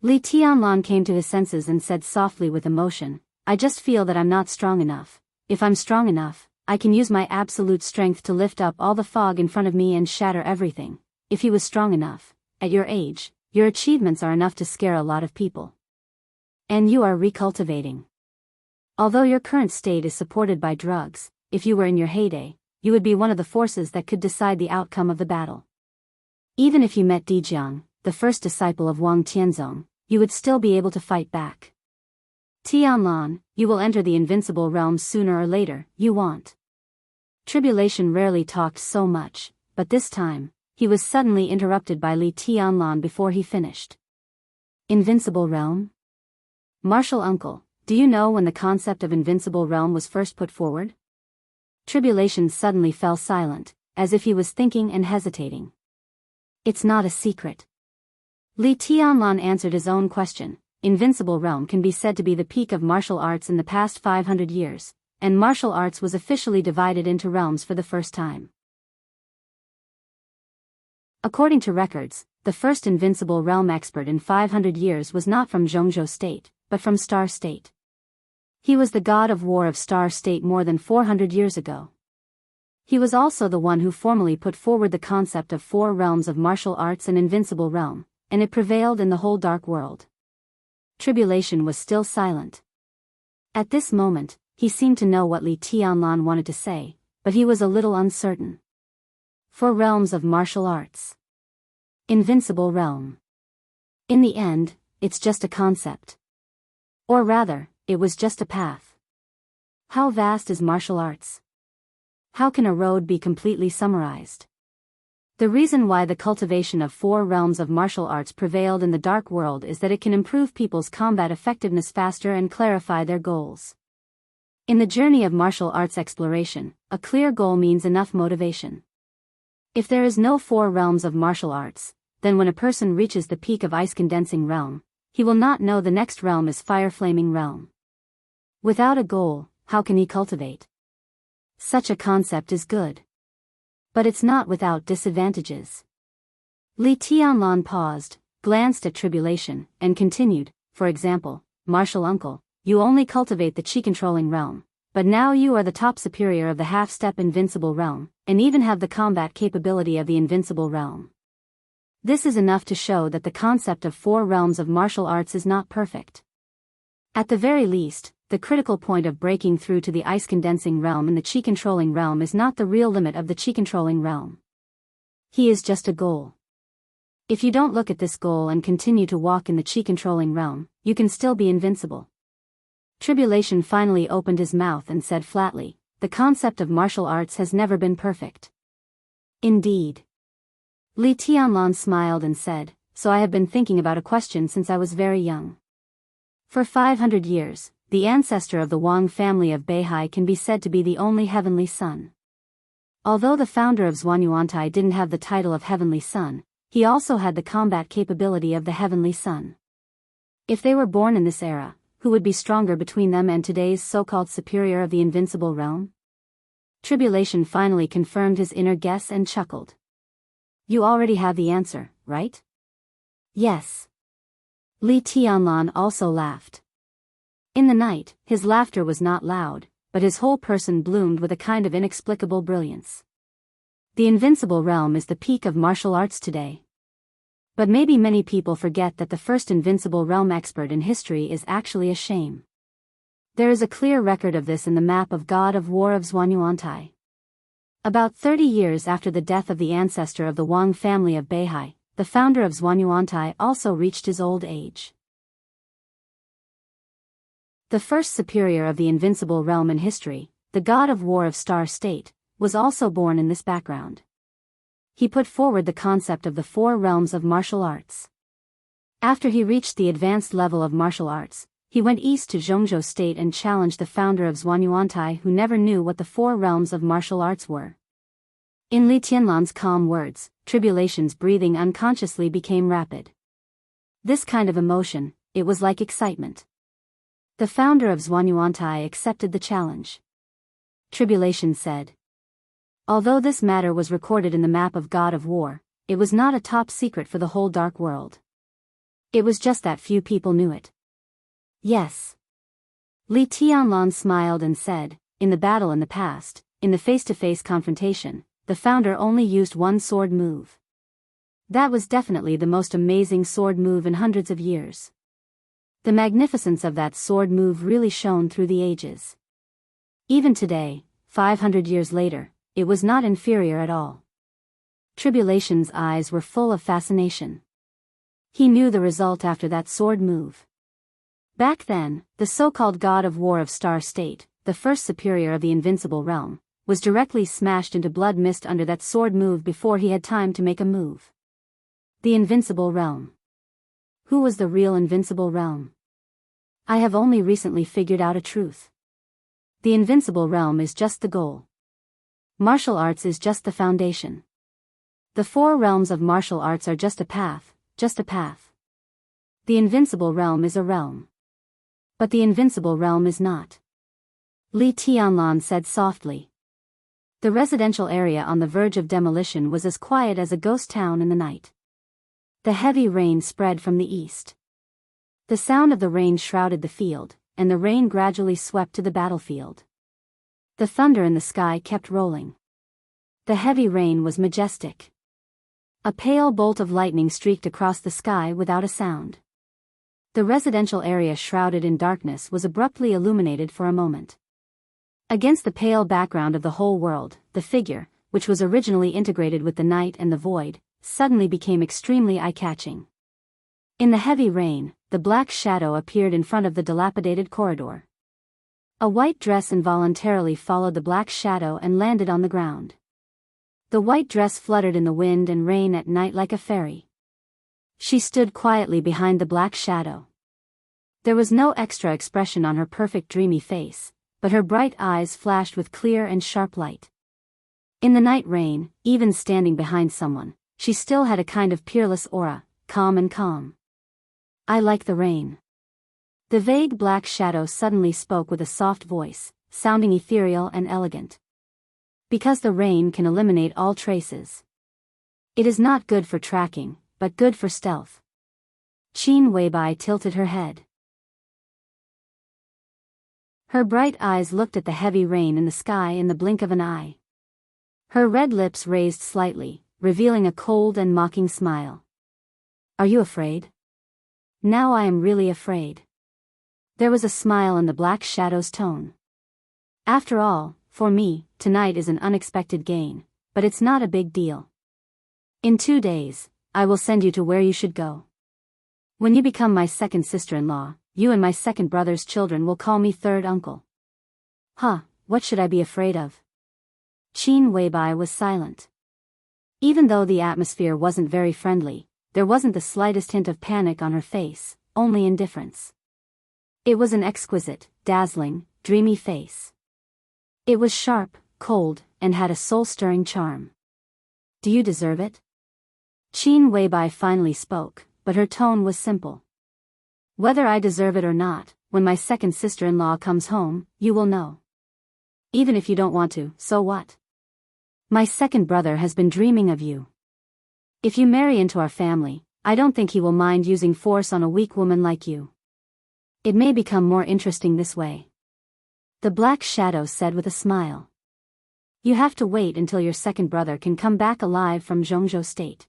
Li Tianlan came to his senses and said softly with emotion, I just feel that I'm not strong enough. If I'm strong enough, I can use my absolute strength to lift up all the fog in front of me and shatter everything. If he was strong enough, at your age, your achievements are enough to scare a lot of people. And you are recultivating. Although your current state is supported by drugs, if you were in your heyday, you would be one of the forces that could decide the outcome of the battle. Even if you met Dijiang, the first disciple of Wang Tianzong, you would still be able to fight back. Tianlan, you will enter the invincible realm sooner or later, you want. Tribulation rarely talked so much, but this time, he was suddenly interrupted by Li Tianlan before he finished. Invincible realm? Martial uncle, do you know when the concept of invincible realm was first put forward? Tribulation suddenly fell silent, as if he was thinking and hesitating. It's not a secret. Li Tianlan answered his own question. Invincible realm can be said to be the peak of martial arts in the past 500 years, and martial arts was officially divided into realms for the first time. According to records, the first invincible realm expert in 500 years was not from Zhongzhou State, but from Star State. He was the god of war of Star State more than 400 years ago. He was also the one who formally put forward the concept of 4 realms of martial arts and invincible realm, and it prevailed in the whole dark world. Tribulation was still silent. At this moment, he seemed to know what Li Tianlan wanted to say, but he was a little uncertain. 4 realms of martial arts. Invincible realm. In the end, it's just a concept. Or rather, it was just a path. How vast is martial arts? How can a road be completely summarized? The reason why the cultivation of 4 realms of martial arts prevailed in the dark world is that it can improve people's combat effectiveness faster and clarify their goals. In the journey of martial arts exploration, a clear goal means enough motivation. If there is no 4 realms of martial arts, then when a person reaches the peak of ice condensing realm, he will not know the next realm is fire flaming realm. Without a goal, how can he cultivate? Such a concept is good. But it's not without disadvantages. Li Tianlan paused, glanced at Tribulation, and continued, for example, Martial Uncle, you only cultivate the chi-controlling realm, but now you are the top superior of the half-step invincible realm, and even have the combat capability of the invincible realm. This is enough to show that the concept of 4 realms of martial arts is not perfect. At the very least, the critical point of breaking through to the ice-condensing realm and the chi-controlling realm is not the real limit of the chi-controlling realm. He is just a goal. If you don't look at this goal and continue to walk in the chi-controlling realm, you can still be invincible. Tribulation finally opened his mouth and said flatly, the concept of martial arts has never been perfect. Indeed. Li Tianlan smiled and said, so I have been thinking about a question since I was very young. For 500 years, the ancestor of the Wang family of Beihai can be said to be the only heavenly son. Although the founder of Zhuanyuantai didn't have the title of heavenly son, he also had the combat capability of the heavenly son. If they were born in this era, who would be stronger between them and today's so-called superior of the invincible realm? Tribulation finally confirmed his inner guess and chuckled. You already have the answer, right? Yes. Li Tianlan also laughed. In the night, his laughter was not loud, but his whole person bloomed with a kind of inexplicable brilliance. The invincible realm is the peak of martial arts today. But maybe many people forget that the first invincible realm expert in history is actually a shame. There is a clear record of this in the map of God of War of Zhuanyuantai. About 30 years after the death of the ancestor of the Wang family of Beihai, the founder of Zhuanyuantai also reached his old age. The first superior of the invincible realm in history, the god of war of Star State, was also born in this background. He put forward the concept of the four realms of martial arts. After he reached the advanced level of martial arts, he went east to Jianghu State and challenged the founder of Zhuanyuantai, who never knew what the four realms of martial arts were. In Li Tianlan's calm words, Tribulation's breathing unconsciously became rapid. This kind of emotion, it was like excitement. The founder of Zhuanyuantai accepted the challenge. Tribulation said. Although this matter was recorded in the map of God of War, it was not a top secret for the whole dark world. It was just that few people knew it. Yes. Li Tianlan smiled and said, in the battle in the past, in the face-to-face confrontation, the founder only used one sword move. That was definitely the most amazing sword move in hundreds of years. The magnificence of that sword move really shone through the ages. Even today, 500 years later, it was not inferior at all. Tribulation's eyes were full of fascination. He knew the result after that sword move. Back then, the so-called god of war of Star State, the first superior of the invincible realm, was directly smashed into blood mist under that sword move before he had time to make a move. The invincible realm. Who was the real invincible realm? I have only recently figured out a truth. The invincible realm is just the goal. Martial arts is just the foundation. The four realms of martial arts are just a path, just a path. The invincible realm is a realm. But the invincible realm is not. Li Tianlan said softly. The residential area on the verge of demolition was as quiet as a ghost town in the night. The heavy rain spread from the east. The sound of the rain shrouded the field, and the rain gradually swept to the battlefield. The thunder in the sky kept rolling. The heavy rain was majestic. A pale bolt of lightning streaked across the sky without a sound. The residential area shrouded in darkness was abruptly illuminated for a moment. Against the pale background of the whole world, the figure, which was originally integrated with the night and the void, suddenly became extremely eye-catching. In the heavy rain, the black shadow appeared in front of the dilapidated corridor. A white dress involuntarily followed the black shadow and landed on the ground. The white dress fluttered in the wind and rain at night like a fairy. She stood quietly behind the black shadow. There was no extra expression on her perfect dreamy face, but her bright eyes flashed with clear and sharp light. In the night rain, even standing behind someone, she still had a kind of peerless aura, calm and calm. I like the rain. The vague black shadow suddenly spoke with a soft voice, sounding ethereal and elegant. Because the rain can eliminate all traces. It is not good for tracking, but good for stealth. Qin Weibai tilted her head. Her bright eyes looked at the heavy rain in the sky in the blink of an eye. Her red lips raised slightly, revealing a cold and mocking smile. Are you afraid? Now I am really afraid. There was a smile in the black shadow's tone. After all, for me, tonight is an unexpected gain, but it's not a big deal. In 2 days, I will send you to where you should go. When you become my second sister-in-law, you and my second brother's children will call me third uncle. Huh, what should I be afraid of? Qin Weibai was silent. Even though the atmosphere wasn't very friendly, there wasn't the slightest hint of panic on her face, only indifference. It was an exquisite, dazzling, dreamy face. It was sharp, cold, and had a soul-stirring charm. Do you deserve it? Qin Weibai finally spoke, but her tone was simple. Whether I deserve it or not, when my second sister-in-law comes home, you will know. Even if you don't want to, so what? My second brother has been dreaming of you. If you marry into our family, I don't think he will mind using force on a weak woman like you. It may become more interesting this way. The black shadow said with a smile. You have to wait until your second brother can come back alive from Jianghu State.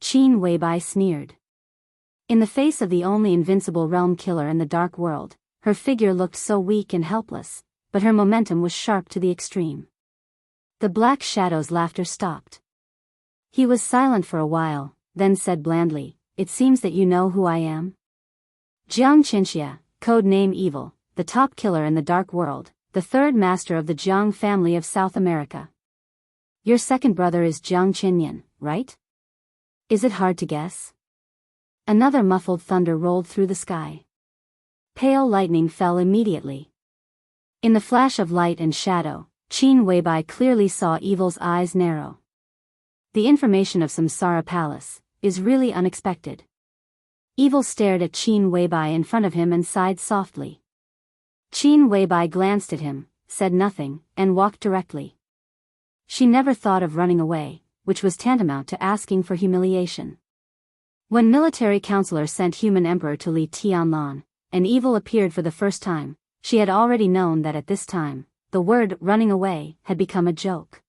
Qin Weibai sneered. In the face of the only invincible realm killer in the dark world, her figure looked so weak and helpless, but her momentum was sharp to the extreme. The black shadow's laughter stopped. He was silent for a while, then said blandly, It seems that you know who I am? Wuxia Xianxia, code name Evil, the top killer in the dark world, the third master of the Jiang family of South America. Your second brother is Jiang Qinyan, right? Is it hard to guess? Another muffled thunder rolled through the sky. Pale lightning fell immediately. In the flash of light and shadow, Qin Weibai clearly saw Evil's eyes narrow. The information of Samsara Palace is really unexpected. Evil stared at Qin Weibai in front of him and sighed softly. Qin Weibai glanced at him, said nothing, and walked directly. She never thought of running away, which was tantamount to asking for humiliation. When military counselor sent human emperor to Li Tianlan, and Evil appeared for the first time, she had already known that at this time, the word running away had become a joke.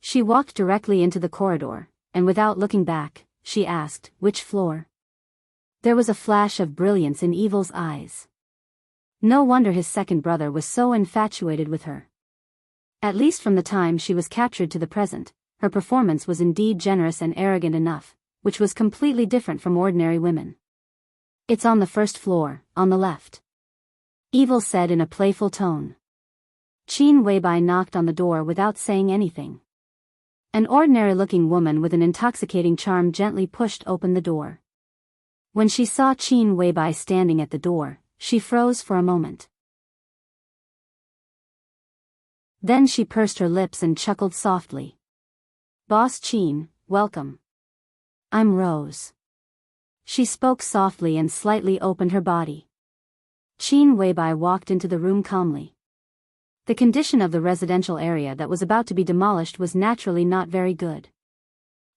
She walked directly into the corridor, and without looking back, she asked, which floor? There was a flash of brilliance in Evil's eyes. No wonder his second brother was so infatuated with her. At least from the time she was captured to the present, her performance was indeed generous and arrogant enough, which was completely different from ordinary women. It's on the first floor, on the left. Evil said in a playful tone. Qin Weibai knocked on the door without saying anything. An ordinary-looking woman with an intoxicating charm gently pushed open the door. When she saw Qin Weibai standing at the door, she froze for a moment. Then she pursed her lips and chuckled softly. Boss Qin, welcome. I'm Rose. She spoke softly and slightly opened her body. Qin Weibai walked into the room calmly. The condition of the residential area that was about to be demolished was naturally not very good.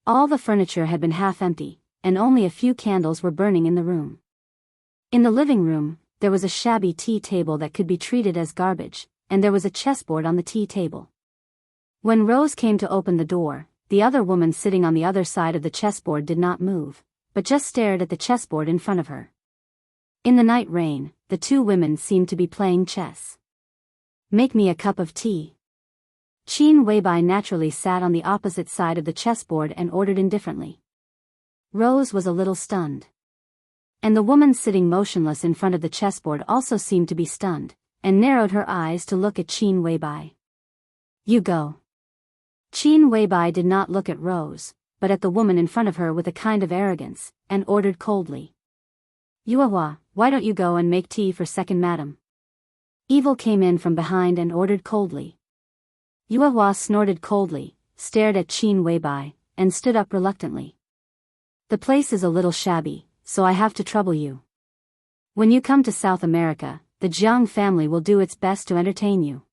All the furniture had been half empty, and only a few candles were burning in the room. In the living room, there was a shabby tea table that could be treated as garbage, and there was a chessboard on the tea table. When Rose came to open the door, the other woman sitting on the other side of the chessboard did not move, but just stared at the chessboard in front of her. In the night rain, the two women seemed to be playing chess. Make me a cup of tea. Qin Weibai naturally sat on the opposite side of the chessboard and ordered indifferently. Rose was a little stunned. And the woman sitting motionless in front of the chessboard also seemed to be stunned, and narrowed her eyes to look at Qin Weibai. You go. Qin Weibai did not look at Rose, but at the woman in front of her with a kind of arrogance, and ordered coldly. Yuehua, why don't you go and make tea for second madam? Evil came in from behind and ordered coldly. Yuehua snorted coldly, stared at Qin Weibai, and stood up reluctantly. The place is a little shabby, so I have to trouble you. When you come to South America, the Jiang family will do its best to entertain you.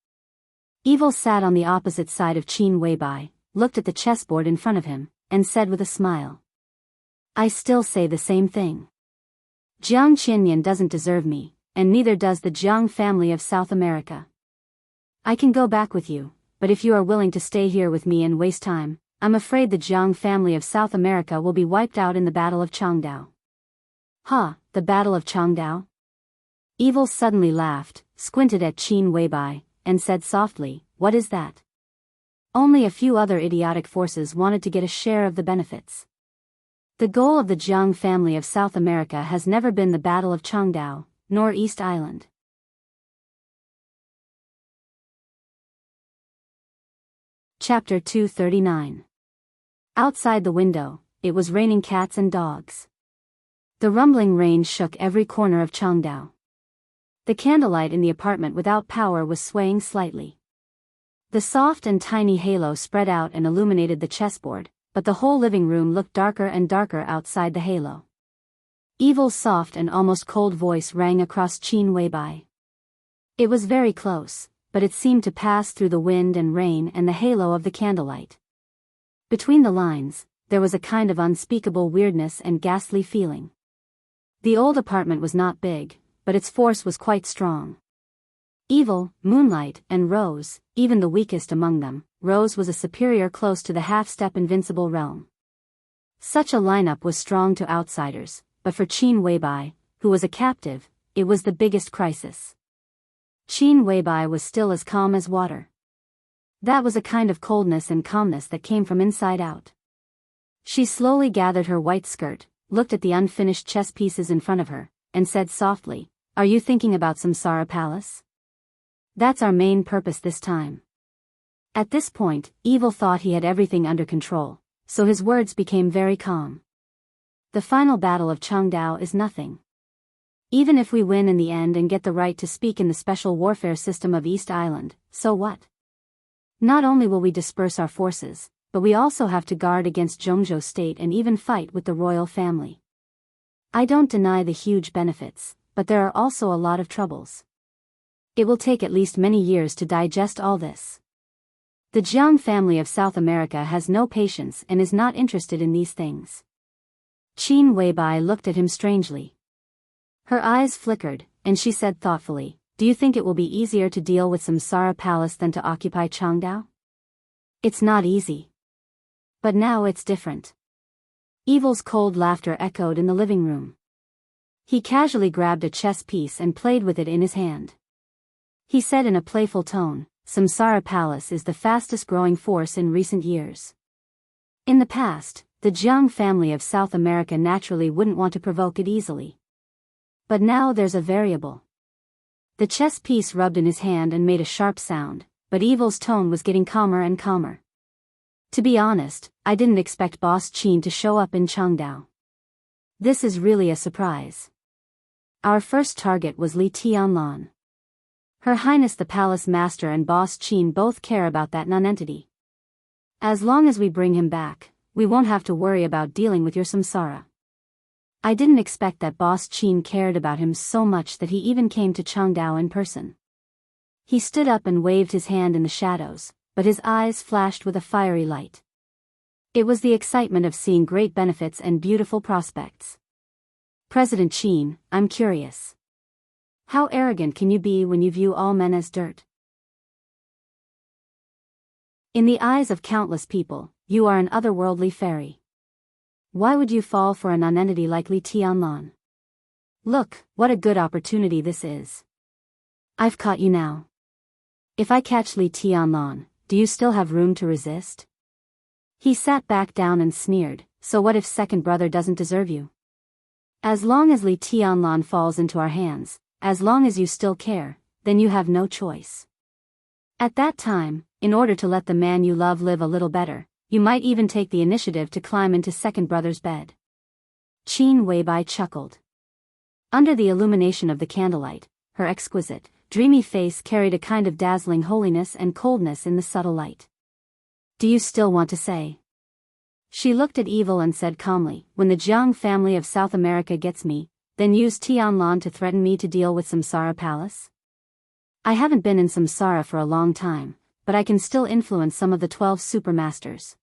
Evil sat on the opposite side of Qin Weibai, looked at the chessboard in front of him, and said with a smile. I still say the same thing. Jiang Qinyan doesn't deserve me, and neither does the Jiang family of South America. I can go back with you, but if you are willing to stay here with me and waste time, I'm afraid the Jiang family of South America will be wiped out in the Battle of Changdao. Ha, the Battle of Changdao? Evil suddenly laughed, squinted at Qin Weibai, and said softly, what is that? Only a few other idiotic forces wanted to get a share of the benefits. The goal of the Jiang family of South America has never been the Battle of Changdao, nor East Island. Chapter 239. Outside the window, it was raining cats and dogs. The rumbling rain shook every corner of Changdao. The candlelight in the apartment without power was swaying slightly. The soft and tiny halo spread out and illuminated the chessboard, but the whole living room looked darker and darker outside the halo. Evil's soft and almost cold voice rang across Qin Weibai. It was very close, but it seemed to pass through the wind and rain and the halo of the candlelight. Between the lines, there was a kind of unspeakable weirdness and ghastly feeling. The old apartment was not big, but its force was quite strong. Evil, Moonlight, and Rose, even the weakest among them, Rose was a superior close to the half-step invincible realm. Such a lineup was strong to outsiders, but for Qin Weibai, who was a captive, it was the biggest crisis. Qin Weibai was still as calm as water. That was a kind of coldness and calmness that came from inside out. She slowly gathered her white skirt, looked at the unfinished chess pieces in front of her, and said softly, Are you thinking about Samsara Palace? That's our main purpose this time. At this point, Evil thought he had everything under control, so his words became very calm. The final battle of Changdao is nothing. Even if we win in the end and get the right to speak in the special warfare system of East Island, so what? Not only will we disperse our forces, but we also have to guard against Zhongzhou state and even fight with the royal family. I don't deny the huge benefits, but there are also a lot of troubles. It will take at least many years to digest all this. The Jiang family of South America has no patience and is not interested in these things. Qin Weibai looked at him strangely. Her eyes flickered, and she said thoughtfully, "Do you think it will be easier to deal with Samsara Palace than to occupy Changdao?" "It's not easy. But now it's different." Evil's cold laughter echoed in the living room. He casually grabbed a chess piece and played with it in his hand. He said in a playful tone, "Samsara Palace is the fastest growing force in recent years. In the past, the Jiang family of South America naturally wouldn't want to provoke it easily. But now there's a variable." The chess piece rubbed in his hand and made a sharp sound, but Evil's tone was getting calmer and calmer. "To be honest, I didn't expect Boss Qin to show up in Changdao. This is really a surprise. Our first target was Li Tianlan. Her Highness the Palace Master and Boss Qin both care about that nonentity. As long as we bring him back, we won't have to worry about dealing with your samsara. I didn't expect that Boss Qin cared about him so much that he even came to Changdao in person." He stood up and waved his hand in the shadows, but his eyes flashed with a fiery light. It was the excitement of seeing great benefits and beautiful prospects. "President Qin, I'm curious. How arrogant can you be when you view all men as dirt? In the eyes of countless people, you are an otherworldly fairy. Why would you fall for a nonentity like Li Tianlan? Look, what a good opportunity this is. I've caught you now. If I catch Li Tianlan, do you still have room to resist?" He sat back down and sneered, "So what if second brother doesn't deserve you? As long as Li Tianlan falls into our hands, as long as you still care, then you have no choice. At that time, in order to let the man you love live a little better, you might even take the initiative to climb into second brother's bed." Qin Weibai chuckled. Under the illumination of the candlelight, her exquisite, dreamy face carried a kind of dazzling holiness and coldness in the subtle light. "Do you still want to say?" She looked at Evil and said calmly, "When the Jiang family of South America gets me, then use Tianlan to threaten me to deal with Samsara Palace? I haven't been in Samsara for a long time, but I can still influence some of the 12 supermasters.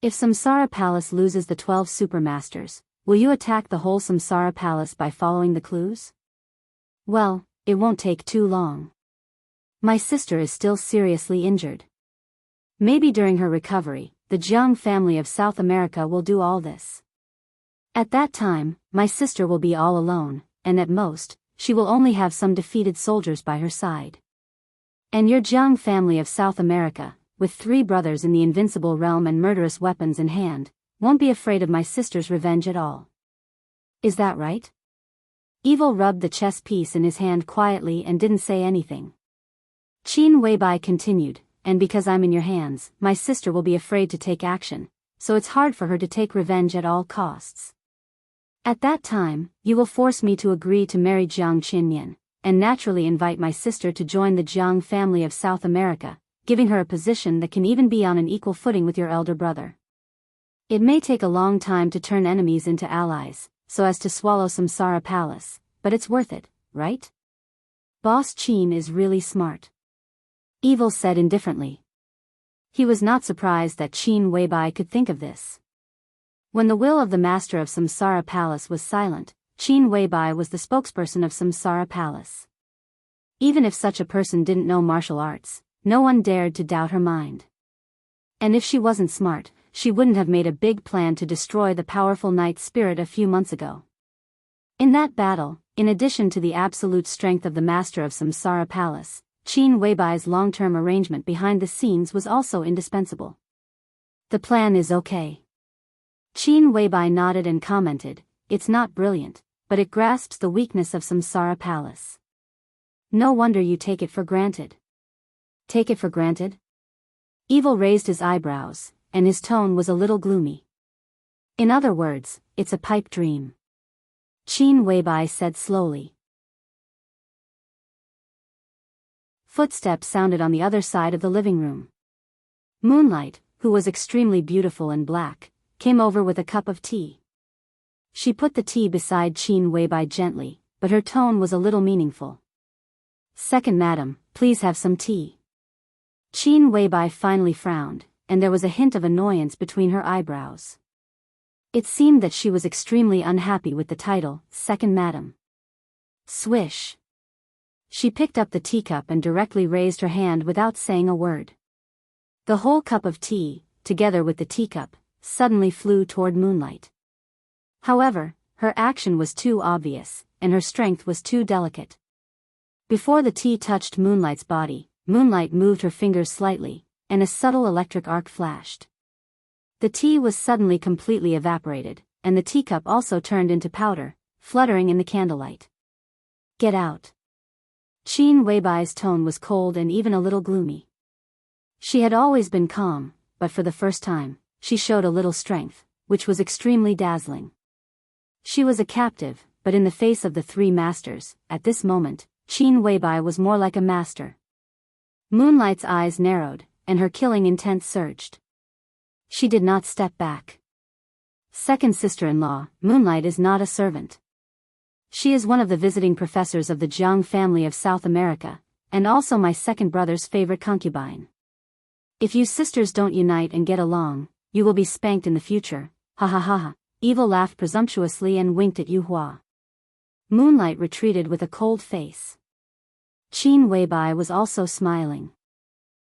If Samsara Palace loses the 12 supermasters, will you attack the whole Samsara Palace by following the clues? Well, it won't take too long. My sister is still seriously injured. Maybe during her recovery, the Jiang family of South America will do all this. At that time, my sister will be all alone, and at most, she will only have some defeated soldiers by her side. And your Jiang family of South America, with 3 brothers in the invincible realm and murderous weapons in hand, won't be afraid of my sister's revenge at all. Is that right?" Evil rubbed the chess piece in his hand quietly and didn't say anything. Qin Weibai continued, "And because I'm in your hands, my sister will be afraid to take action, so it's hard for her to take revenge at all costs. At that time, you will force me to agree to marry Jiang Qinyan, and naturally invite my sister to join the Jiang family of South America, giving her a position that can even be on an equal footing with your elder brother. It may take a long time to turn enemies into allies, so as to swallow Samsara Palace, but it's worth it, right? Boss Qin is really smart." Evil said indifferently. He was not surprised that Qin Weibai could think of this. When the will of the master of Samsara Palace was silent, Qin Weibai was the spokesperson of Samsara Palace. Even if such a person didn't know martial arts, no one dared to doubt her mind. And if she wasn't smart, she wouldn't have made a big plan to destroy the powerful Night Spirit a few months ago. In that battle, in addition to the absolute strength of the master of Samsara Palace, Qin Weibai's long-term arrangement behind the scenes was also indispensable. "The plan is okay." Qin Weibai nodded and commented, "It's not brilliant, but it grasps the weakness of Samsara Palace. No wonder you take it for granted. Take it for granted? Evil raised his eyebrows, and his tone was a little gloomy. In other words, it's a pipe dream. Qin Weibai said slowly. Footsteps sounded on the other side of the living room. Moonlight, who was extremely beautiful and black, came over with a cup of tea. She put the tea beside Qin Weibai gently, but her tone was a little meaningful. "Second madam, please have some tea." Qin Weibai finally frowned, and there was a hint of annoyance between her eyebrows. It seemed that she was extremely unhappy with the title, Second Madam. Swish. She picked up the teacup and directly raised her hand without saying a word. The whole cup of tea, together with the teacup, suddenly flew toward Moonlight. However, her action was too obvious, and her strength was too delicate. Before the tea touched Moonlight's body, Moonlight moved her fingers slightly, and a subtle electric arc flashed. The tea was suddenly completely evaporated, and the teacup also turned into powder, fluttering in the candlelight. "Get out." Qin Weibai's tone was cold and even a little gloomy. She had always been calm, but for the first time, she showed a little strength, which was extremely dazzling. She was a captive, but in the face of the three masters, at this moment, Qin Weibai was more like a master. Moonlight's eyes narrowed, and her killing intent surged. She did not step back. "Second sister-in-law, Moonlight is not a servant. She is one of the visiting professors of the Jianghu family of South America, and also my second brother's favorite concubine. If you sisters don't unite and get along, you will be spanked in the future, ha ha ha ha." Evil laughed presumptuously and winked at Yu Hua. Moonlight retreated with a cold face. Qin Weibai was also smiling.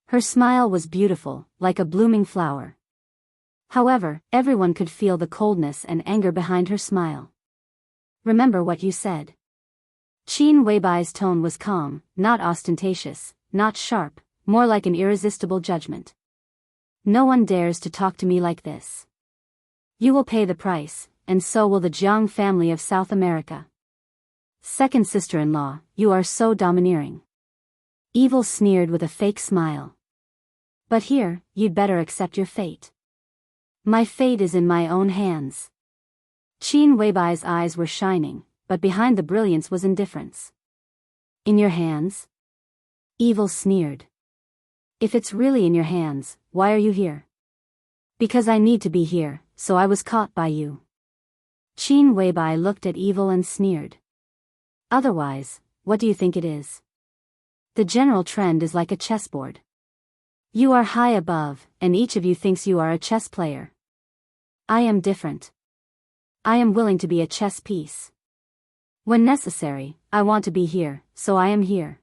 Her smile was beautiful, like a blooming flower. However, everyone could feel the coldness and anger behind her smile. "Remember what you said." Qin Weibai's tone was calm, not ostentatious, not sharp, more like an irresistible judgment. "No one dares to talk to me like this. You will pay the price, and so will the Jianghu family of South America. Second sister-in-law, you are so domineering." Evil sneered with a fake smile. "But here, you'd better accept your fate." "My fate is in my own hands." Qin Weibai's eyes were shining, but behind the brilliance was indifference. "In your hands?" Evil sneered. "If it's really in your hands, why are you here?" "Because I need to be here, so I was caught by you." Qin Weibai looked at Evil and sneered. "Otherwise, what do you think it is? The general trend is like a chessboard. You are high above, and each of you thinks you are a chess player. I am different. I am willing to be a chess piece. When necessary, I want to be here, so I am here.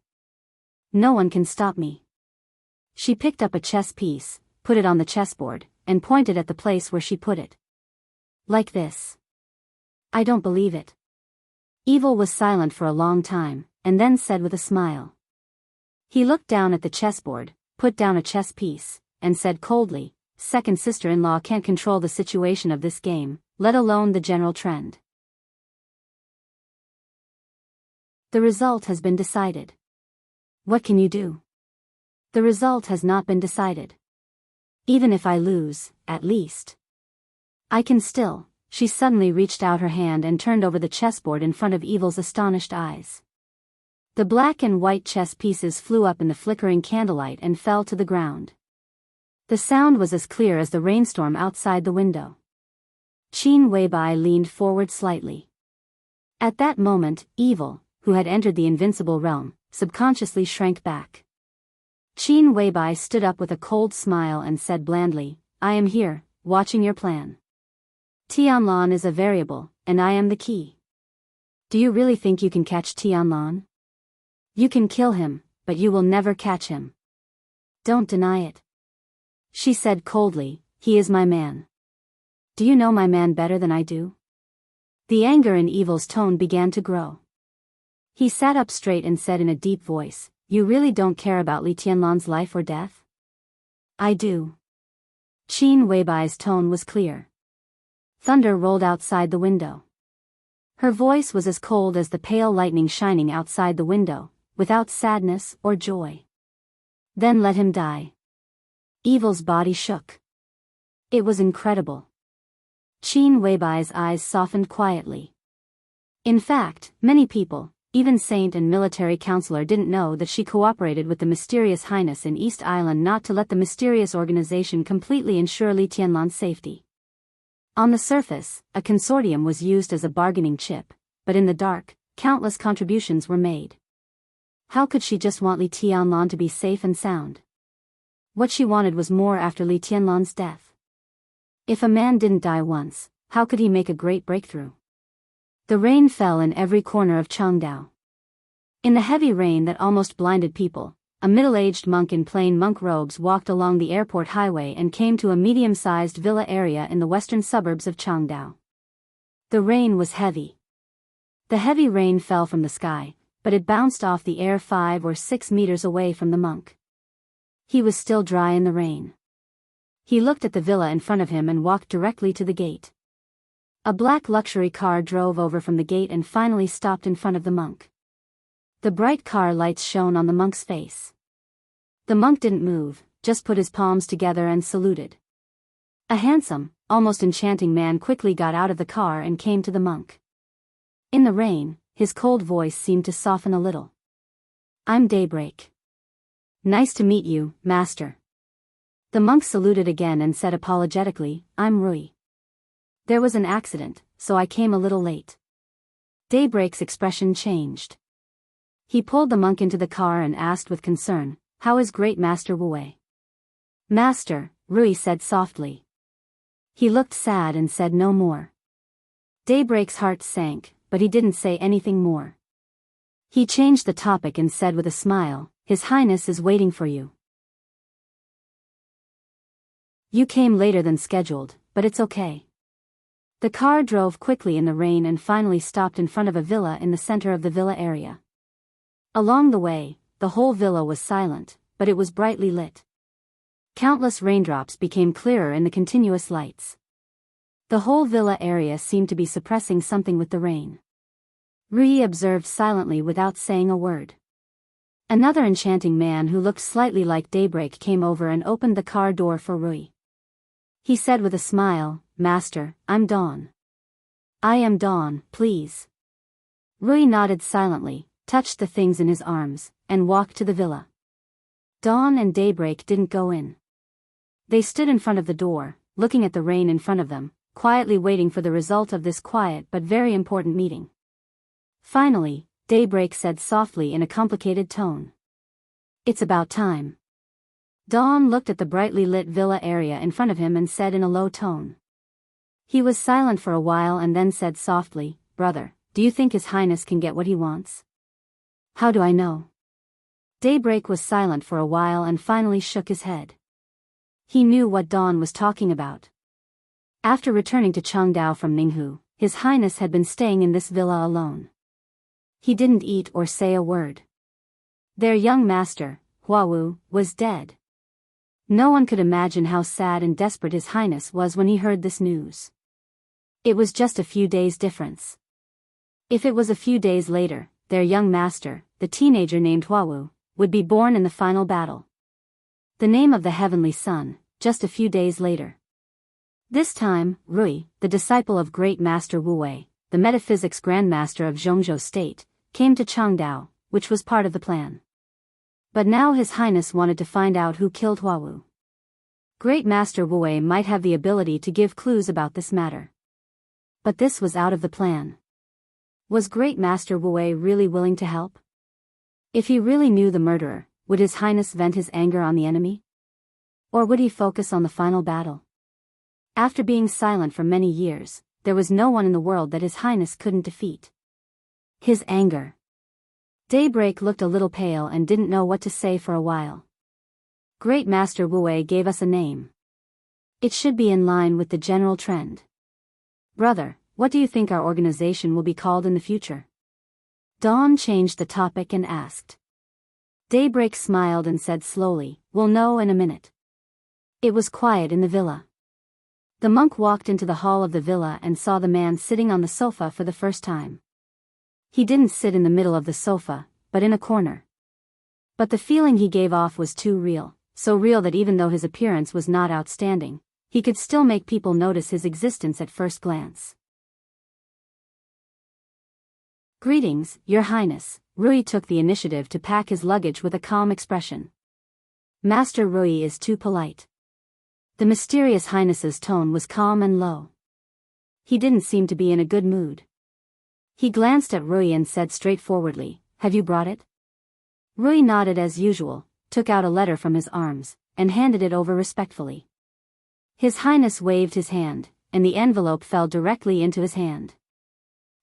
No one can stop me." She picked up a chess piece, put it on the chessboard, and pointed at the place where she put it. "Like this." "I don't believe it." Evil was silent for a long time, and then said with a smile. He looked down at the chessboard, put down a chess piece, and said coldly, "Second sister-in-law can't control the situation of this game, let alone the general trend. The result has been decided. What can you do? The result has not been decided. Even if I lose, at least I can still." She suddenly reached out her hand and turned over the chessboard in front of Evil's astonished eyes. The black and white chess pieces flew up in the flickering candlelight and fell to the ground. The sound was as clear as the rainstorm outside the window. Qin Weibai leaned forward slightly. At that moment, Evil, who had entered the invincible realm, subconsciously shrank back. Qin Weibai stood up with a cold smile and said blandly, "I am here, watching your plan. Tianlan is a variable, and I am the key. Do you really think you can catch Tianlan? You can kill him, but you will never catch him. Don't deny it." She said coldly, "He is my man. Do you know my man better than I do?" The anger in Evil's tone began to grow. He sat up straight and said in a deep voice, "You really don't care about Li Tianlan's life or death?" "I do." Qin Weibai's tone was clear. Thunder rolled outside the window. Her voice was as cold as the pale lightning shining outside the window, without sadness or joy. Then let him die. Evil's body shook. It was incredible. Qin Weibai's eyes softened quietly. In fact, many people, even Saint and military counselor, didn't know that she cooperated with the mysterious highness in East Island not to let the mysterious organization completely ensure Li Tianlan's safety. On the surface, a consortium was used as a bargaining chip, but in the dark, countless contributions were made. How could she just want Li Tianlan to be safe and sound? What she wanted was more after Li Tianlan's death. If a man didn't die once, how could he make a great breakthrough? The rain fell in every corner of Changdao. In the heavy rain that almost blinded people, a middle-aged monk in plain monk robes walked along the airport highway and came to a medium-sized villa area in the western suburbs of Changdao. The rain was heavy. The heavy rain fell from the sky, but it bounced off the air 5 or 6 meters away from the monk. He was still dry in the rain. He looked at the villa in front of him and walked directly to the gate. A black luxury car drove over from the gate and finally stopped in front of the monk. The bright car lights shone on the monk's face. The monk didn't move, just put his palms together and saluted. A handsome, almost enchanting man quickly got out of the car and came to the monk. In the rain, his cold voice seemed to soften a little. "I'm Daybreak. Nice to meet you, master." The monk saluted again and said apologetically, "I'm Rui. There was an accident, so I came a little late." Daybreak's expression changed. He pulled the monk into the car and asked with concern, "How is Great Master Wu?" "Master," Rui said softly. He looked sad and said no more. Daybreak's heart sank, but he didn't say anything more. He changed the topic and said with a smile, "His Highness is waiting for you. You came later than scheduled, but it's okay." The car drove quickly in the rain and finally stopped in front of a villa in the center of the villa area. Along the way, the whole villa was silent, but it was brightly lit. Countless raindrops became clearer in the continuous lights. The whole villa area seemed to be suppressing something with the rain. Rui observed silently without saying a word. Another enchanting man who looked slightly like Daybreak came over and opened the car door for Rui. He said with a smile, "Master, I'm Dawn." "I am Dawn, please." Rui nodded silently, touched the things in his arms, and walked to the villa. Dawn and Daybreak didn't go in. They stood in front of the door, looking at the rain in front of them, quietly waiting for the result of this quiet but very important meeting. Finally, Daybreak said softly in a complicated tone, "It's about time." Dawn looked at the brightly lit villa area in front of him and said in a low tone. He was silent for a while and then said softly, "Brother, do you think His Highness can get what he wants?" "How do I know?" Daybreak was silent for a while and finally shook his head. He knew what Dawn was talking about. After returning to Changdao from Ninghu, His Highness had been staying in this villa alone. He didn't eat or say a word. Their young master, Huawu, was dead. No one could imagine how sad and desperate His Highness was when he heard this news. It was just a few days difference. If it was a few days later, their young master, the teenager named Huawu, would be born in the final battle. The name of the heavenly son, just a few days later. This time, Rui, the disciple of Great Master Wu, the metaphysics grandmaster of Zhongzhou State, came to Changdao, which was part of the plan. But now His Highness wanted to find out who killed Huawu. Great Master Wu might have the ability to give clues about this matter. But this was out of the plan. Was Great Master Wu really willing to help? If he really knew the murderer, would His Highness vent his anger on the enemy? Or would he focus on the final battle? After being silent for many years, there was no one in the world that His Highness couldn't defeat. His anger. Daybreak looked a little pale and didn't know what to say for a while. Great Master Wu gave us a name. It should be in line with the general trend. Brother, what do you think our organization will be called in the future? Dawn changed the topic and asked. Daybreak smiled and said slowly, "We'll know in a minute." It was quiet in the villa. The monk walked into the hall of the villa and saw the man sitting on the sofa for the first time. He didn't sit in the middle of the sofa, but in a corner. But the feeling he gave off was too real, so real that even though his appearance was not outstanding, he could still make people notice his existence at first glance. "Greetings, Your Highness." Rui took the initiative to pack his luggage with a calm expression. "Master Rui is too polite." The mysterious Highness's tone was calm and low. He didn't seem to be in a good mood. He glanced at Rui and said straightforwardly, "Have you brought it?" Rui nodded as usual, took out a letter from his arms, and handed it over respectfully. His Highness waved his hand, and the envelope fell directly into his hand.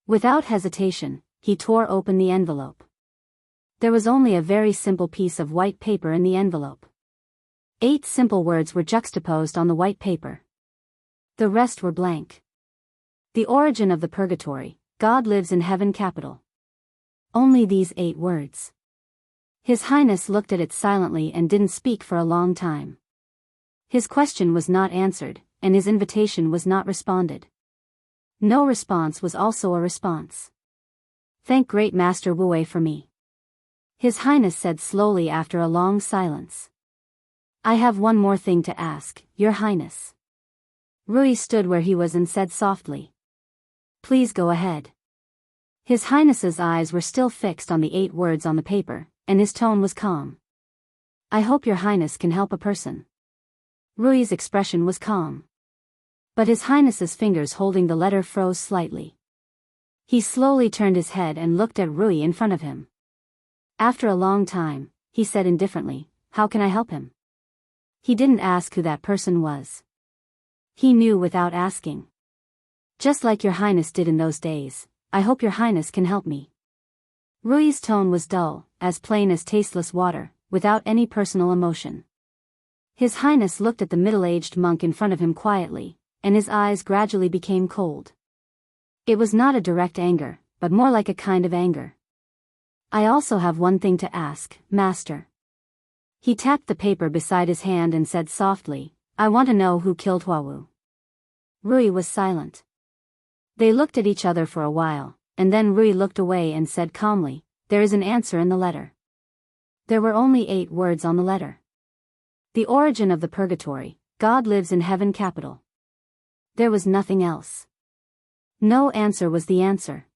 Without hesitation, he tore open the envelope. There was only a very simple piece of white paper in the envelope. 8 simple words were juxtaposed on the white paper. The rest were blank. "The origin of the purgatory, God lives in heaven capital." Only these 8 words. His Highness looked at it silently and didn't speak for a long time. His question was not answered, and his invitation was not responded. No response was also a response. "Thank Great Master Wu for me," His Highness said slowly after a long silence. "I have one more thing to ask, Your Highness." Rui stood where he was and said softly, "Please go ahead." His Highness's eyes were still fixed on the 8 words on the paper, and his tone was calm. "I hope Your Highness can help a person." Rui's expression was calm. But His Highness's fingers holding the letter froze slightly. He slowly turned his head and looked at Rui in front of him. After a long time, he said indifferently, "How can I help him?" He didn't ask who that person was. He knew without asking. "Just like Your Highness did in those days, I hope Your Highness can help me." Rui's tone was dull, as plain as tasteless water, without any personal emotion. His Highness looked at the middle-aged monk in front of him quietly, and his eyes gradually became cold. It was not a direct anger, but more like a kind of anger. "I also have one thing to ask, Master." He tapped the paper beside his hand and said softly, "I want to know who killed Huawu." Rui was silent. They looked at each other for a while, and then Rui looked away and said calmly, "There is an answer in the letter." There were only 8 words on the letter. "The origin of the purgatory, God lives in heaven capital." There was nothing else. No answer was the answer.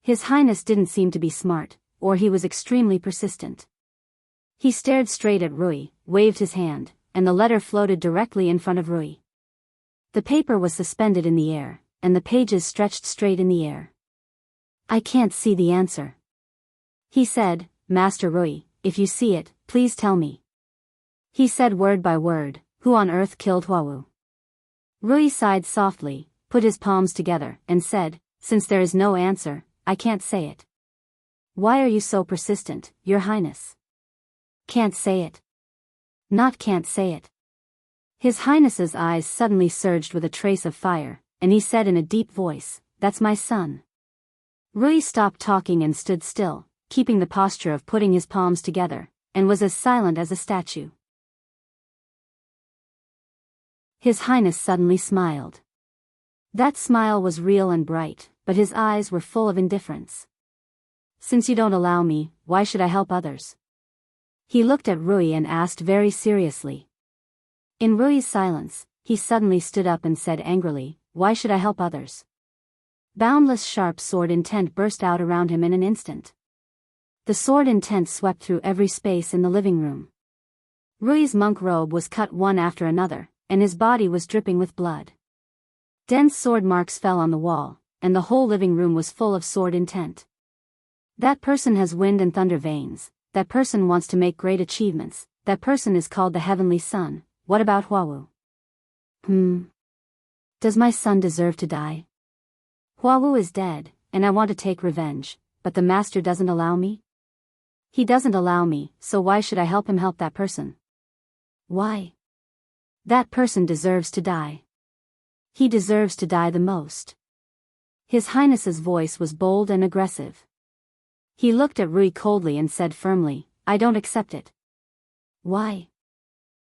His Highness didn't seem to be smart, or he was extremely persistent. He stared straight at Rui, waved his hand, and the letter floated directly in front of Rui. The paper was suspended in the air, and the pages stretched straight in the air. "I can't see the answer," he said. "Master Rui, if you see it, please tell me." He said word by word, "Who on earth killed Huawu?" Rui sighed softly, put his palms together, and said, "Since there is no answer, I can't say it." "Why are you so persistent, Your Highness?" "Can't say it." "Not can't say it." His Highness's eyes suddenly surged with a trace of fire, and he said in a deep voice, "That's my son." Rui stopped talking and stood still, keeping the posture of putting his palms together, and was as silent as a statue. His Highness suddenly smiled. That smile was real and bright, but his eyes were full of indifference. "Since you don't allow me, why should I help others?" He looked at Rui and asked very seriously. In Rui's silence, he suddenly stood up and said angrily, "Why should I help others?" Boundless sharp sword intent burst out around him in an instant. The sword intent swept through every space in the living room. Rui's monk robe was cut one after another, and his body was dripping with blood. Dense sword marks fell on the wall, and the whole living room was full of sword intent. That person has wind and thunder veins, that person wants to make great achievements, that person is called the Heavenly Son. What about Huawu? Does my son deserve to die? Huawu is dead, and I want to take revenge, but the master doesn't allow me? He doesn't allow me, so why should I help him help that person? Why? That person deserves to die. He deserves to die the most. His Highness's voice was bold and aggressive. He looked at Rui coldly and said firmly, "I don't accept it." Why?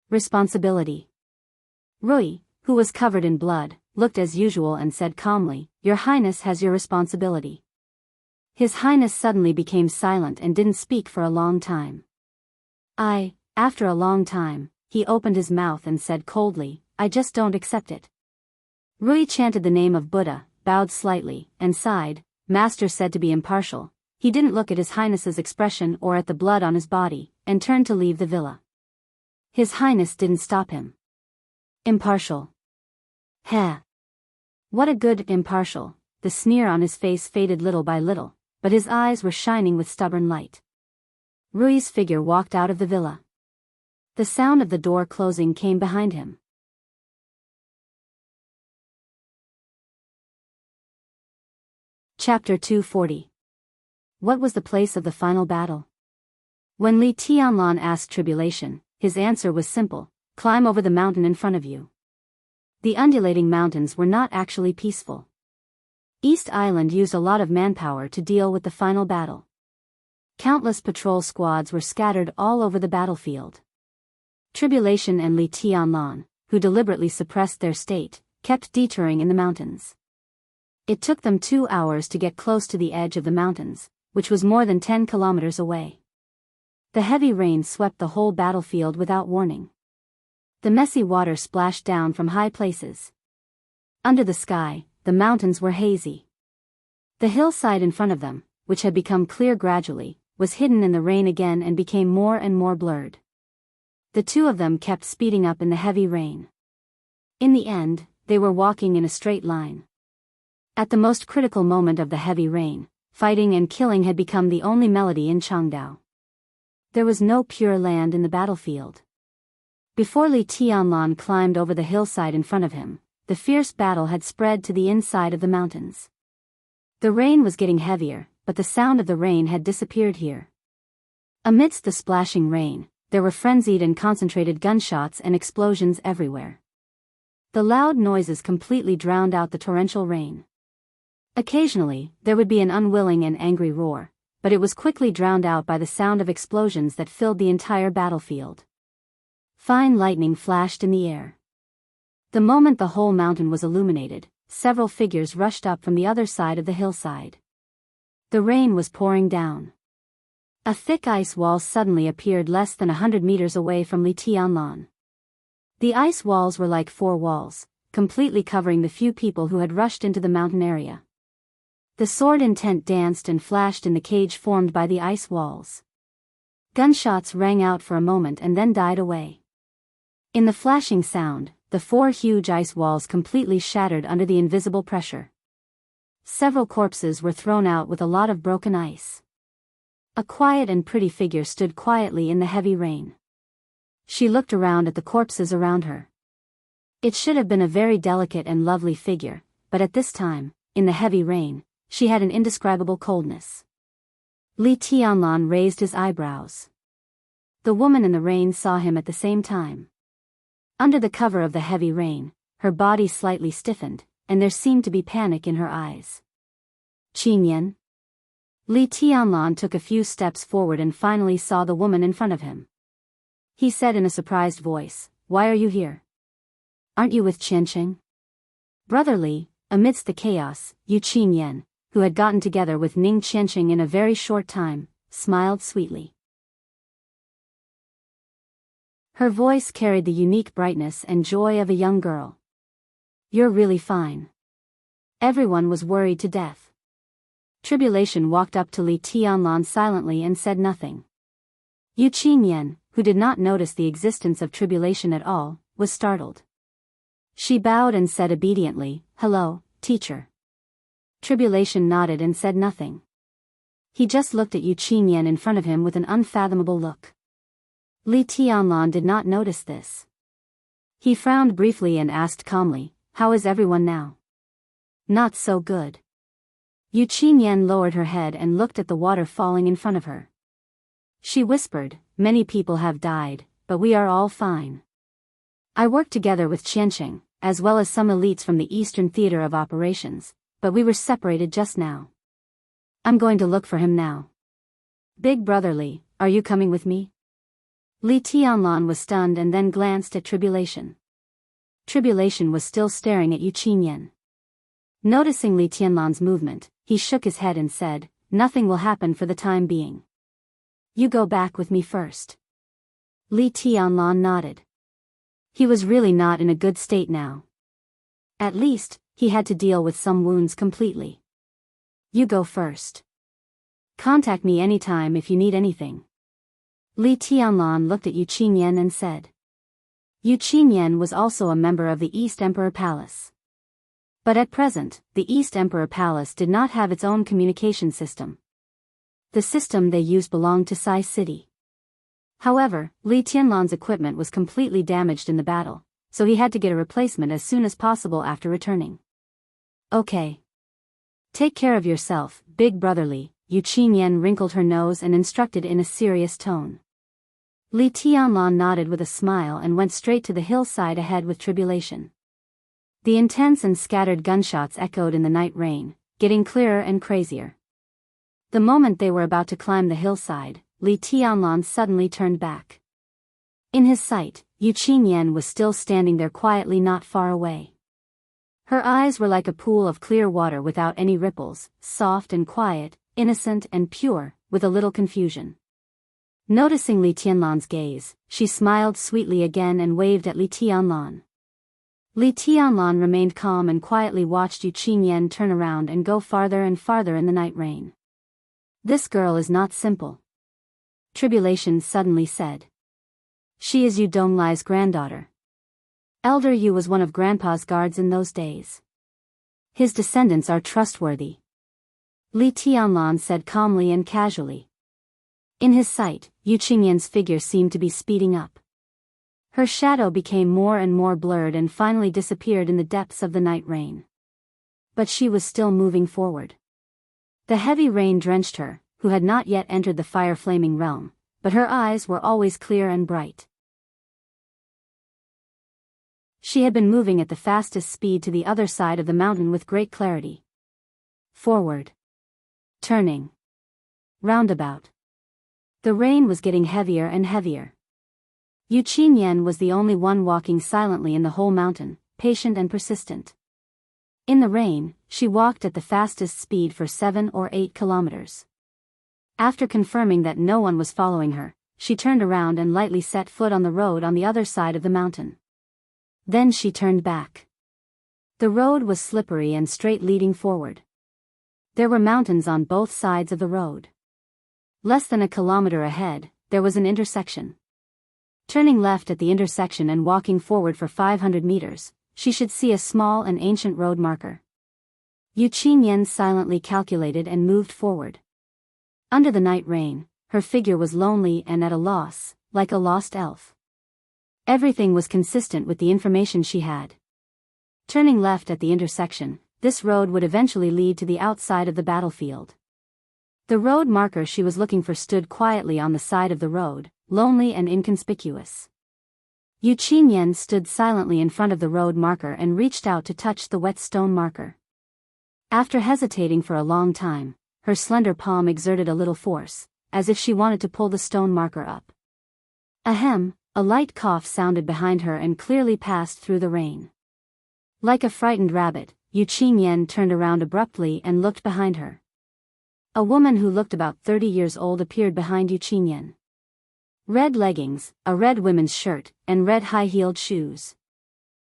Responsibility. Rui, who was covered in blood, looked as usual and said calmly, "Your Highness has your responsibility." His Highness suddenly became silent and didn't speak for a long time. After a long time, he opened his mouth and said coldly, "I just don't accept it." Rui chanted the name of Buddha, bowed slightly, and sighed. Master said to be impartial. He didn't look at His Highness's expression or at the blood on his body, and turned to leave the villa. His Highness didn't stop him. Impartial. Heh. What a good impartial. The sneer on his face faded little by little, but his eyes were shining with stubborn light. Rui's figure walked out of the villa. The sound of the door closing came behind him. Chapter 240. What was the place of the final battle? When Li Tianlan asked Tribulation, his answer was simple: climb over the mountain in front of you. The undulating mountains were not actually peaceful. East Island used a lot of manpower to deal with the final battle. Countless patrol squads were scattered all over the battlefield. Tribulation and Li Tianlan, who deliberately suppressed their state, kept detouring in the mountains. It took them 2 hours to get close to the edge of the mountains, which was more than 10 kilometers away. The heavy rain swept the whole battlefield without warning. The messy water splashed down from high places. Under the sky, the mountains were hazy. The hillside in front of them, which had become clear gradually, was hidden in the rain again and became more and more blurred. The two of them kept speeding up in the heavy rain. In the end, they were walking in a straight line. At the most critical moment of the heavy rain, fighting and killing had become the only melody in Changdao. There was no pure land in the battlefield. Before Li Tianlan climbed over the hillside in front of him, the fierce battle had spread to the inside of the mountains. The rain was getting heavier, but the sound of the rain had disappeared here. Amidst the splashing rain, there were frenzied and concentrated gunshots and explosions everywhere. The loud noises completely drowned out the torrential rain. Occasionally, there would be an unwilling and angry roar, but it was quickly drowned out by the sound of explosions that filled the entire battlefield. Fine lightning flashed in the air. The moment the whole mountain was illuminated, several figures rushed up from the other side of the hillside. The rain was pouring down. A thick ice wall suddenly appeared less than 100 meters away from Li Tianlan. The ice walls were like 4 walls, completely covering the few people who had rushed into the mountain area. The sword intent danced and flashed in the cage formed by the ice walls. Gunshots rang out for a moment and then died away. In the flashing sound, the 4 huge ice walls completely shattered under the invisible pressure. Several corpses were thrown out with a lot of broken ice. A quiet and pretty figure stood quietly in the heavy rain. She looked around at the corpses around her. It should have been a very delicate and lovely figure, but at this time, in the heavy rain, she had an indescribable coldness. Li Tianlan raised his eyebrows. The woman in the rain saw him at the same time. Under the cover of the heavy rain, her body slightly stiffened, and there seemed to be panic in her eyes. "Qingyan?" Li Tianlan took a few steps forward and finally saw the woman in front of him. He said in a surprised voice, "Why are you here? Aren't you with Qianqing?" Brotherly, amidst the chaos, Yu Qingyan, who had gotten together with Ning Qianqing in a very short time, smiled sweetly. Her voice carried the unique brightness and joy of a young girl. "You're really fine." Everyone was worried to death. Tribulation walked up to Li Tianlan silently and said nothing. Yu Qingyan, who did not notice the existence of Tribulation at all, was startled. She bowed and said obediently, "Hello, teacher." Tribulation nodded and said nothing. He just looked at Yu Qingyan in front of him with an unfathomable look. Li Tianlan did not notice this. He frowned briefly and asked calmly, "How is everyone now?" "Not so good." Yu Qingyan lowered her head and looked at the water falling in front of her. She whispered, "Many people have died, but we are all fine. I worked together with Qianqing, as well as some elites from the Eastern Theater of Operations, but we were separated just now. I'm going to look for him now. Big Brotherly, are you coming with me?" Li Tianlan was stunned and then glanced at Tribulation. Tribulation was still staring at Yu Qinyan. Noticing Li Tianlan's movement, he shook his head and said, "Nothing will happen for the time being. You go back with me first." Li Tianlan nodded. He was really not in a good state now. At least, he had to deal with some wounds completely. "You go first. Contact me anytime if you need anything." Li Tianlan looked at Yu Qinyan and said. Yu Qinyan was also a member of the East Emperor Palace. But at present, the East Emperor Palace did not have its own communication system. The system they used belonged to Sai City. However, Li Tianlan's equipment was completely damaged in the battle, so he had to get a replacement as soon as possible after returning. "Okay. Take care of yourself, big brotherly," Yu Qinyan wrinkled her nose and instructed in a serious tone. Li Tianlan nodded with a smile and went straight to the hillside ahead with Tribulation. The intense and scattered gunshots echoed in the night rain, getting clearer and crazier. The moment they were about to climb the hillside, Li Tianlan suddenly turned back. In his sight, Yu Qinyan was still standing there quietly not far away. Her eyes were like a pool of clear water without any ripples, soft and quiet, innocent and pure, with a little confusion. Noticing Li Tianlan's gaze, she smiled sweetly again and waved at Li Tianlan. Li Tianlan remained calm and quietly watched Yu Qinyan turn around and go farther and farther in the night rain. "This girl is not simple," Tribulation suddenly said. "She is Yu Donglai's granddaughter. Elder Yu was one of Grandpa's guards in those days. His descendants are trustworthy," Li Tianlan said calmly and casually. In his sight, Yu Qinyan's figure seemed to be speeding up. Her shadow became more and more blurred and finally disappeared in the depths of the night rain. But she was still moving forward. The heavy rain drenched her, who had not yet entered the fire-flaming realm, but her eyes were always clear and bright. She had been moving at the fastest speed to the other side of the mountain with great clarity. Forward. Turning. Roundabout. The rain was getting heavier and heavier. Yu Qinyan was the only one walking silently in the whole mountain, patient and persistent. In the rain, she walked at the fastest speed for 7 or 8 kilometers. After confirming that no one was following her, she turned around and lightly set foot on the road on the other side of the mountain. Then she turned back. The road was slippery and straight leading forward. There were mountains on both sides of the road. Less than a kilometer ahead, there was an intersection. Turning left at the intersection and walking forward for 500 meters, she should see a small and ancient road marker. Yu Qinyan silently calculated and moved forward. Under the night rain, her figure was lonely and at a loss, like a lost elf. Everything was consistent with the information she had. Turning left at the intersection, this road would eventually lead to the outside of the battlefield. The road marker she was looking for stood quietly on the side of the road, lonely and inconspicuous. Yu Qinyan stood silently in front of the road marker and reached out to touch the wet stone marker. After hesitating for a long time, her slender palm exerted a little force, as if she wanted to pull the stone marker up. Ahem, a light cough sounded behind her and clearly passed through the rain. Like a frightened rabbit, Yu Qinyan turned around abruptly and looked behind her. A woman who looked about 30 years old appeared behind Yu Qinyan. Red leggings, a red women's shirt, and red high-heeled shoes.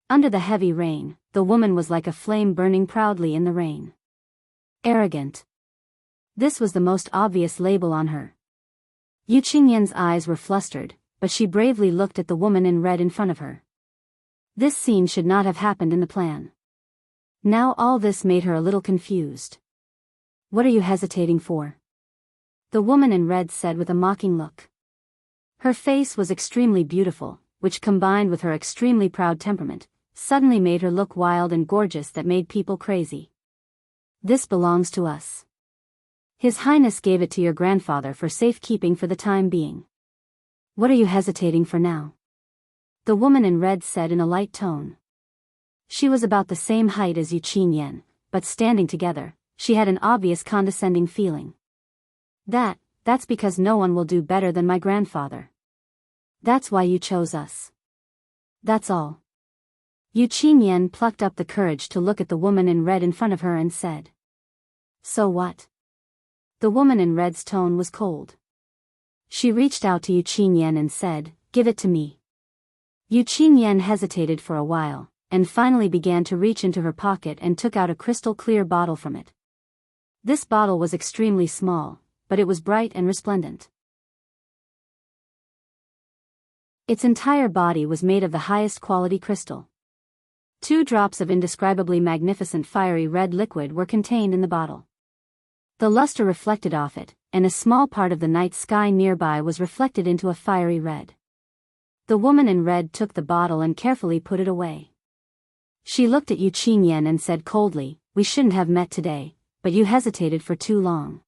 Under the heavy rain, the woman was like a flame burning proudly in the rain. Arrogant. This was the most obvious label on her. Yu Qinyan's eyes were flustered, but she bravely looked at the woman in red in front of her. This scene should not have happened in the plan. Now all this made her a little confused. "What are you hesitating for?" the woman in red said with a mocking look. Her face was extremely beautiful, which combined with her extremely proud temperament, suddenly made her look wild and gorgeous that made people crazy. "This belongs to us. His Highness gave it to your grandfather for safekeeping for the time being. What are you hesitating for now?" the woman in red said in a light tone. She was about the same height as Yu Qinyan, but standing together, she had an obvious condescending feeling. That's because no one will do better than my grandfather. That's why you chose us. That's all." Yu Qinyan plucked up the courage to look at the woman in red in front of her and said. So what? The woman in red's tone was cold. She reached out to Yu Qinyan and said, give it to me. Yu Qinyan hesitated for a while, and finally began to reach into her pocket and took out a crystal-clear bottle from it. This bottle was extremely small, but it was bright and resplendent. Its entire body was made of the highest quality crystal. 2 drops of indescribably magnificent fiery red liquid were contained in the bottle. The luster reflected off it, and a small part of the night sky nearby was reflected into a fiery red. The woman in red took the bottle and carefully put it away. She looked at Yu Qinyan and said coldly, we shouldn't have met today, but you hesitated for too long.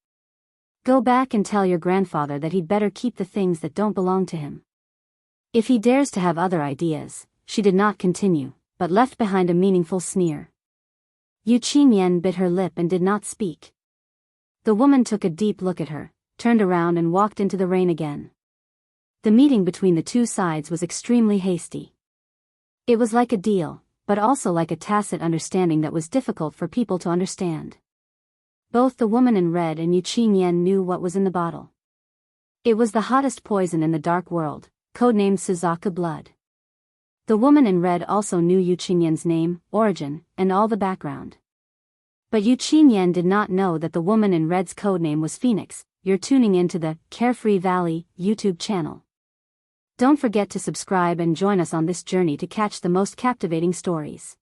Go back and tell your grandfather that he'd better keep the things that don't belong to him. If he dares to have other ideas. She did not continue, but left behind a meaningful sneer. Yu Qinyan bit her lip and did not speak. The woman took a deep look at her, turned around and walked into the rain again. The meeting between the 2 sides was extremely hasty. It was like a deal, but also like a tacit understanding that was difficult for people to understand. Both the woman in red and Yu Qinyan knew what was in the bottle. It was the hottest poison in the dark world, codenamed Saga blood. The woman in red also knew Yu Qinyan's name, origin, and all the background. But Yu Qinyan did not know that the woman in red's codename was Phoenix. You're tuning into the Carefree Valley YouTube channel. Don't forget to subscribe and join us on this journey to catch the most captivating stories.